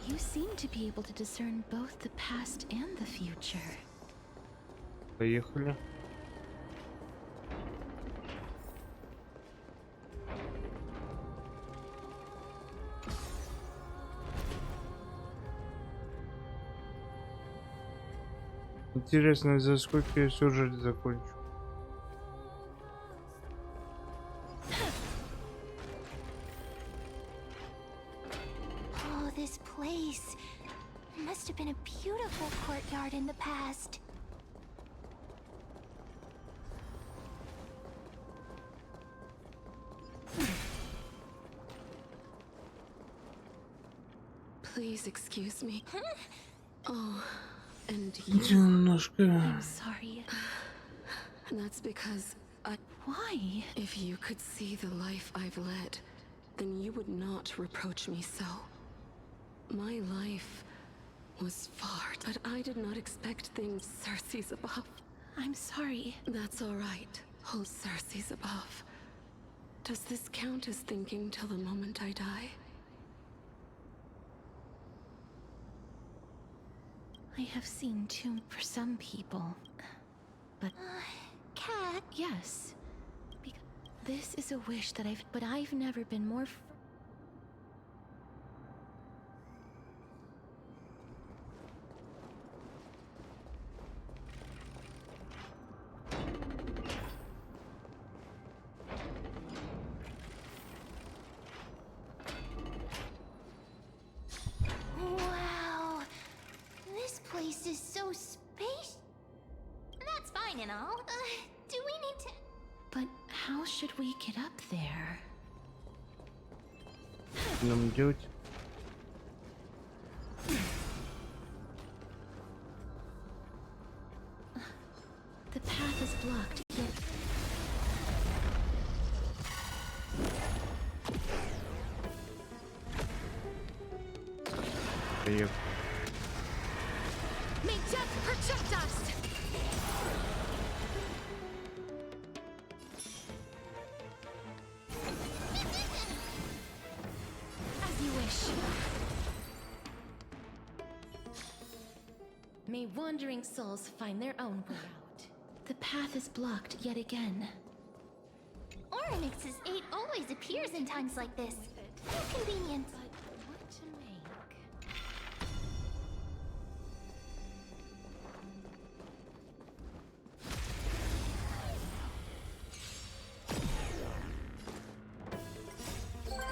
You seem to be able to discern both the past and the future. Поехали. Интересно, за сколько я сюжет закончу? Oh, this place must have been a beautiful courtyard in the past. Please excuse me. Oh, and Немножко. I'm sorry. That's because Why? if you could see the life I've led, then you would not reproach me so. My life was far, but I did not expect things Cersei's above. I'm sorry. That's all right. Oh, Cersei's above. Does this count as thinking till the moment I die? I have seen too for some people, but Cat? yes, this is a wish that I've never been more. How should we get up there? Что нам делать? The path is blocked, yet... Поехали. May death protect us! As you wish. May wandering souls find their own way out. The path is blocked yet again. Oryx's 8 always appears in times like this. How convenient. But what to make?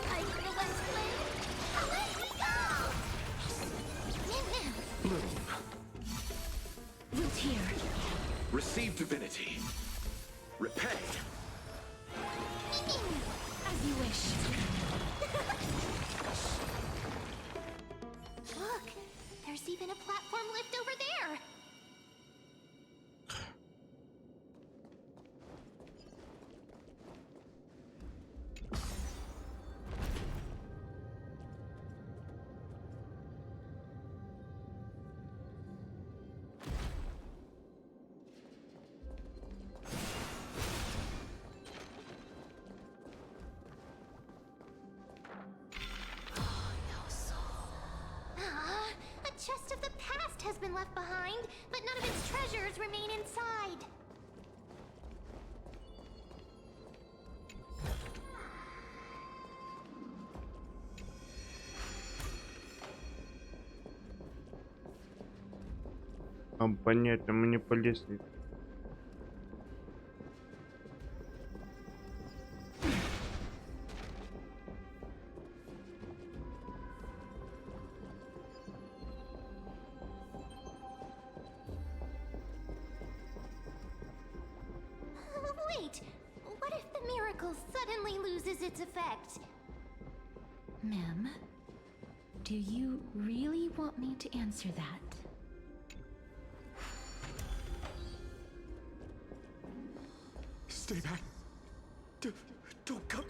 I for the West Wind. Away we go! Bloom. Root here. Receive divinity. Repay. As you wish. Look, there's even a platform lift over there. A chest of the past has been left behind, but none of its treasures remain inside. Понятно, мы не по лестнице. Wait, what if the miracle suddenly loses its effect? Mem, do you really want me to answer that? Stay back. Don't come.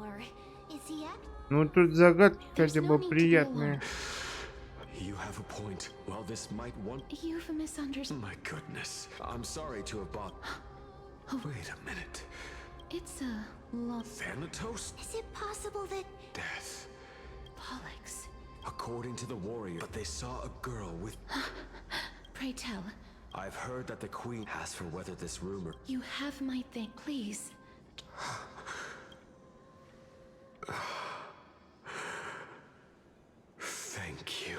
Or is he act? Ну тут загадки хотя бы приятные. You have a point. Well, this might want... You've misunderstood. My goodness. I'm sorry to have bought... Wait a minute. It's a long... Thanatos? Is it possible that... Death. Bollocks. According to the warrior, but they saw a girl with... Pray tell. I've heard that the queen asked for whether this rumor... You have my thing, please. Thank you.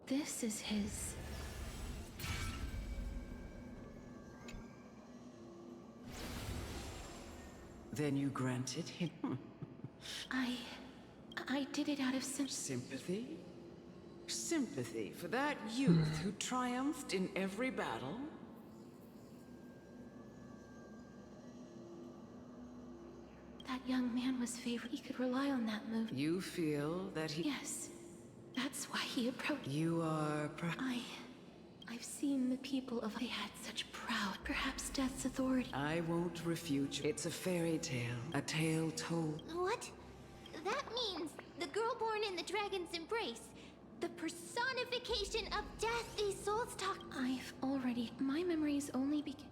This is his... Then you granted him I did it out of sympathy? Sympathy for that youth who triumphed in every battle? That young man was favored. He could rely on that move. You feel that he... Yes. That's why he approached... You are... I've seen the people of... They had such proud... Perhaps death's authority. I won't refute you. It's a fairy tale. A tale told. What? That means the girl born in the dragon's embrace. The personification of death these souls talk... I've already... My memories only begin...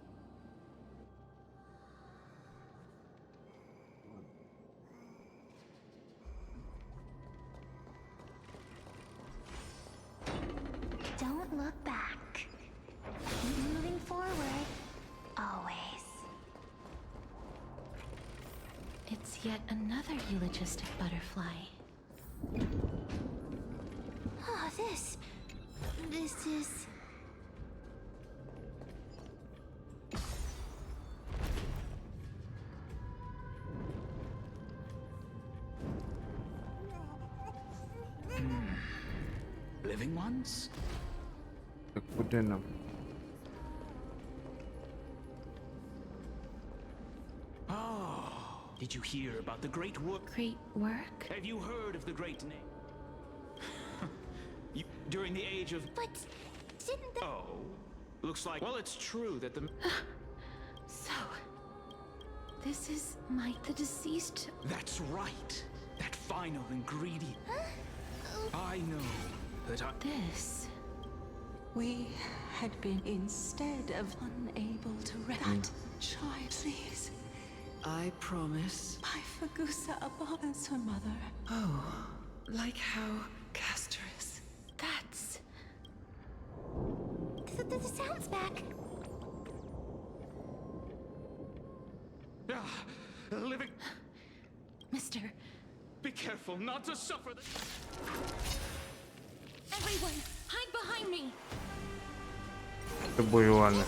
Don't look back. Keep moving forward. Always. It's yet another eulogistic butterfly. Oh, this is... Living ones? Так куда нам? Did you hear about the great work? Great work? Have you heard of the great name? During the age of... But didn't the... Oh, looks like... Well, it's true that the... So, this is the deceased... That's right. That final ingredient. I know that I... This... We had been instead of unable to that child, please. I promise. My Fagusa above as her mother. Oh, like how Castorus. That's... The sound's back. Living... Mister... Be careful not to suffer the... Everyone, hide behind me! С тобой, Ивана.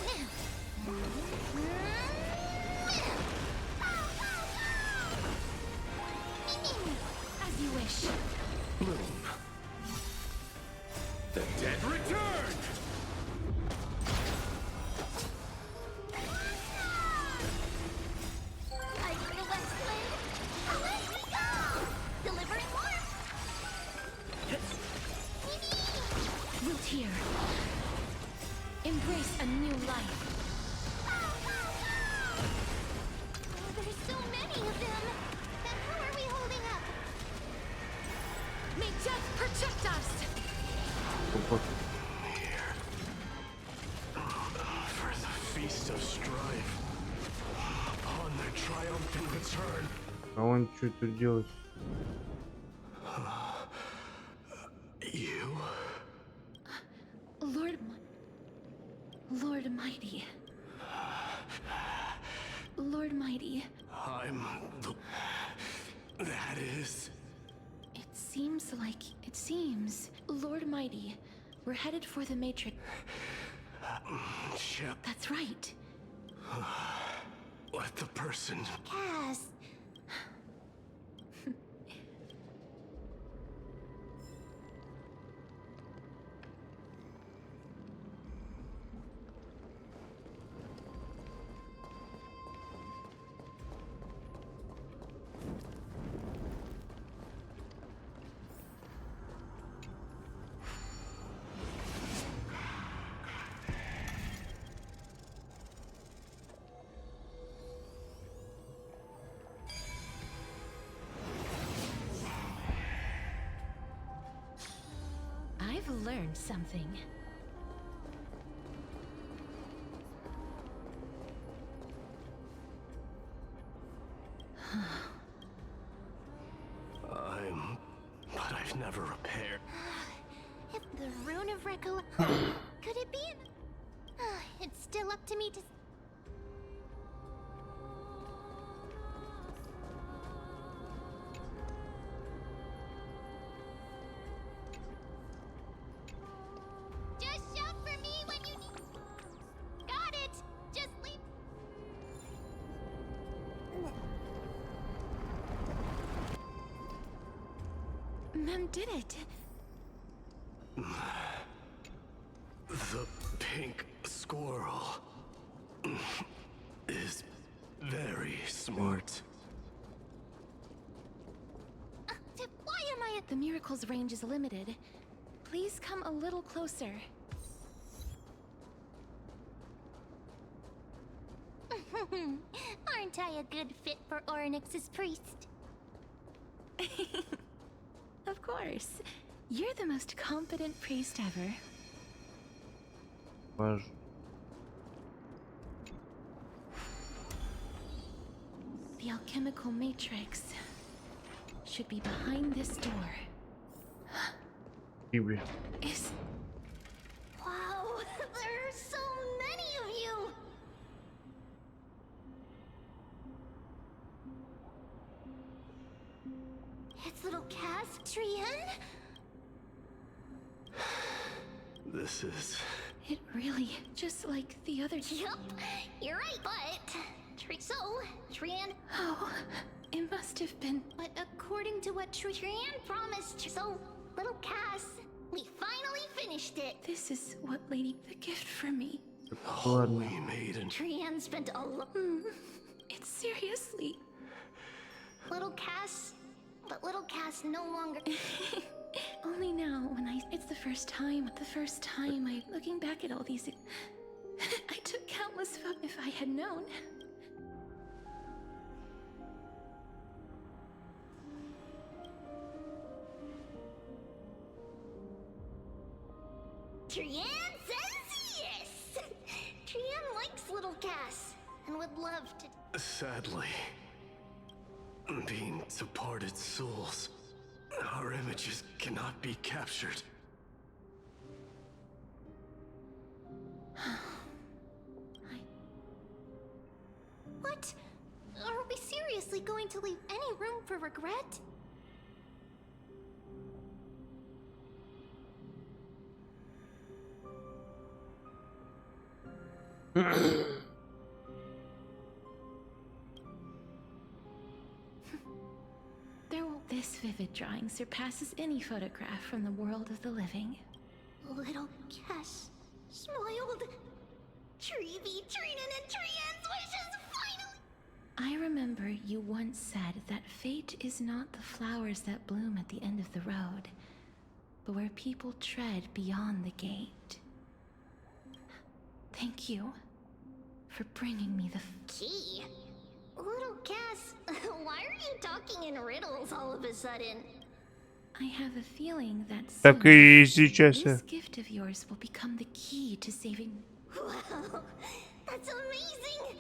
As you wish. Bloom. The dead return! Fighting the West Wind. Away we go! Delivering warmth. Root here. Embrace a new life. There's so many of them. Then how are we holding up? May death protect us! Here. For the feast of strife. Upon their triumphant return. А он что тут делает? You? Lord Mighty. Lord Mighty. I'm the... That is... It seems. Lord Mighty. We're headed for the Matrix. Ship. That's right. Let the person... Cass. I've learned something. But I've never repaired. If the rune of Reco... Could it be in... It's still up to me to... Just shout for me when you need... Got it! Just leave... Mem did it. The pink squirrel is very smart. Why am I at... The miracle's range is limited. Please come a little closer. Aren't I a good fit for Orynyx's priest? Of course. You're the most competent priest ever. Важно. The alchemical matrix should be behind this door. Тебе. Is... Wow, there are so many of you! It's little Cass, Trian? This is... It really, just like the other... Yup, you're right, but... So, Trian... Oh, it must have been... But according to what Trian promised, so, little Cass, we finally finished it! This is what Lady... The gift for me. Holy maiden. Trian spent a lot... It's seriously... Little Cass, but little Cass no longer. Only now, it's the first time looking back at all these, I took countless photos if I had known. Trian says yes! Trian likes little Cass, and would love to. Sadly, being departed souls, our images cannot be captured. What? Are we seriously going to leave any room for regret? This vivid drawing surpasses any photograph from the world of the living. Little Cass smiled. Treevee, Treenan, and Trian's wishes finally. I remember you once said that fate is not the flowers that bloom at the end of the road, but where people tread beyond the gate. Thank you for bringing me the key. Little Cass, why are you talking in riddles all of a sudden? I have a feeling that Так и сейчас. this gift of yours will become the key to saving. Wow, that's amazing!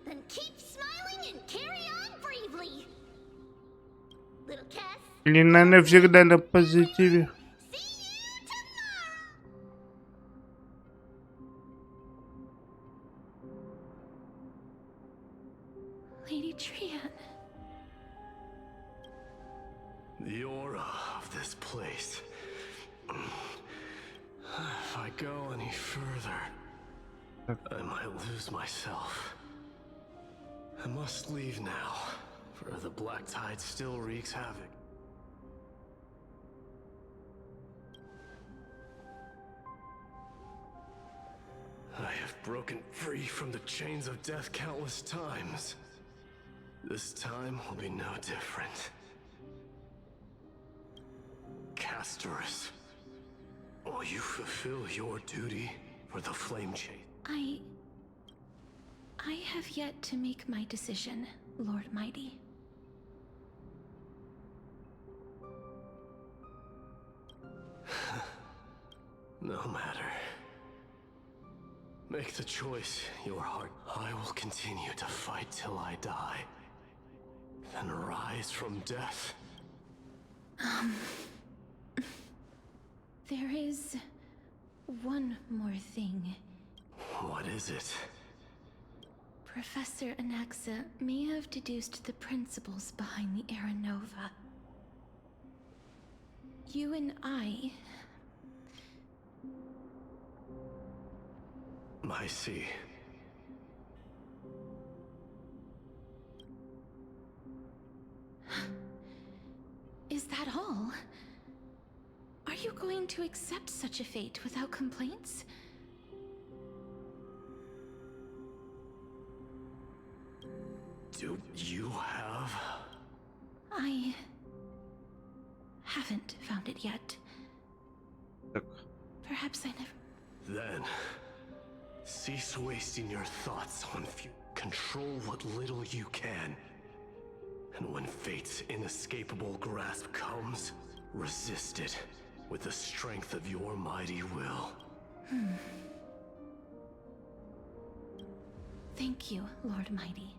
Then keep smiling and carry on bravely. Little Cass. Лина навсегда на позитиве. Lady Trian. The aura of this place. If I go any further, I might lose myself. I must leave now, for the black tide still wreaks havoc. I have broken free from the chains of death countless times. This time will be no different. Castorus, will you fulfill your duty for the flame chase? I have yet to make my decision, Lord Mighty. No matter. Make the choice, your heart. I will continue to fight till I die. Then rise from death. There is one more thing. What is it? Professor Anaxa may have deduced the principles behind the Era Nova. You and I see. Is that all? Are you going to accept such a fate without complaints? Do you have? I haven't found it yet. Perhaps I never... Then, cease wasting your thoughts on control what little you can. And when fate's inescapable grasp comes, resist it with the strength of your mighty will. Thank you, Lord Mighty.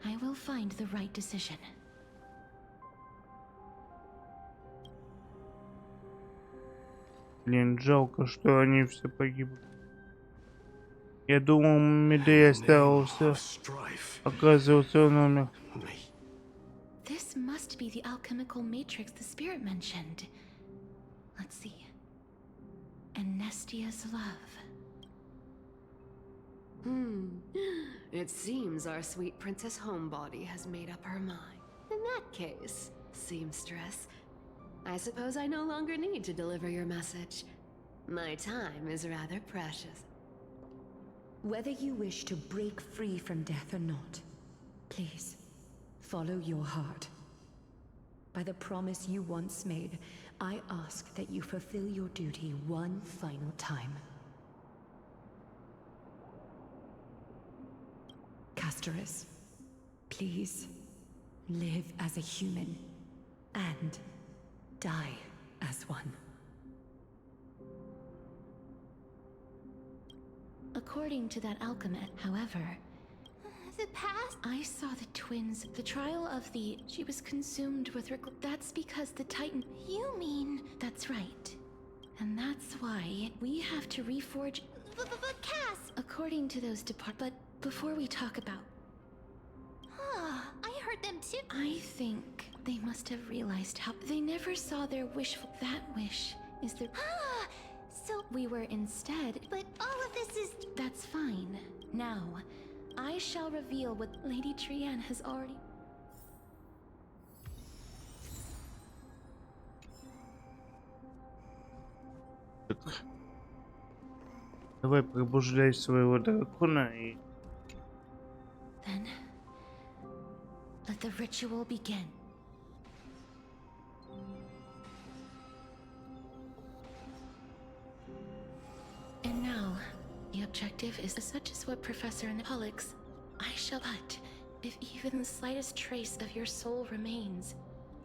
I will find the right decision. Блин, жалко, что они все погибли. Я думал, Медей остался. Оказывается, он умер. This must be the alchemical matrix the spirit mentioned. Let's see. Anestia's love. It seems our sweet Princess Homebody has made up her mind. In that case, seamstress, I suppose I no longer need to deliver your message. My time is rather precious. Whether you wish to break free from death or not, please, Follow your heart. By the promise you once made, I ask that you fulfill your duty one final time. Castoris, please live as a human and die as one. According to that alchemist, however, the past? I saw the twins. The trial of the... She was consumed with that's because the Titan... You mean... That's right. And that's why we have to reforge... But Cass! According to those but before we talk about... I heard them too. I think they must have realized how... They never saw their wish... That wish is the... So... We were instead... But all of this is... That's fine. Now... I shall reveal what Lady Trian has already... Давай пробуждай своего дракона и... Then... Let the ritual begin. And now... The objective is such as what Professor Pollux. I shall but, if even the slightest trace of your soul remains,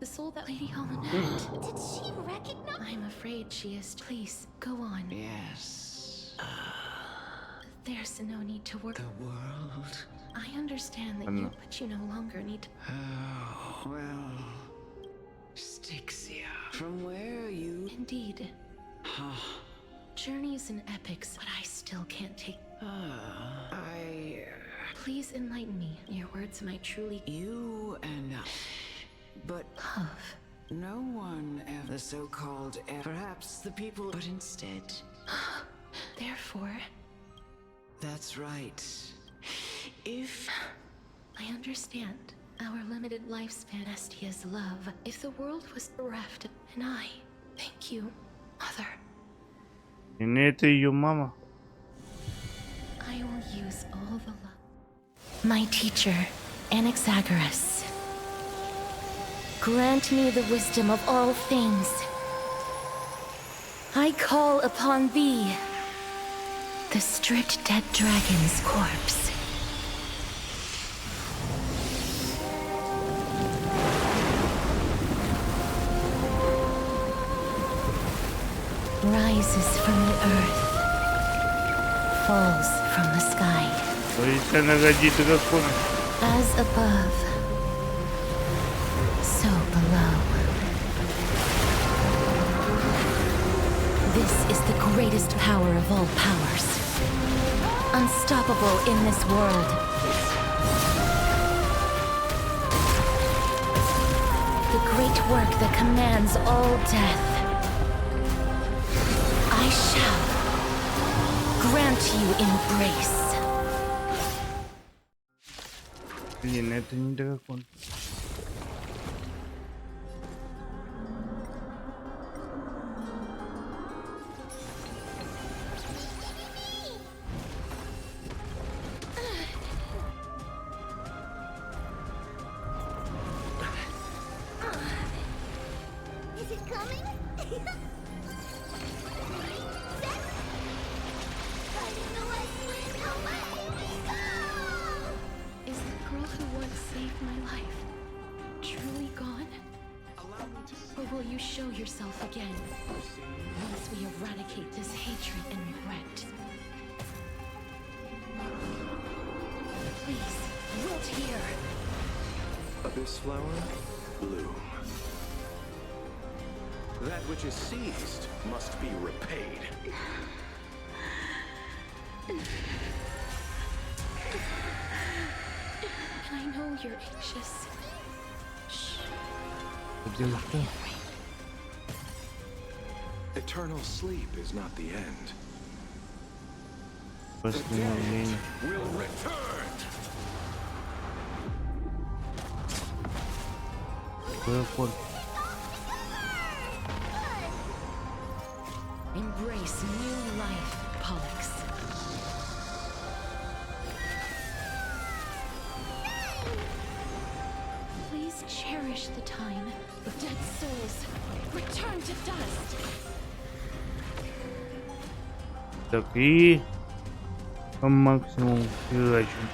the soul that Lady Holland... Did she recognize? I'm afraid she is. Please, go on. Yes. There's no need to worry. The world? I understand that but you no longer need to... Oh, well... Styxia. From where you... Indeed. Journeys and epics, but I still can't take... Please enlighten me. Your words might truly... You and I... But... Love. No one ever... The so-called... Perhaps the people... But instead... Therefore... That's right. If... I understand. Our limited lifespan, Estia's love. If the world was bereft, and I... Thank you, Mother. And это ее мама. I will use all the love. My teacher, Anaxagoras. Grant me the wisdom of all things. I call upon thee. The stripped dead dragon's corpse. Rises from the earth, falls from the sky. То есть она родит дракона. As above, so below. This is the greatest power of all powers. Unstoppable in this world. The great work that commands all death. I shall grant you embrace. Блин, это не дракон. Is it coming? Is the girl who once saved my life truly gone? Or will you show yourself again once we eradicate this hatred and regret? Please, wilt here. Abyss flower, bloom. That which is seized must be repaid. And I know you're anxious. Shh. Eternal sleep is not the end. Восстановление. Will return. Дракон. Embrace new life, Pollux. must cherish the time of dead souls. Return to dust. Так, и по максимуму фигачим.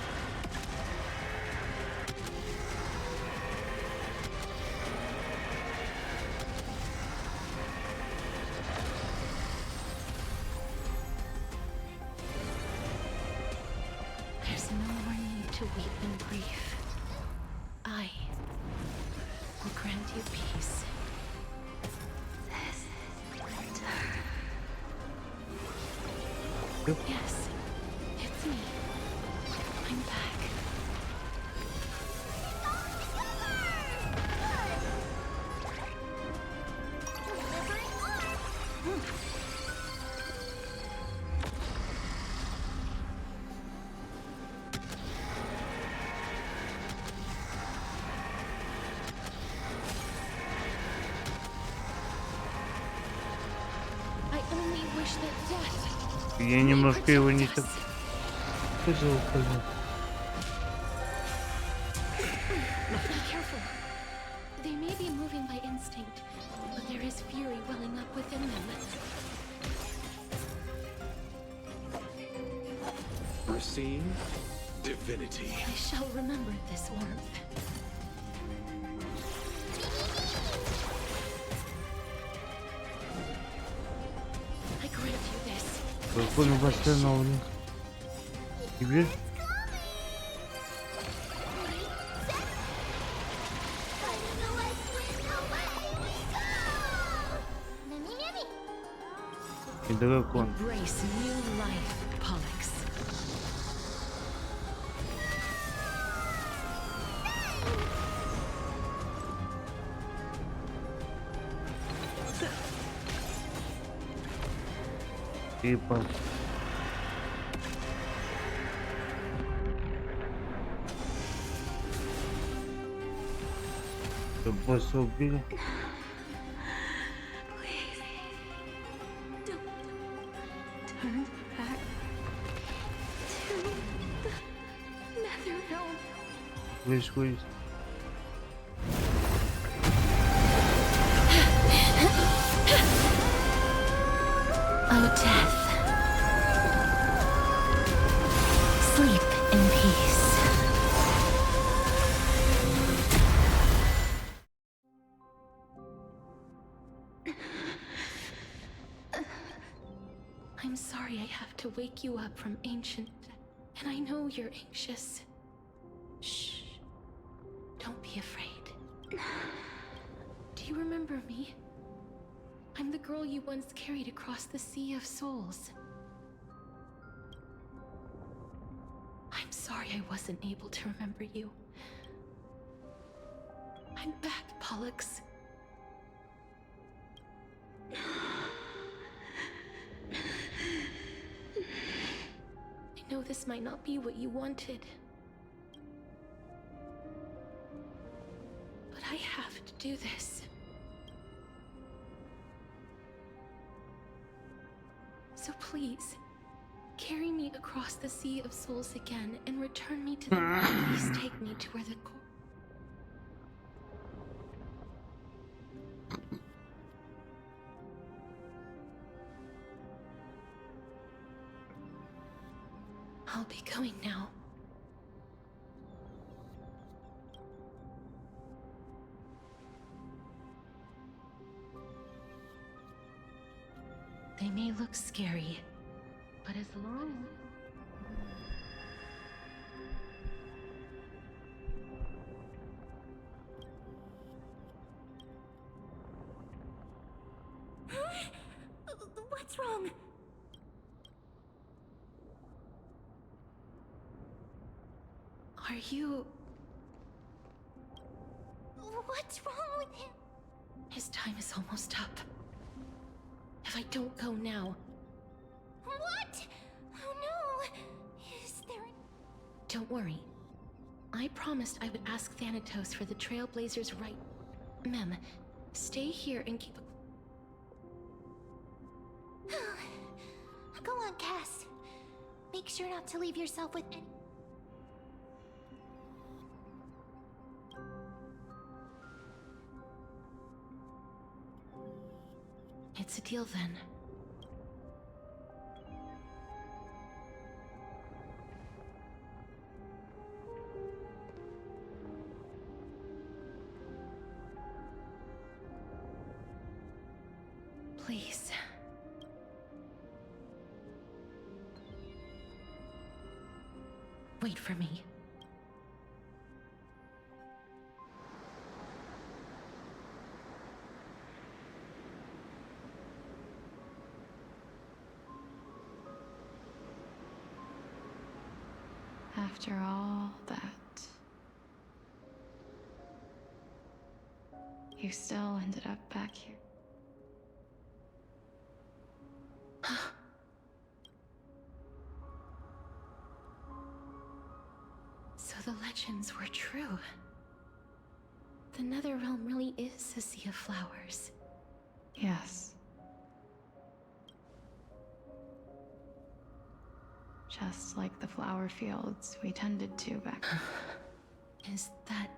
There's no more need to weep in grief. I will grant you peace. Yes, it's me. I'm back. I only wish that death. Я немножко его не так сказал. Be careful. They may be moving by instinct, but there is fury welling up within them. Receive divinity. I shall remember this warmth. I grant you this. Какой он восстановлен. Тебе? И дракон. Embrace new life, Pollux. Типа. Что, босса убили? Turn back to the nether realm. Происходит. O death, sleep in peace. I'm sorry I have to wake you up from ancient, and I know you're anxious. Shh. Don't be afraid. Do you remember me? I'm the girl you once carried across the sea of souls. I'm sorry I wasn't able to remember you. I'm back, Pollux. I know this might not be what you wanted. But I have to do this. So please, carry me across the sea of souls again and return me to the please take me to where the I'll be going now. They may look scary, but as long What's wrong? Are you... What's wrong with him? His time is almost up. If I don't go now... What? Oh no! Is there... Don't worry. I promised I would ask Thanatos for the Trailblazers' right... Mem, stay here and keep a... Go on, Cass. Make sure not to leave yourself with any... It's a deal then. Please. Wait for me. After all that, you still ended up back here. So the legends were true. The Netherrealm really is a sea of flowers. Yes. Just like the flower fields we tended to back then. Is that...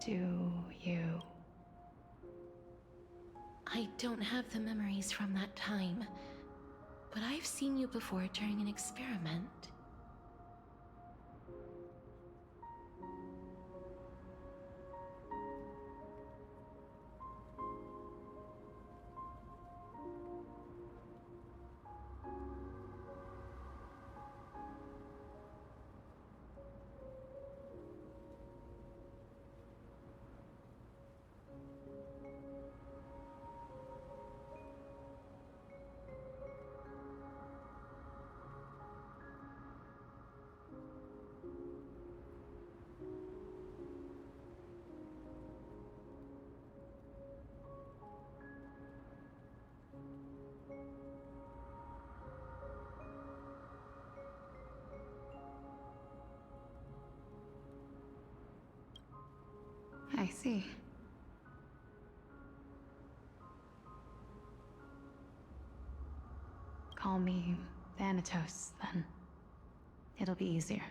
Do you... I don't have the memories from that time, but I've seen you before during an experiment. I see. Call me Thanatos, then. It'll be easier.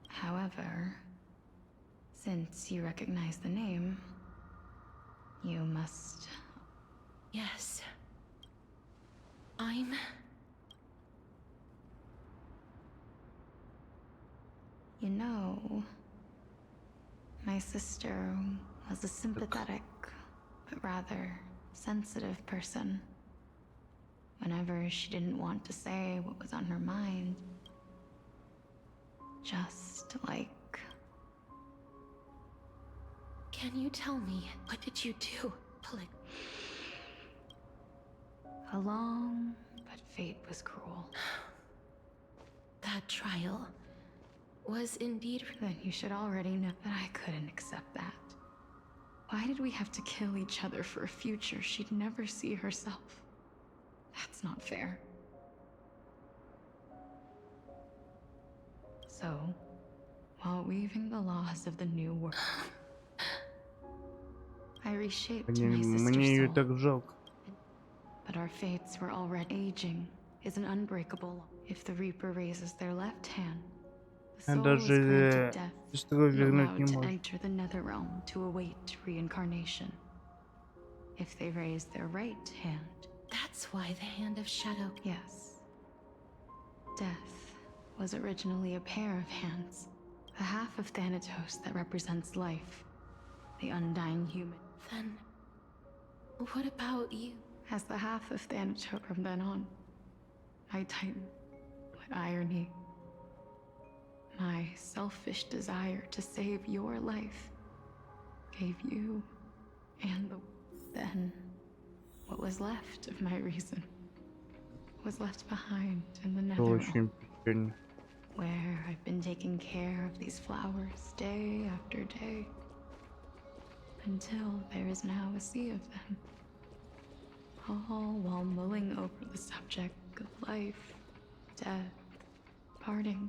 However, since you recognize the name, you must... Yes. I'm... You know, my sister was a sympathetic, but rather sensitive person. Whenever she didn't want to say what was on her mind, just like... Can you tell me, what did you do? A long, but fate was cruel. That trial... was indeed... Then you should already know that I couldn't accept that. Why did we have to kill each other for a future she'd never see herself? That's not fair. So, while weaving the laws of the new world, I reshaped my sister's soul. But our fates were already aging, is an unbreakable law. If the Reaper raises their left hand, the soul is granted death and allowed to enter the Netherrealm to await reincarnation. If they raise their right hand... That's why the Hand of Shadow... Yes. Death was originally a pair of hands. The half of Thanatos that represents life. The undying human. Then... what about you? As the half of Thanatos from then on. My Titan. What irony. My selfish desire to save your life gave you and the... Then, what was left of my reason was left behind in the Netherrealm, where I've been taking care of these flowers day after day, until there is now a sea of them, all while mulling over the subject of life, death, parting,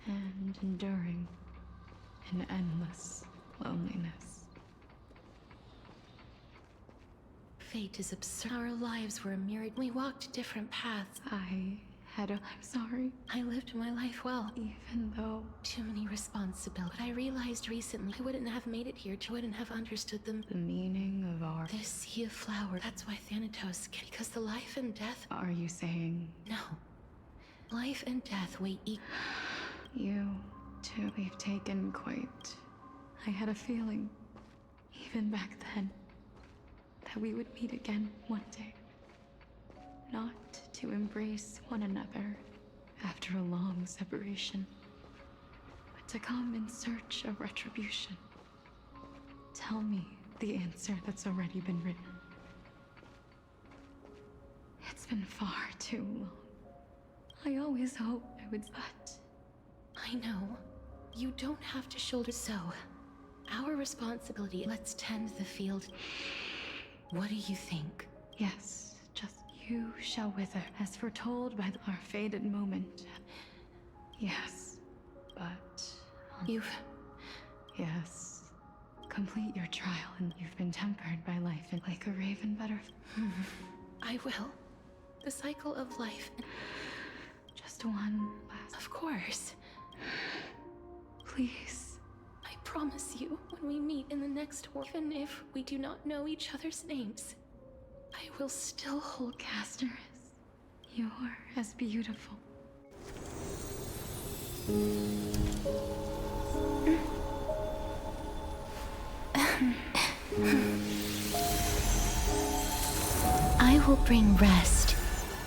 and enduring an endless loneliness. Fate is absurd. Our lives were a myriad. We walked different paths. I I'm sorry. I lived my life well, even though too many responsibilities. But I realized recently I wouldn't have made it here. I wouldn't have understood the meaning of our this sea of flowers. That's why Thanatos can, because the life and death. Are you saying no? Life and death weigh equal. You too. We've taken quite. I had a feeling, even back then, that we would meet again one day. Not to embrace one another after a long separation, but to come in search of retribution. Tell me the answer that's already been written. It's been far too long. I always hoped I would, but I know you don't have to shoulder. So, our responsibility. Let's tend the field. What do you think? Yes, just you shall wither, as foretold by our fated moment. Yes, but yes. Complete your trial, and you've been tempered by life, and like a raven butterfly. I will. The cycle of life. Just one last. Of course. Please. I promise you, when we meet in the next war, even if we do not know each other's names, I will still hold Castor as you're as beautiful. I will bring rest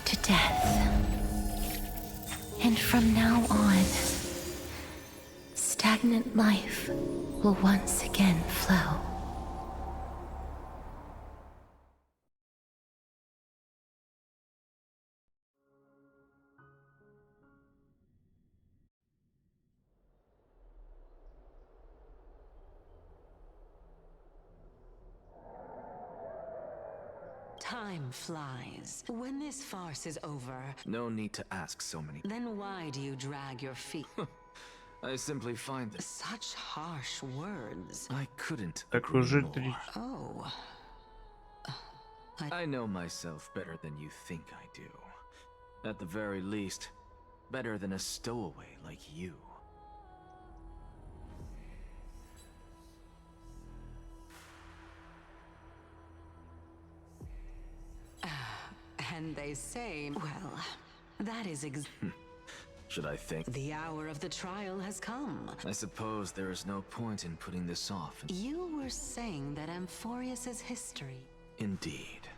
to death. And from now on, stagnant life will once again flow. Time flies. When this farce is over, No need to ask so many. then why do you drag your feet? I simply find that Such harsh words. I couldn't Так agree уже more. 3. Oh. I know myself better than you think I do. At the very least, better than a stowaway like you. And they say, well, that is Should I think? the hour of the trial has come. I suppose there is no point in putting this off. You were saying that Amphoreuse's history. Indeed.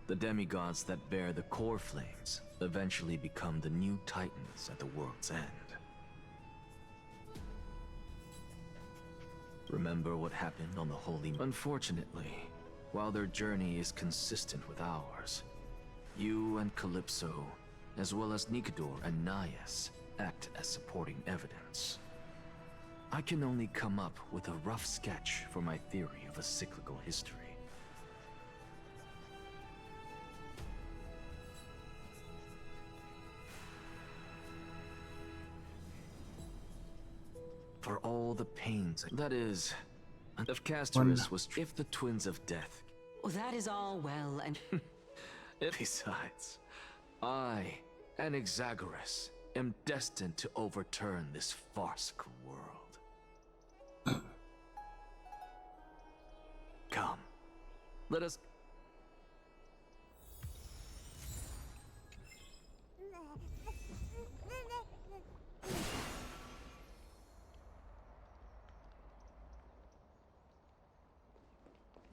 The demigods that bear the core flames eventually become the new titans at the world's end. Remember what happened on the Holy... Unfortunately, while their journey is consistent with ours, you and Calypso, as well as Nicodor and Naias, act as supporting evidence. I can only come up with a rough sketch for my theory of a cyclical history. For all the pains, that is, if Castorus was, if the twins of death. Well, that is all well and... Besides, I and Exagoras am destined to overturn this farcical world. Come, let us...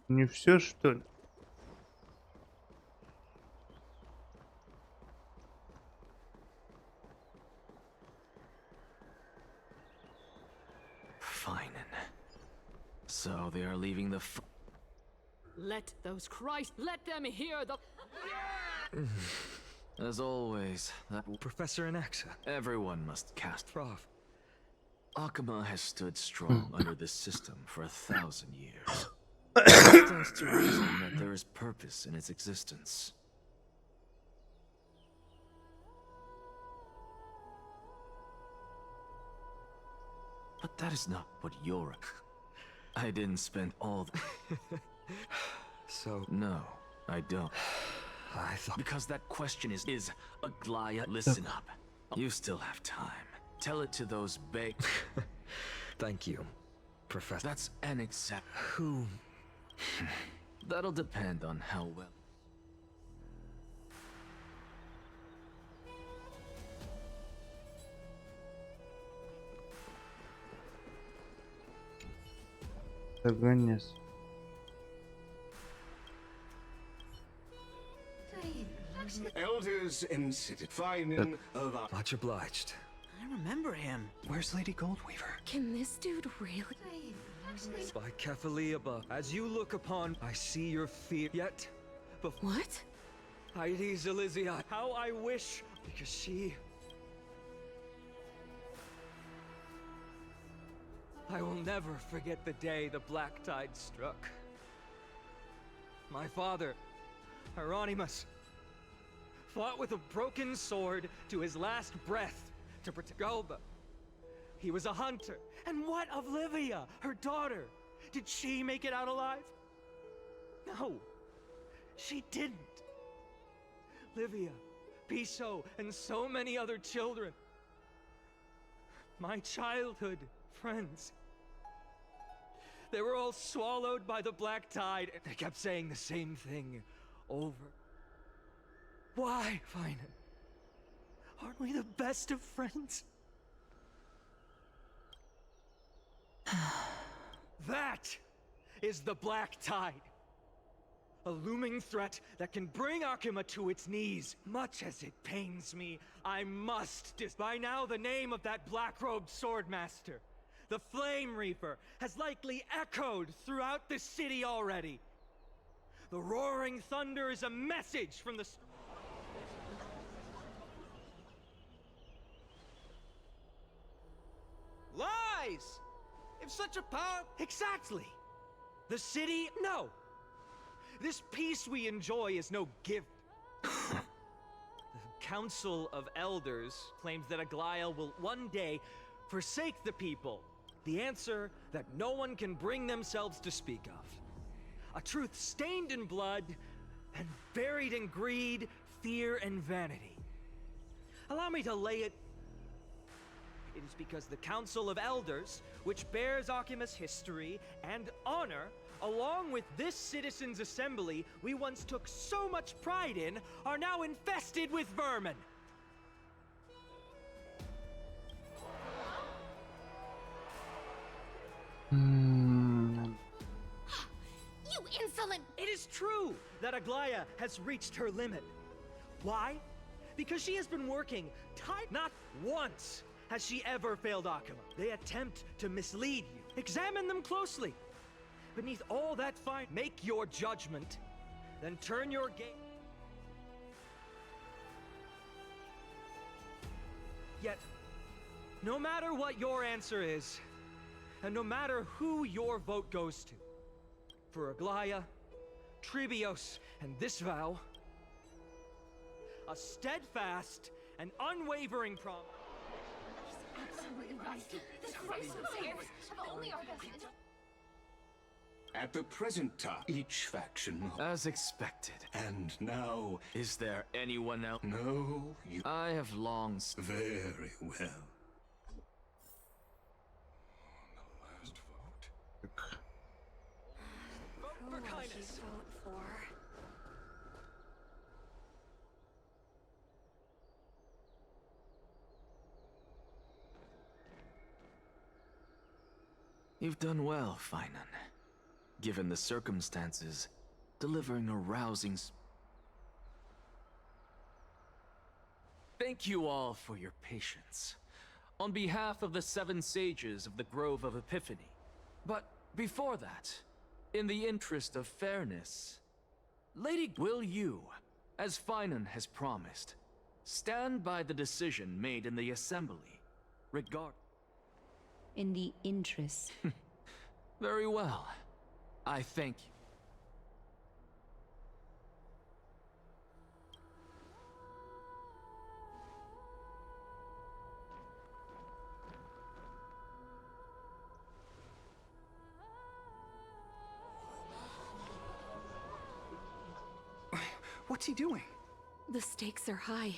Не все, что ли? Fine. So they are leaving the Let those Christ, let them hear the... As always, that Professor Anaxa. Everyone must cast. Prof. Akama has stood strong under this system for 1,000 years. It stands to reason that there is purpose in its existence. But that is not what you're... I didn't spend all the... So... No, I don't. I thought... Because that question is Aglaya, listen up. You still have time. Tell it to those big... Thank you, Professor. That's an except. Who? That'll depend on how well... Прогонец. Elders and finding of much obliged. I remember him. Where's Lady Goldweaver? Can this dude really? By Kefaliaba, as you look upon, I see your fear. Yet, what? Heidi Zelizia, how I wish, because she... I will never forget the day the black tide struck. My father, Hieronymus, fought with a broken sword to his last breath to protect Galba. He was a hunter. And what of Livia, her daughter? Did she make it out alive? No, she didn't. Livia, Piso, and so many other children. My childhood friends. They were all swallowed by the black tide. They kept saying the same thing over. Why, Finan? Aren't we the best of friends? That is the black tide. A looming threat that can bring Akima to its knees. Much as it pains me, I must by now the name of that black-robed swordmaster, the Flame Reaper, has likely echoed throughout the city already. The roaring thunder is a message from the... Lies! If such a power... Exactly! The city... No! This peace we enjoy is no gift. The Council of Elders claims that Aglaya will one day forsake the people. The answer that no one can bring themselves to speak of. A truth stained in blood and buried in greed, fear, and vanity. Allow me to lay it... It is because the Council of Elders, which bears Akima's history and honor, along with this citizens' assembly we once took so much pride in, are now infested with vermin. You insolent! It is true that Aglaya has reached her limit. Why? Because she has been working not once has she ever failed Akima. They attempt to mislead you. Examine them closely. Beneath all that fine, make your judgment, then turn your gaze. Yet, no matter what your answer is, and no matter who your vote goes to, for Aglaya, Tribios, and this vow, a steadfast and unwavering promise. Absolutely right. The Chrysosayers have only our best interest. At the present time, each faction... As expected. And now... Is there anyone else? No, you... I have long... Very well. The last vote. Vote for kindness. Vote for... You've done well, Finan. Given the circumstances, delivering a rousing... Thank you all for your patience. On behalf of the 7 sages of the Grove of Epiphany. But before that, in the interest of fairness, Lady, will you, as Finan has promised, stand by the decision made in the Assembly, regard... In the interest. Very well. I thank you. What's he doing? The stakes are high.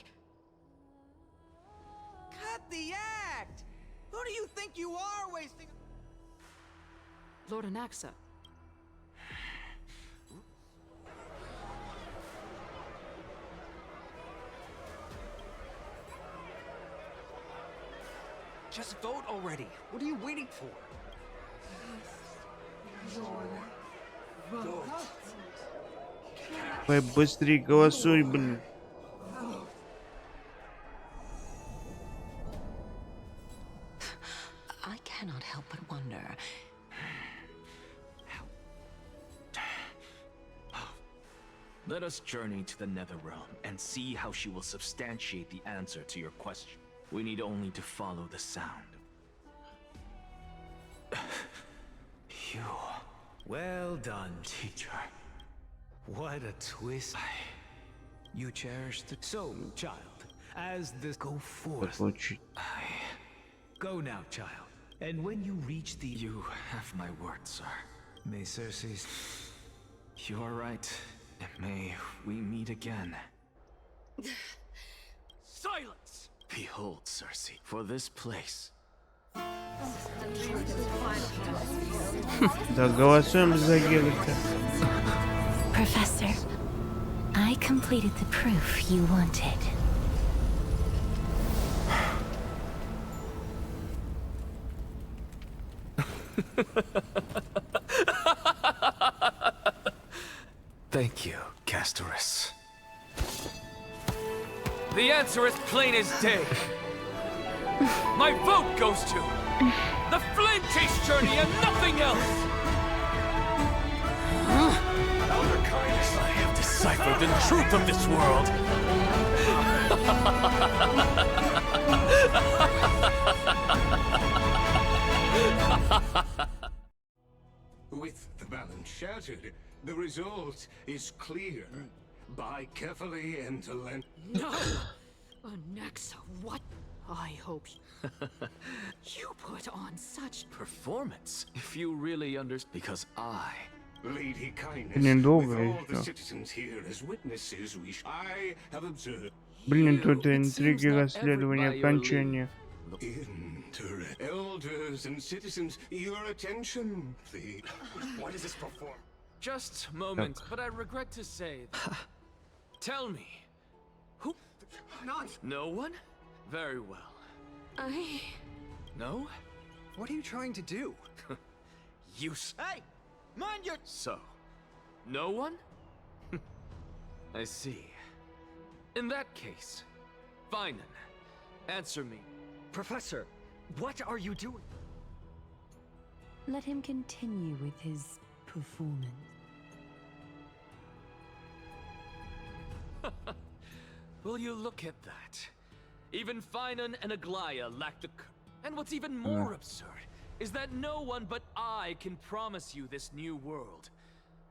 Cut the act! Who do you think you are wasting... Lord Anaxa. Just vote already. What are you waiting for? Давай быстрее голосуй, блин. I cannot help but wonder. Let us journey to the Netherrealm and see how she will substantiate the answer to your question. We need only to follow the sound. You. Well done, teacher. What a twist. You cherish the... So, child, as this go forth... Go now, child. And when you reach the... You have my word, sir. May Cersei's... You are right. May we meet again. Silence! Behold, Cersei, for this place. Да, голосуем за Геральта. Professor, I completed the proof you wanted. Thank you, Castores. The answer is plain as day. My vote goes to the Flame Chase Journey and nothing else. Elder Kindness, I have deciphered the truth of this world. With the balance shattered, the result is clear. Buy carefully and to lend. No! Anaxa, what? I hope you put on such performance. If you really understand, because I, Lady Kindness, Недолго with all the еще. citizens here as witnesses, I have observed. Блин, тут интриги, расследования, окончания. Elders and citizens, your attention, please. What is this perform? Just a moment, but I regret to say... Tell me, who... No one? Very well. No? What are you trying to do? Hey! Mind your... So, no one? I see. In that case, Finan, answer me. Professor, what are you doing? Let him continue with his performance. Will you look at that? Even Finan and Aglaya lack the and what's even more absurd is that no one but I can promise you this new world.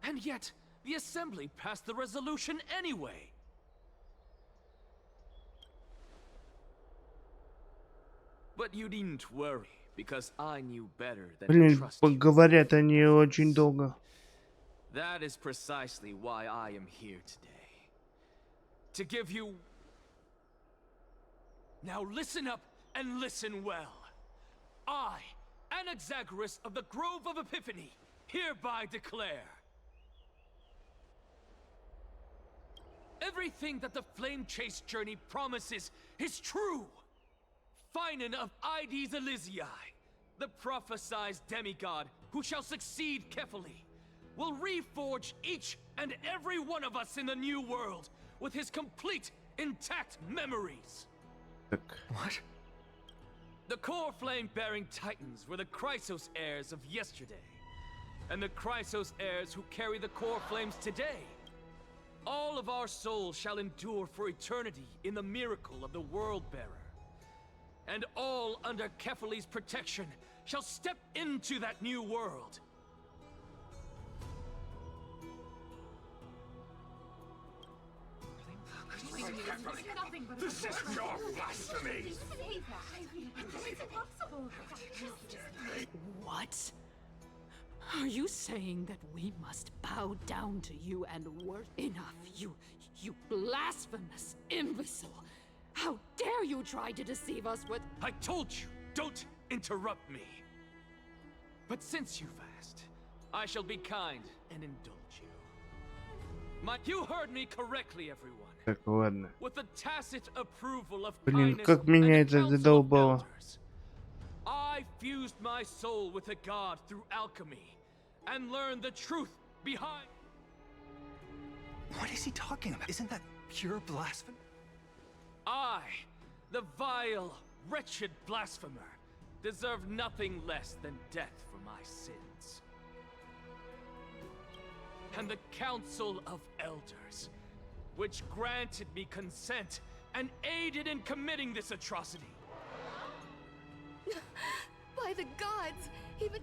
And yet, the Assembly passed the resolution anyway. But you needn't worry, because I knew better than to Блин, trust you. говорят они очень долго. That is precisely why I am here today. To give you... Now listen up and listen well. I, Anaxagoras of the Grove of Epiphany, hereby declare... Everything that the Flame Chase Journey promises is true! Finan of Ides Elysiae, the prophesied demigod who shall succeed Kefali, will reforge each and every one of us in the new world with his complete, intact memories. What? The core flame-bearing titans were the Chrysos heirs of yesterday, and the Chrysos heirs who carry the core flames today. All of our souls shall endure for eternity in the miracle of the World-Bearer. And all under Kefali's protection shall step into that new world. This is your blasphemy! What? Are you saying that we must bow down to you and worship? Enough, you blasphemous imbecile! How dare you try to deceive us with— I told you, don't interrupt me. But since you've asked, I shall be kind and indulge you. You heard me correctly, everyone. Так, ладно. With the tacit approval of Блин, kindness как меня and это the counsel of задолбало. elders, I fused my soul with a god through alchemy and learned the truth behind. What is he talking about? Isn't that pure blasphemy? I, the vile, wretched blasphemer, deserve nothing less than death for my sins. And the Council of Elders, which granted me consent and aided in committing this atrocity. By the gods, even—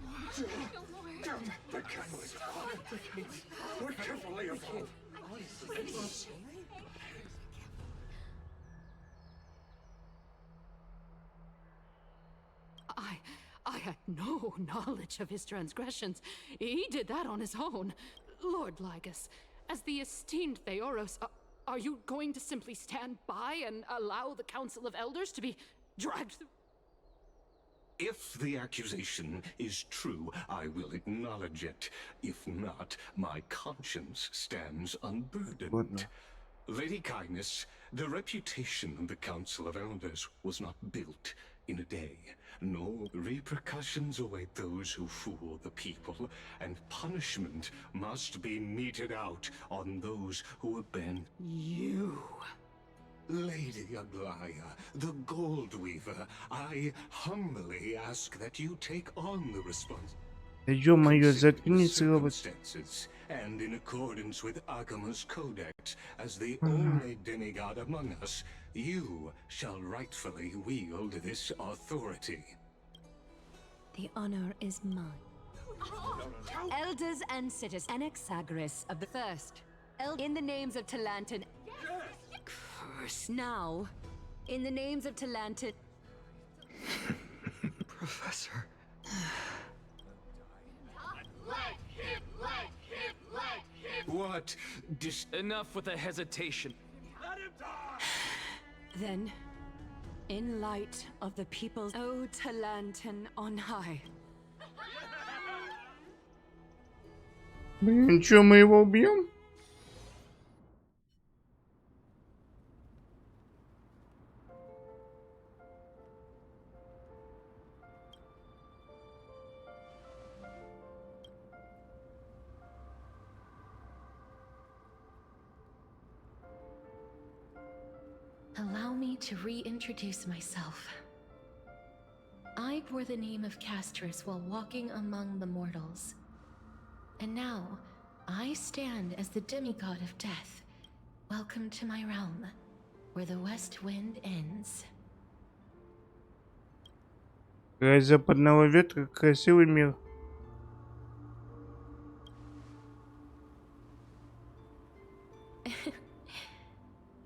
The candles. We're careful, Leopold. I had no knowledge of his transgressions. He did that on his own. Lord Ligus, as the esteemed Theoros, are you going to simply stand by and allow the Council of Elders to be dragged through? If the accusation is true, I will acknowledge it. If not, my conscience stands unburdened. Lady Kindness, the reputation of the Council of Elders was not built in a day. No repercussions await those who fool the people, and punishment must be meted out on those who abandon. You... Lady Aglaya, the Gold Weaver, I humbly ask that you take on the responsibility. Ё-моё, заткнись, робот. And in accordance with Agama's codex, as the only demigod among us, you shall rightfully wield this authority. The honor is mine. Elders and citizens, Anaxagoras of the First, in the names of Talantin. Curse now, in the names of Talantin. Professor. What? Enough with the hesitation. Let him die! Then, in light of the people's O Talantin on high. Блин, чё, мы его убьем? Allow me to reintroduce myself. I bore the name of Castorus while walking among the mortals. And now, I stand as the demigod of death. Welcome to my realm, where the west wind ends. Край западного ветра, красивый мир.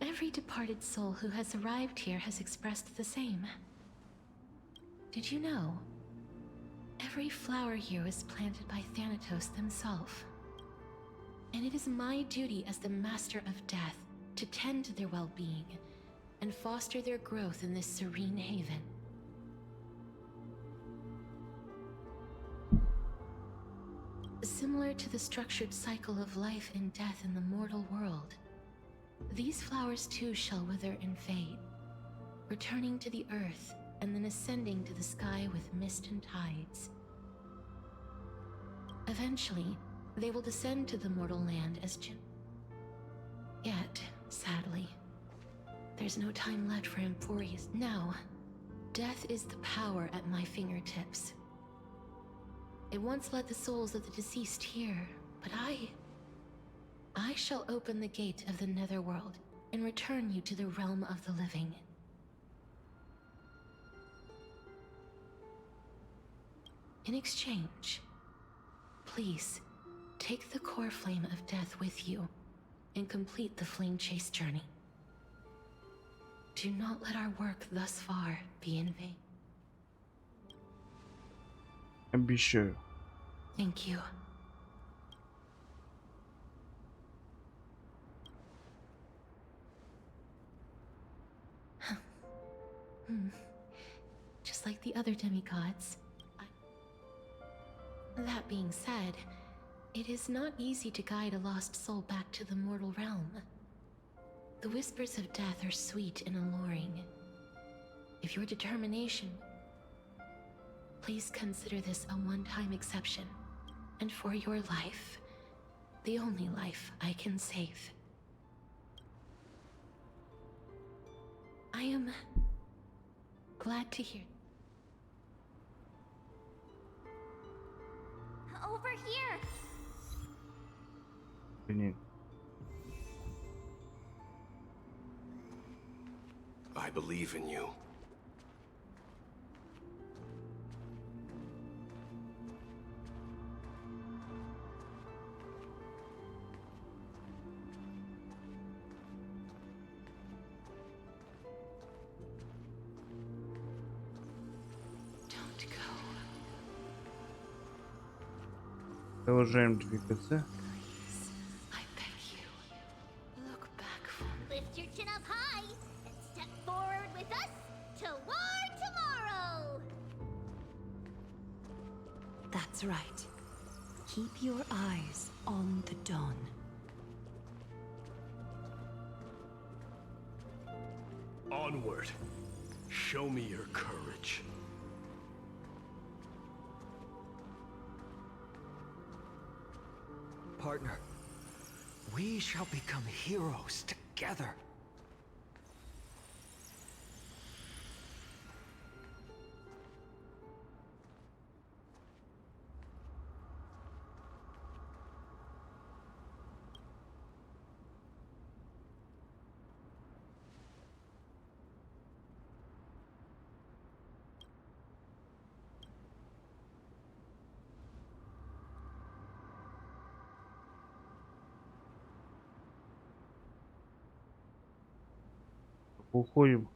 Every departed soul who has arrived here has expressed the same. Did you know? Every flower here was planted by Thanatos themselves. And it is my duty as the Master of Death to tend to their well-being and foster their growth in this serene haven. Similar to the structured cycle of life and death in the mortal world, these flowers too shall wither and fade, returning to the earth and then ascending to the sky with mist and tides. Eventually, they will descend to the mortal land as Yet, sadly, there's no time left for Amfореuse. Now, death is the power at my fingertips. It once led the souls of the deceased here, but I shall open the gate of the netherworld and return you to the realm of the living. In exchange, please, take the core flame of death with you and complete the flame chase journey. Do not let our work thus far be in vain. Обещаю. Thank you. Just like the other demigods. That being said, it is not easy to guide a lost soul back to the mortal realm. The whispers of death are sweet and alluring. If your determination, please consider this a one-time exception, and for your life, the only life I can save. I am glad to hear. Over here! Блин. I believe in you. Don't go. Продолжаем двигаться. Lift your chin up high and step forward with us toward tomorrow! That's right. Keep your eyes on the dawn. Onward. Show me your courage. Partner, we shall become heroes together. Уходим.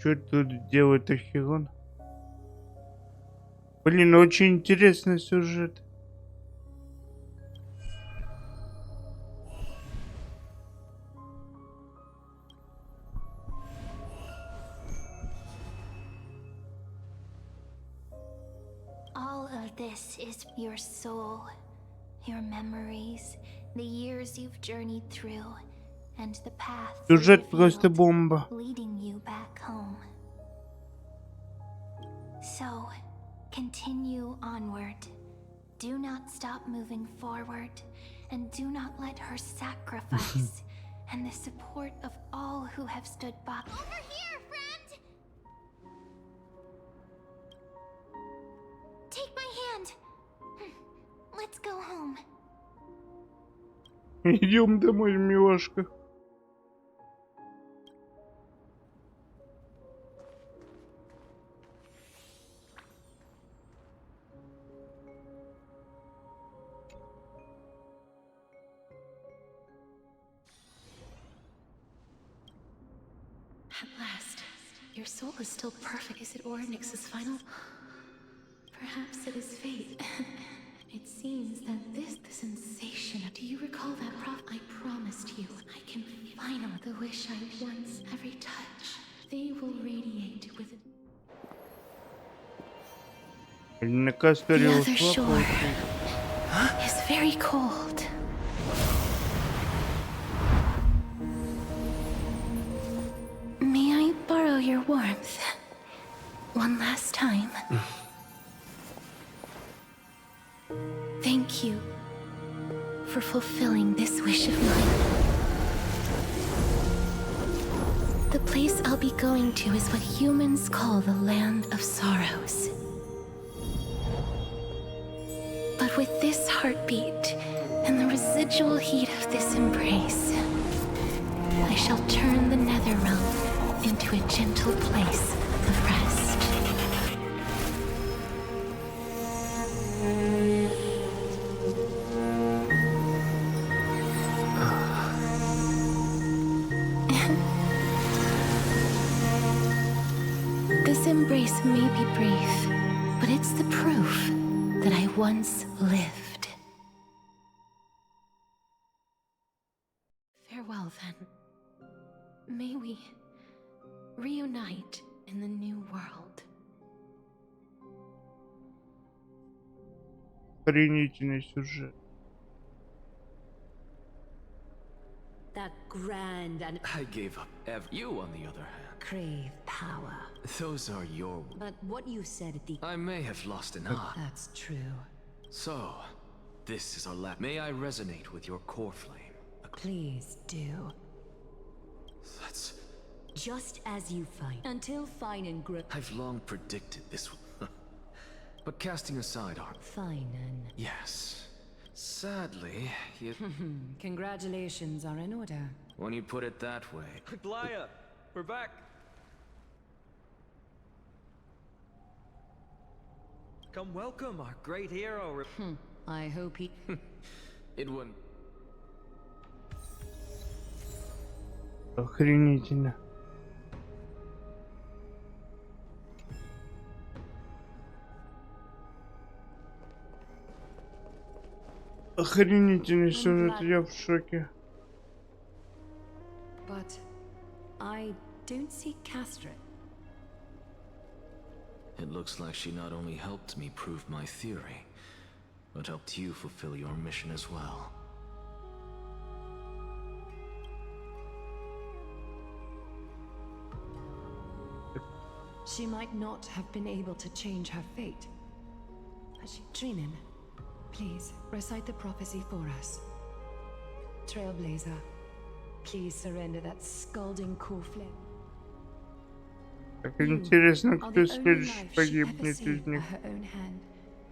Что тут делает Ахирон? Блин, очень интересный сюжет. All of this is your soul, your memories, the years you've journeyed through, and the path Сюжет просто бомба. leading you back home. So, continue onward. Do not stop moving forward, and do not let her sacrifice and the support of all who have stood by. Over here, friend! Take my hand. Let's go home. Идем домой, милашка. At last, your soul is still perfect. Is it Ornyx's final? Perhaps it is fate. It seems that the sensation. Do you recall that I promised you? I can finally the wish I once, every touch. They will radiate with it. На Кастории The other shore is very cold. May I borrow your warmth one last time? Thank you for fulfilling this wish of mine. The place I'll be going to is what humans call the Land of Sorrows. But with this heartbeat and the residual heat of this embrace, I shall turn the nether realm into a gentle place of rest. This embrace may be brief, but it's the proof that I once lived. Farewell, then. May we reunite in the new world. Охренительный сюжет. That grand and I gave up you, on the other hand. crave power. Those are your... But what you said at the... I may have lost an eye. That's true. So, this is our last... May I resonate with your core flame? Please do. That's... Just as you find. Until fine and grip. I've long predicted this. But casting aside our... Fine and... Yes. Sadly, you... Congratulations are in order. When you put it that way... Glaya, we're back. Come welcome our great hero. I hope he... It wouldn't... Охренительно. Охренительный сюжет, я в шоке. But I don't see Castret. It looks like she not only helped me prove my theory, but helped you fulfill your mission as well. She might not have been able to change her fate. But she... Trinin, please, recite the prophecy for us. Trailblazer, please surrender that scalding core flame. Так интересно, кто следующий погибнет из них. Her own hand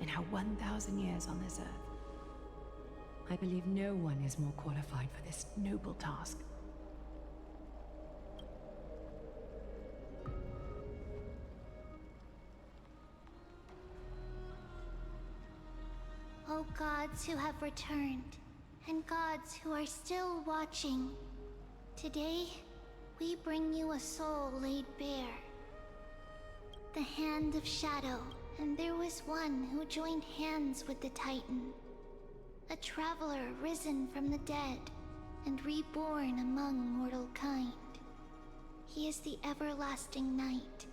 in her 1,000 years on this earth. I believe no one is more qualified for this noble task. O gods who have returned, and gods who are still watching, today we bring you a soul laid bare. The hand of shadow, and there was one who joined hands with the Titan. A traveler risen from the dead, and reborn among mortal kind. He is the everlasting night,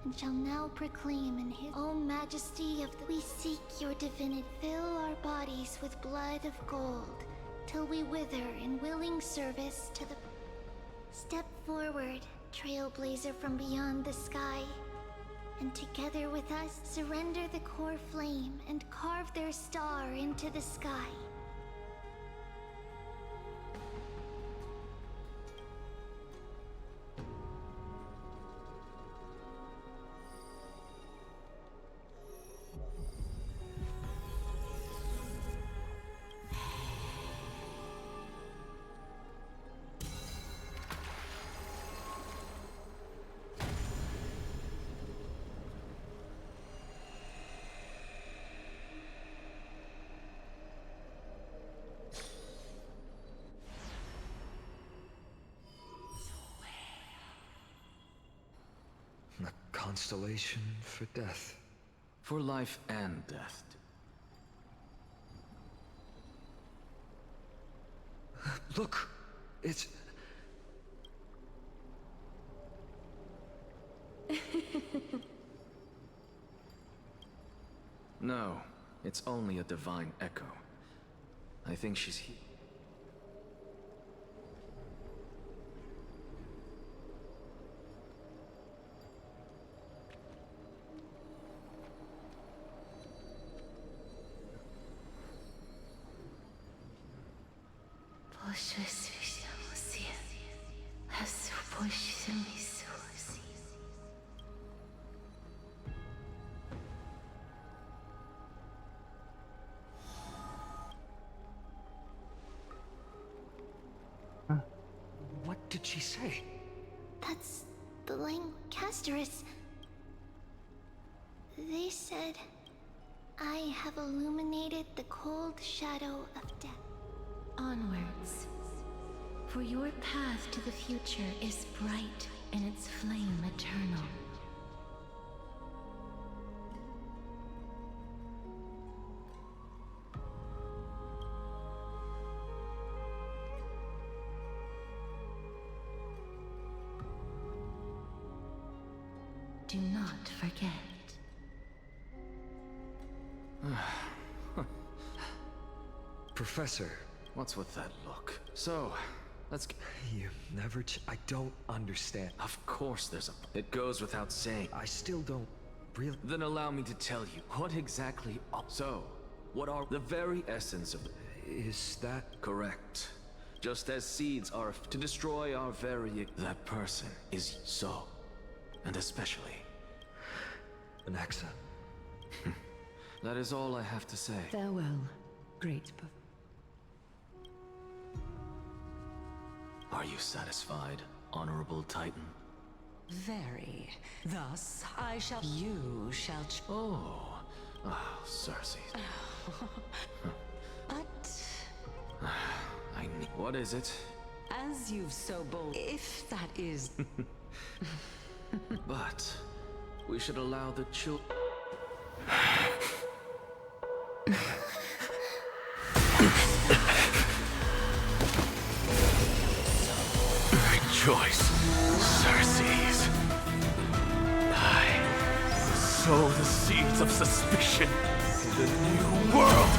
and shall now proclaim in his... O majesty of the... We seek your divinity. Fill our bodies with blood of gold, till we wither in willing service to the... Step forward, trailblazer from beyond the sky, and together with us, surrender the core flame and carve their star into the sky. Constellation for death. For life and death. Look, it's... No, it's only a divine echo. I think she's here. What did did she say? That's the language. Castorus. They said, I have illuminated the cold shadow of death. Onwards. For your path to the future is bright and its flame eternal. Do not forget. Professor. What's with that look? So, let's get... You never I don't understand. Of course there's a... It goes without saying. I still don't really... Then allow me to tell you, what exactly... So, what are the very essence of... Is that... Correct. Just as seeds are to destroy our very... That person is so. And especially... Anaxa. That is all I have to say. Farewell, great. Are you satisfied, Honorable Titan? Very. Thus, I shall... You shall... Oh, Cersei. But... I need... What is it? As you've so bold... If that is... But... We should allow the children... Rejoice, Cersei's. I sow the seeds of suspicion in the new world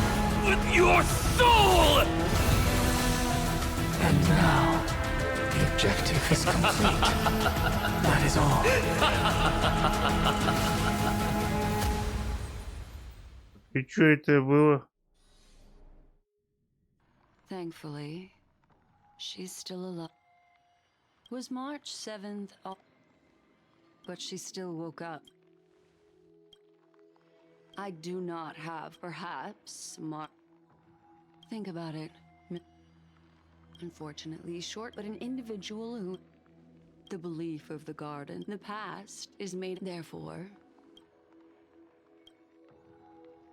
with your soul! And now, the objective is complete. That is all. И что это было? Thankfully, she's still alive. It was March 7th, but she still woke up. I do not have, perhaps, Think about it. Unfortunately short, but an individual who... The belief of the garden, the past, is made... Therefore...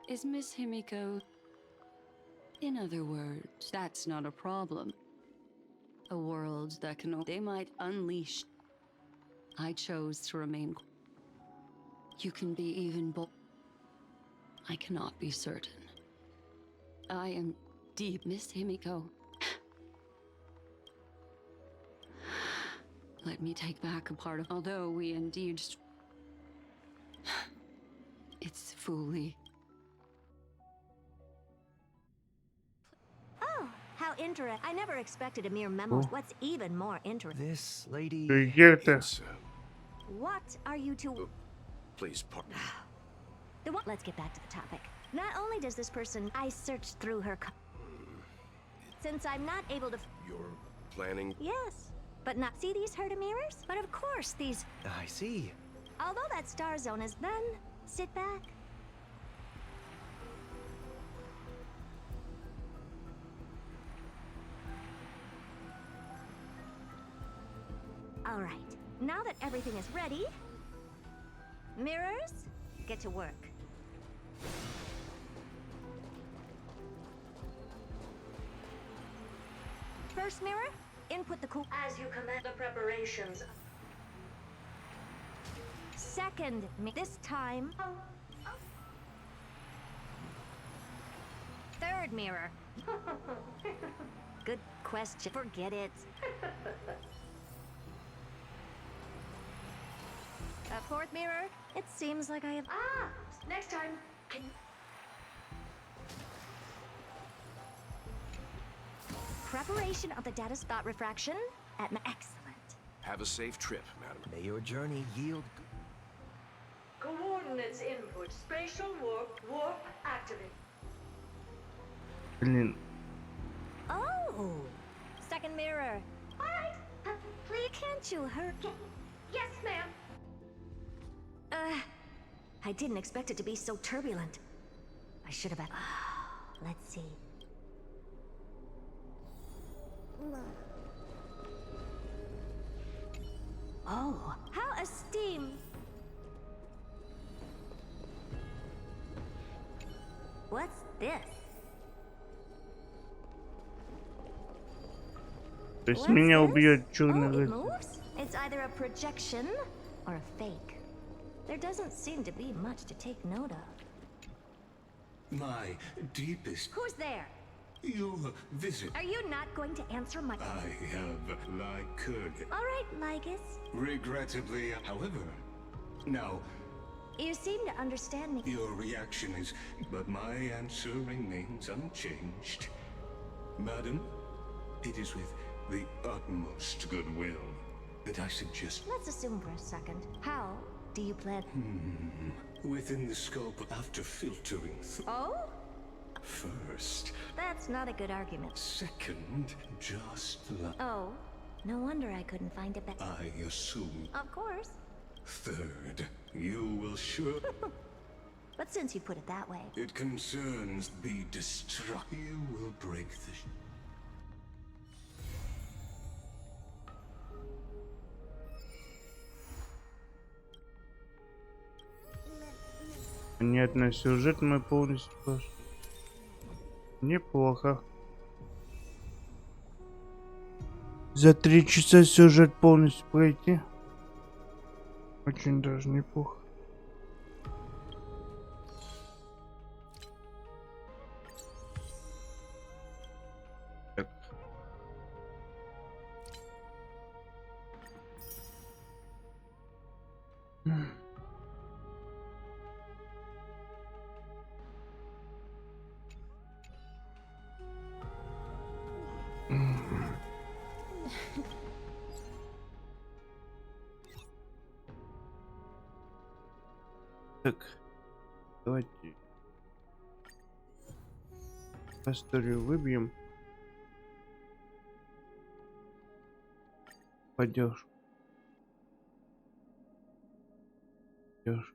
Is Miss Himiko... In other words, that's not a problem. A world that can... They might unleash... I chose to remain... You can be even bold. I cannot be certain. I am deep, Miss Himiko. Let me take back a part of... Although we indeed... It's fully... Oh, how interesting. I never expected a mere memo. What's even more interesting... This lady... What are you two... Please, pardon. The one... Let's get back to the topic. Not only does this person... I searched through her... Since I'm not able to... You're planning... Yes. But not see these herd of mirrors? But of course these... I see. Although that star zone is... Then, sit back. All right. Now that everything is ready... Mirrors, get to work. First mirror, input the cool... As you command the preparations. Second, this time... Third mirror. Good question. Forget it. Fourth mirror, it seems like I have... Next time. Preparation of the data spot refraction at excellent. Have a safe trip, madam. May your journey yield... Coordinates input. Spatial warp activate. Блин. Oh! Second mirror. Alright. Please, can't you hurt? Yes, ma'am. I didn't expect it to be so turbulent. I should have... Let's see. Oh, how esteemed. What's this? То есть меня убьет черный Oh, it рыцарь. moves? It's either a projection or a fake. There doesn't seem to be much to take note of. My deepest... Who's there? Your visit. Are you not going to answer my... I have could. All right, Lygus. Regrettably, however. Now, You seem to understand me. your reaction is... But my answer remains unchanged. Madam, it is with the utmost goodwill that I suggest... Let's assume for a second. How do you plan... Within the scope after filtering through... Oh? First. That's not a good argument. Second, just like... Oh, no wonder I couldn't find it back. I assume. Of course. Third, you will sure... But since you put it that way... It concerns the destruct. You will break the... Понятно, сюжет мы полностью прошли. Неплохо. За 3 часа сюжет полностью пройти. Очень даже неплохо. Так. Так, давайте Касторию выбьем. Пойдешь. Пойдешь.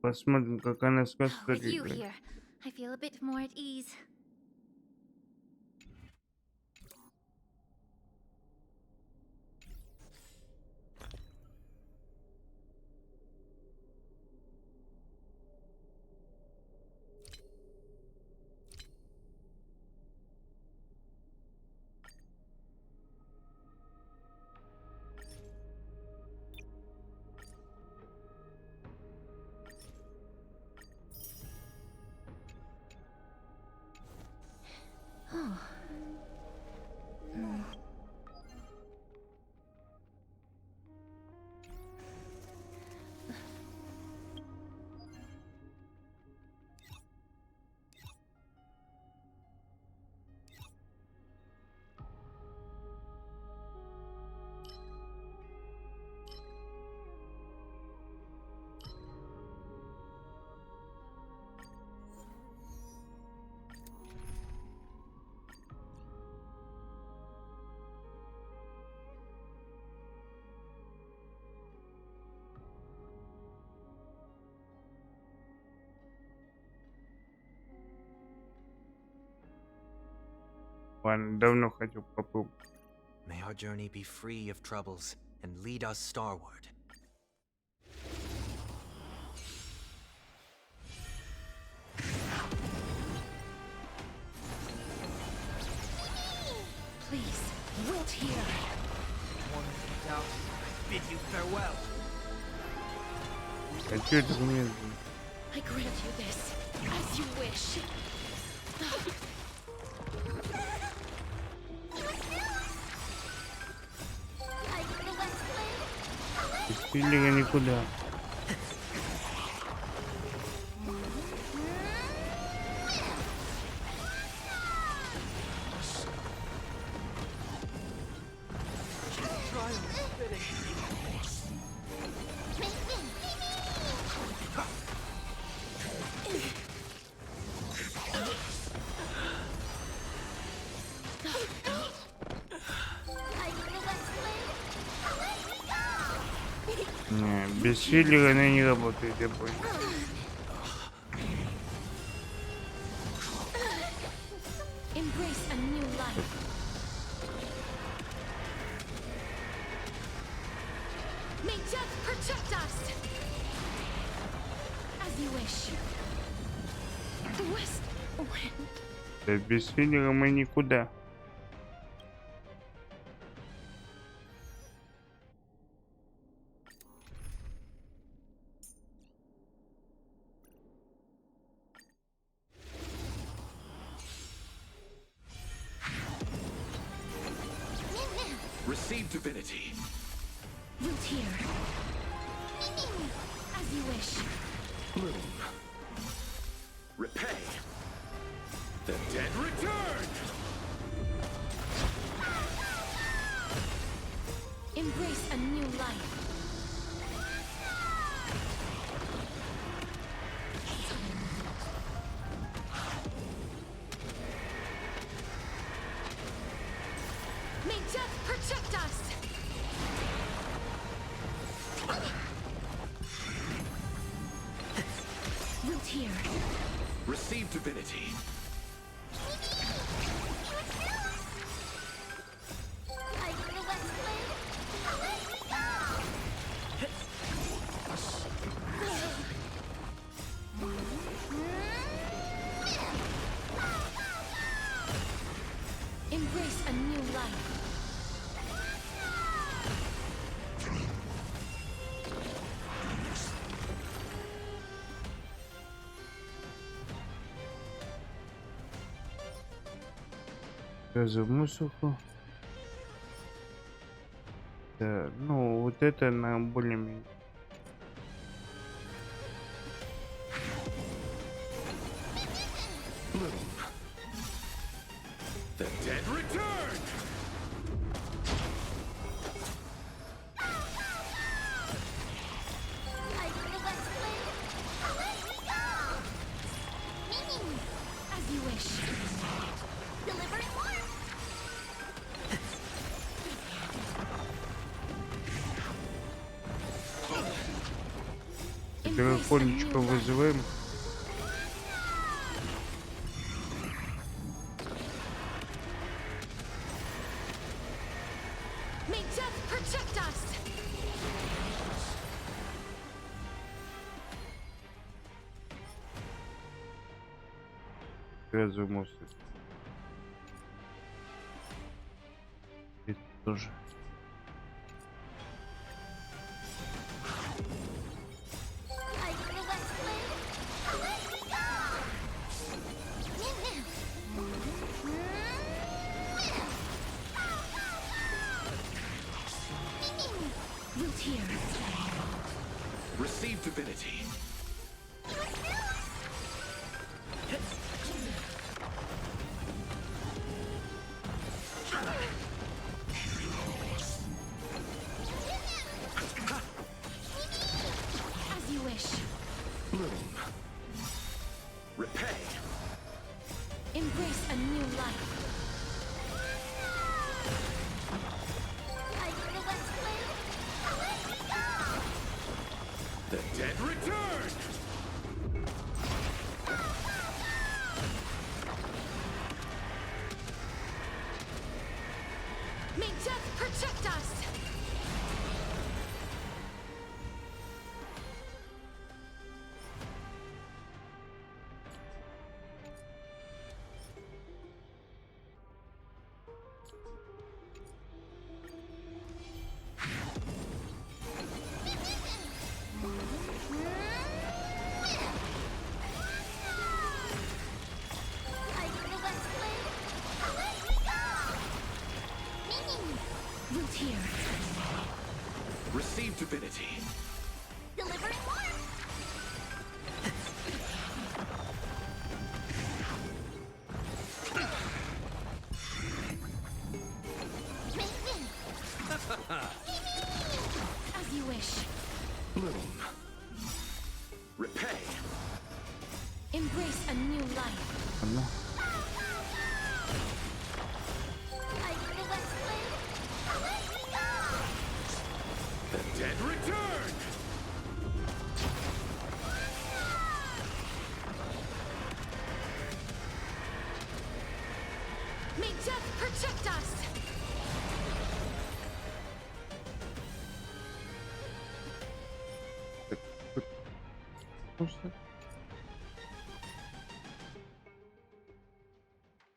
Посмотрим, как она с With you Касторией. here, I feel a bit more at ease. Oh. Ладно, давно хотел попробовать. May our journey be free of troubles and lead us starward. Please, wait here. One in doubt, I bid you farewell. А чё это мне? I grant you this, as you wish. Или никуда. Не, без филлера она не работает, я понял. Embrace a new life. May death protect us. As you wish. The west wind. Да без филлера мы никуда. Receive divinity. Root here. As you wish. Bloom. Repay. The dead return. Embrace a new life. May death protect us. Root here. Receive divinity. Embrace a new life. За мусорку. Да, ну вот это нам более-менее. The dead return. As you wish. Delivering warmth. Телефончика вызываем. May death protect us. Сразу мост. Это тоже. Root here. Receive divinity. As you wish. Bloom. Repay. Embrace a new life. The dead return. May death protect us. Root here. Receive divinity. Delivering warmth. As you wish. Bloom. Repay. Embrace a new life. Ладно. The dead return. May death protect us! Просто...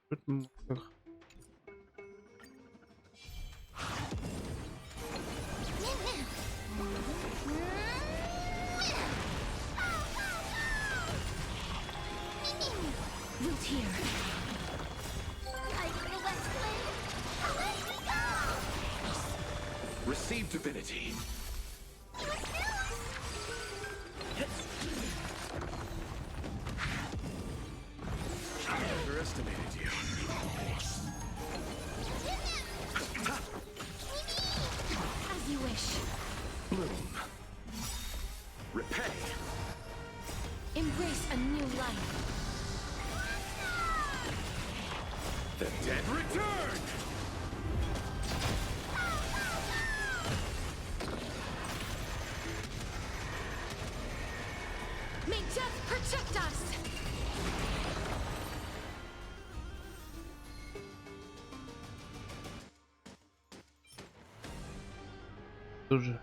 Тут мусор. Root here. Receive divinity. Underestimated you. As you wish. Bloom. Repay. Embrace a new life. The dead return! May death protect us! Тоже.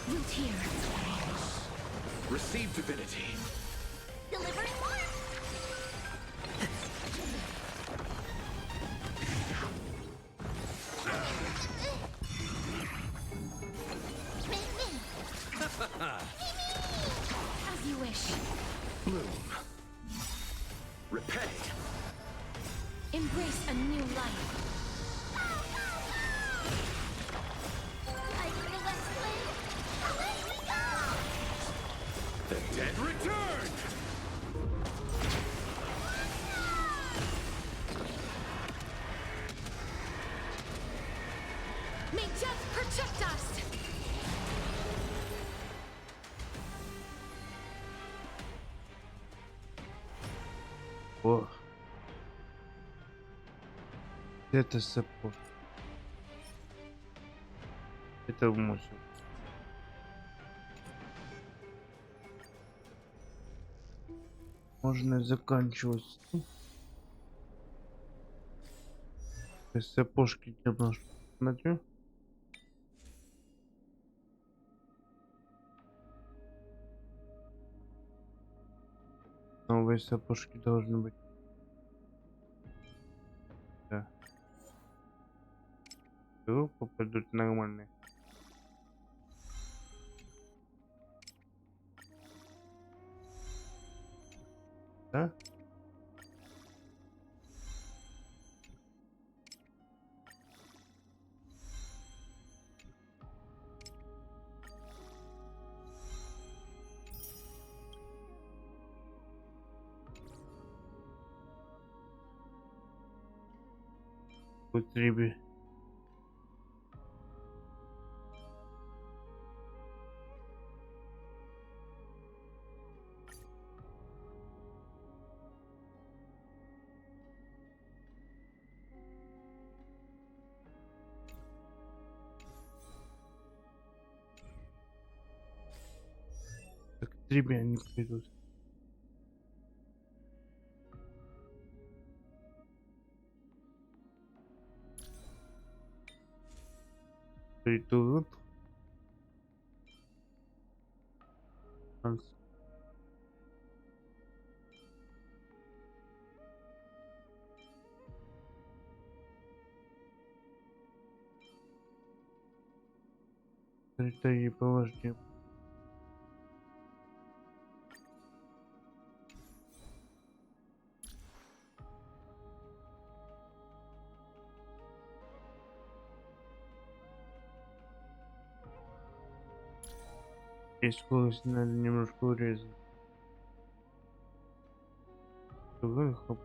Root here. Receive divinity. Delivering more! As you wish. Bloom. Repay. Embrace a new life. The dead return! May death protect us! О. Это сапог. Это мусор. Можно заканчивать. Сапожки немножко смотрю. Новые сапожки должны быть. Да. Все попадут нормальные. Да? Потребе. Так требе они придут. Придут. Критерии поважнее. И скорость надо немножко урезать. Хоп.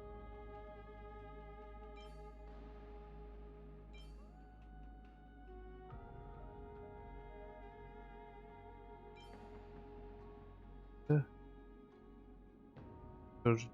Да. Тоже.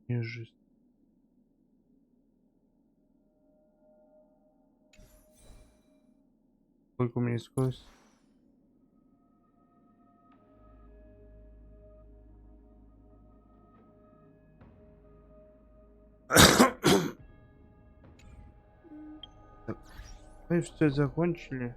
И жизнь. Сколько у меня скорость? Так, мы все закончили.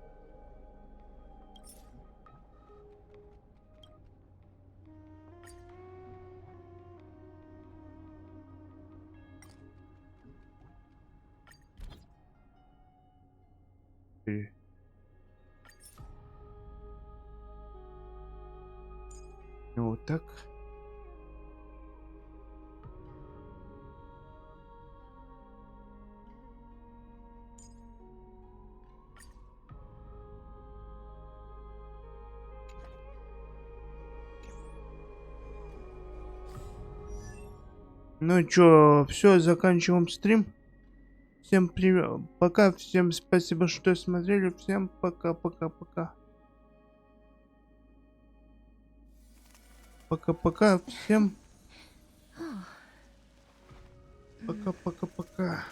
И вот так. Ну чё, все, заканчиваем стрим. Всем привет, пока, всем спасибо, что смотрели, всем пока-пока-пока. Пока-пока, всем пока-пока-пока.